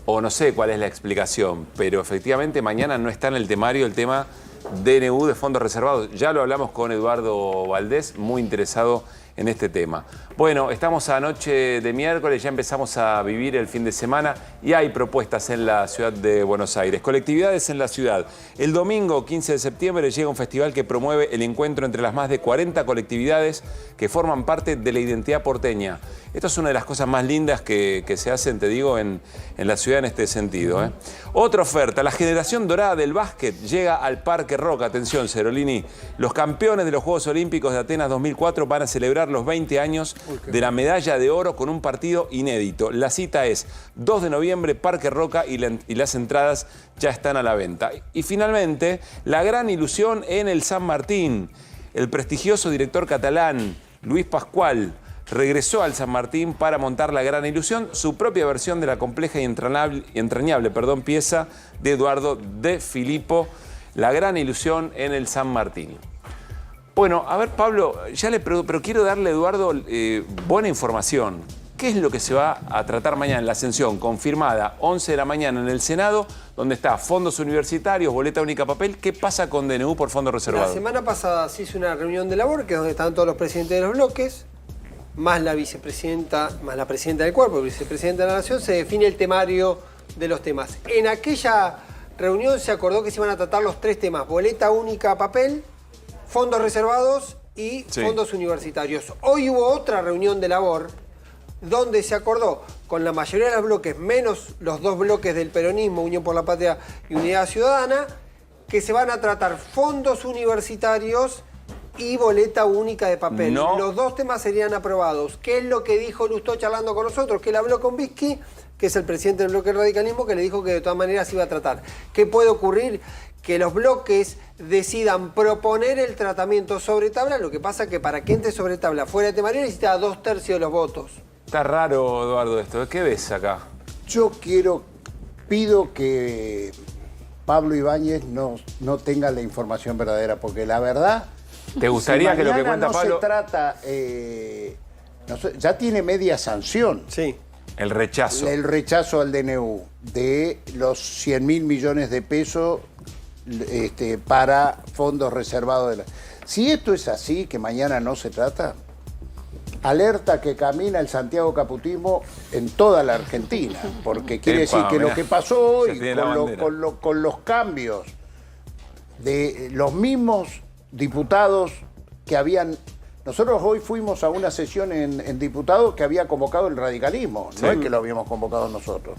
o no sé cuál es la explicación, pero efectivamente mañana no está en el temario el tema DNU de fondos reservados. Ya lo hablamos con Eduardo Valdés, muy interesado en este tema. Bueno, estamos a noche de miércoles, ya empezamos a vivir el fin de semana y hay propuestas en la ciudad de Buenos Aires. Colectividades en la ciudad. El domingo 15 de septiembre llega un festival que promueve el encuentro entre las más de 40 colectividades que forman parte de la identidad porteña. Esto es una de las cosas más lindas que se hacen, te digo, en la ciudad en este sentido, ¿eh? Otra oferta, la generación dorada del básquet llega al Parque Roca. Atención, Cerolini. Los campeones de los Juegos Olímpicos de Atenas 2004 van a celebrar los 20 años de la medalla de oro con un partido inédito. La cita es 2 de noviembre, Parque Roca, y las entradas ya están a la venta. Y finalmente, la gran ilusión en el San Martín. El prestigioso director catalán, Luis Pascual, regresó al San Martín para montar La Gran Ilusión, su propia versión de la compleja y entrañable pieza de Eduardo de Filippo, La Gran Ilusión en el San Martín. Bueno, a ver, Pablo, ya le pregunto, pero quiero darle a Eduardo buena información. ¿Qué es lo que se va a tratar mañana en la Ascensión? Confirmada, 11 de la mañana en el Senado, donde está fondos universitarios, boleta única papel. ¿Qué pasa con DNU por fondos reservados? La semana pasada se hizo una reunión de labor, que es donde estaban todos los presidentes de los bloques, más la vicepresidenta, más la presidenta del cuerpo, vicepresidenta de la Nación, se define el temario de los temas. En aquella reunión se acordó que se iban a tratar los 3 temas: boleta única papel, fondos reservados y fondos universitarios. Hoy hubo otra reunión de labor donde se acordó con la mayoría de los bloques, menos los 2 bloques del peronismo, Unión por la Patria y Unidad Ciudadana, que se van a tratar fondos universitarios y boleta única de papel. No. Los 2 temas serían aprobados. ¿Qué es lo que dijo Lustó charlando con nosotros? Que él habló con Vizqui, que es el presidente del bloque del radicalismo, que le dijo que de todas maneras se iba a tratar. ¿Qué puede ocurrir? Que los bloques decidan proponer el tratamiento sobre tabla. Lo que pasa que para que entre sobre tabla fuera de temario necesita 2/3 de los votos. Está raro, Eduardo, esto. ¿Qué ves acá? Yo pido que Pablo Ibáñez no tenga la información verdadera, porque la verdad... ¿Te gustaría que lo que cuenta no Pablo... se trata... ya tiene media sanción. Sí. El rechazo. El rechazo al DNU de los 100.000 millones de pesos para fondos reservados. Si esto es así, que mañana no se trata, alerta que camina el Santiago Caputismo en toda la Argentina, porque quiere decir que lo que pasó hoy con los cambios de los mismos diputados que habían... Nosotros hoy fuimos a una sesión en diputados que había convocado el radicalismo, no es que lo habíamos convocado nosotros.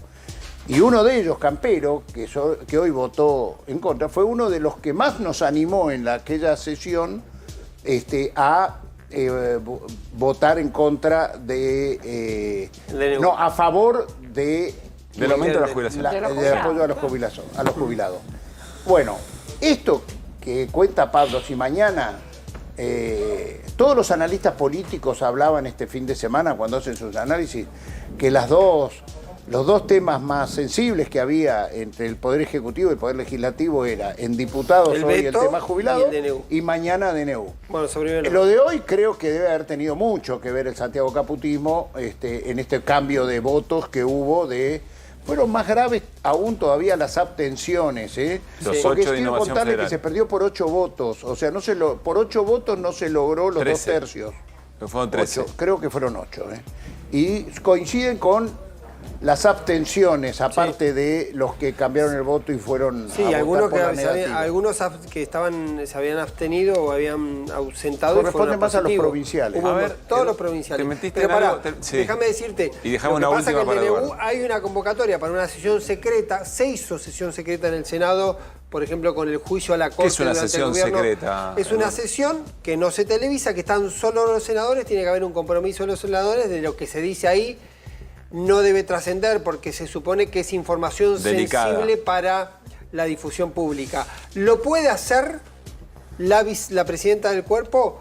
Y uno de ellos, Campero, que hoy votó en contra, fue uno de los que más nos animó en aquella sesión a votar en contra a favor del aumento de la jubilación. Del apoyo a los jubilados. Bueno, esto que cuenta Pablo, si mañana todos los analistas políticos hablaban este fin de semana cuando hacen sus análisis, que los dos temas más sensibles que había entre el Poder Ejecutivo y el Poder Legislativo era en diputados hoy el tema jubilado y mañana DNU. Bueno, sobre lo de hoy creo que debe haber tenido mucho que ver el Santiago Caputismo en este cambio de votos que hubo fueron más graves aún todavía las abstenciones, porque quiero contarle que se perdió por 8 votos, o sea, por 8 votos no se logró los 2 tercios. Fueron 13. Creo que fueron 8, y coinciden con las abstenciones, aparte de los que cambiaron el voto y fueron algunos que se habían abstenido o habían ausentado. Corresponde más a los provinciales. Todos los provinciales. Te metiste Pero en pará, algo, déjame decirte. Y dejamos una lo que pasa última que para en el Eduardo. DNU hay una convocatoria para una sesión secreta. Se hizo sesión secreta en el Senado, por ejemplo, con el juicio a la Corte. ¿Qué es una durante sesión el gobierno. secreta? Es una sesión que no se televisa, que están solo los senadores. Tiene que haber un compromiso de los senadores de lo que se dice ahí. No debe trascender porque se supone que es información delicada, sensible para la difusión pública. Lo puede hacer la presidenta del cuerpo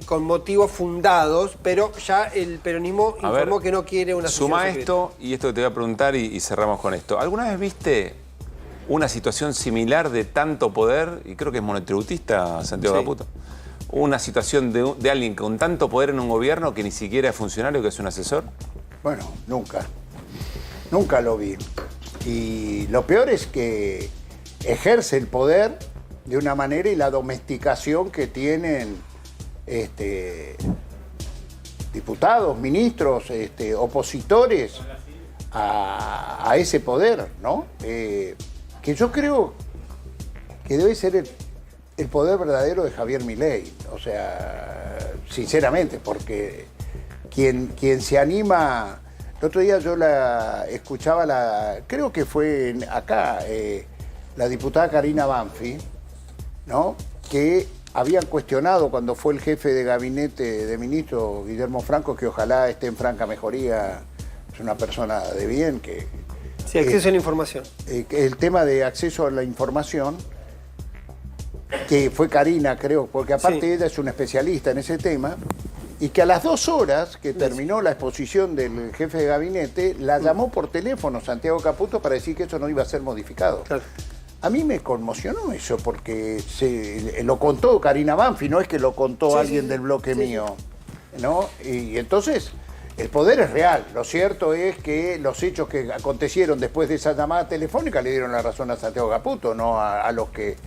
con motivos fundados, pero ya el peronismo informó que no quiere una sesión secreta. Suma esto y esto que te voy a preguntar y cerramos con esto. ¿Alguna vez viste una situación similar de tanto poder? Y creo que es monotributista Santiago Caputo. Una situación de alguien con tanto poder en un gobierno que ni siquiera es funcionario, que es un asesor. Bueno, nunca lo vi. Y lo peor es que ejerce el poder de una manera y la domesticación que tienen diputados, ministros, opositores a ese poder, ¿no? Que yo creo que debe ser el poder verdadero de Javier Milei, o sea, sinceramente, porque quien se anima. El otro día yo escuchaba creo que fue acá, la diputada Karina Banfi, ¿no? Que habían cuestionado cuando fue el jefe de gabinete de ministro Guillermo Franco, que ojalá esté en franca mejoría, es una persona de bien, que... Sí, acceso a la información. El tema de acceso a la información, que fue Karina, creo, porque aparte ella es una especialista en ese tema, y que a las 2 horas que terminó la exposición del jefe de gabinete, la llamó por teléfono Santiago Caputo para decir que eso no iba a ser modificado. Claro. A mí me conmocionó eso, porque lo contó Karina Banfi, no es que lo contó alguien del bloque mío, ¿no? Y entonces, el poder es real. Lo cierto es que los hechos que acontecieron después de esa llamada telefónica le dieron la razón a Santiago Caputo, no a los que...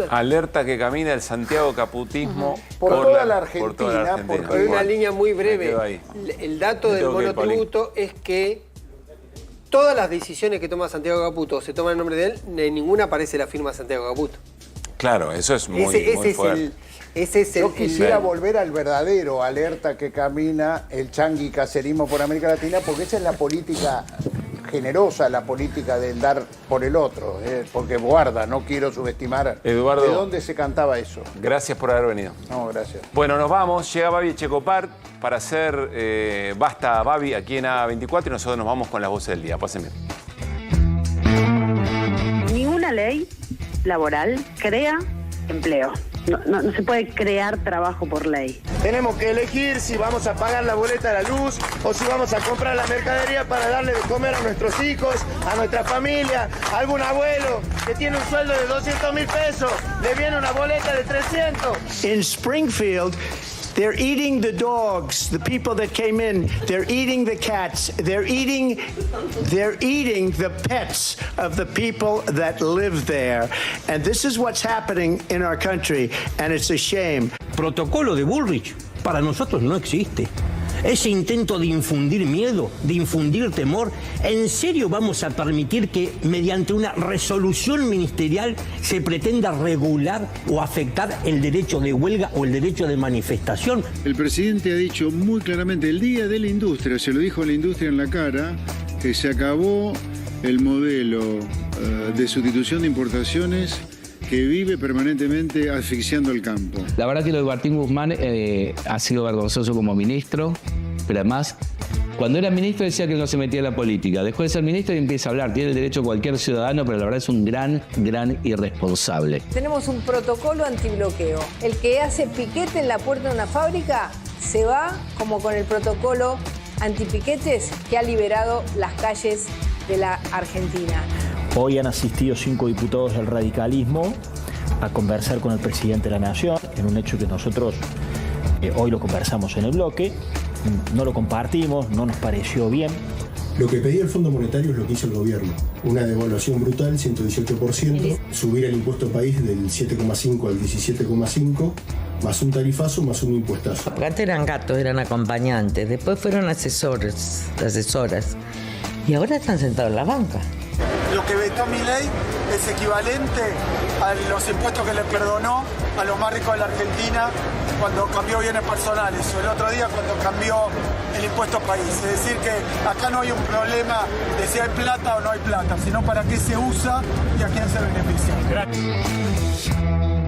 Alerta que camina el Santiago Caputismo por toda la Argentina. Porque hay una línea muy breve. El dato del monotributo es que todas las decisiones que toma Santiago Caputo se toman en nombre de él, en ninguna aparece la firma de Santiago Caputo. Claro, eso es muy fuerte. Yo quisiera volver al verdadero alerta que camina el changue cacerismo por América Latina, porque esa es la política generosa, la política del dar por el otro, porque guarda, no quiero subestimar. Eduardo, ¿de dónde se cantaba eso? Gracias por haber venido. No, gracias. Bueno, nos vamos. Llega Babi Echecopar para hacer Basta Babi aquí en A24 y nosotros nos vamos con las voces del día. Pasen bien. Ninguna ley laboral crea empleo. No se puede crear trabajo por ley. Tenemos que elegir si vamos a pagar la boleta de la luz o si vamos a comprar la mercadería para darle de comer a nuestros hijos, a nuestra familia, a algún abuelo que tiene un sueldo de 200.000 pesos, le viene una boleta de 300. In Springfield, they're eating the dogs, the people that came in. They're eating the cats. They're eating the pets of the people that live there. And this is what's happening in our country, and it's a shame. Protocolo de Bullrich para nosotros no existe. Ese intento de infundir miedo, de infundir temor, ¿en serio vamos a permitir que mediante una resolución ministerial se pretenda regular o afectar el derecho de huelga o el derecho de manifestación? El presidente ha dicho muy claramente el día de la industria, se lo dijo a la industria en la cara, que se acabó el modelo de sustitución de importaciones que vive permanentemente asfixiando el campo. La verdad que lo de Martín Guzmán ha sido vergonzoso como ministro, pero además Cuando era ministro decía que no se metía en la política. Dejó de ser ministro y empieza a hablar. Tiene el derecho cualquier ciudadano, pero la verdad es un gran irresponsable. Tenemos un protocolo antibloqueo. El que hace piquete en la puerta de una fábrica se va como con el protocolo antipiquetes que ha liberado las calles de la Argentina. Hoy han asistido 5 diputados del radicalismo a conversar con el presidente de la Nación, en un hecho que nosotros hoy lo conversamos en el bloque. No lo compartimos, no nos pareció bien. Lo que pedía el Fondo Monetario es lo que hizo el gobierno. Una devaluación brutal, 118%, subir el impuesto país del 7,5 al 17,5%, más un tarifazo, más un impuestazo. Antes eran gatos, eran acompañantes, después fueron asesoras, y ahora están sentados en la banca. Lo que vetó Milei es equivalente a los impuestos que le perdonó a los más ricos de la Argentina cuando cambió bienes personales, o el otro día cuando cambió el impuesto país. Es decir, que acá no hay un problema de si hay plata o no hay plata, sino para qué se usa y a quién se beneficia. Gracias.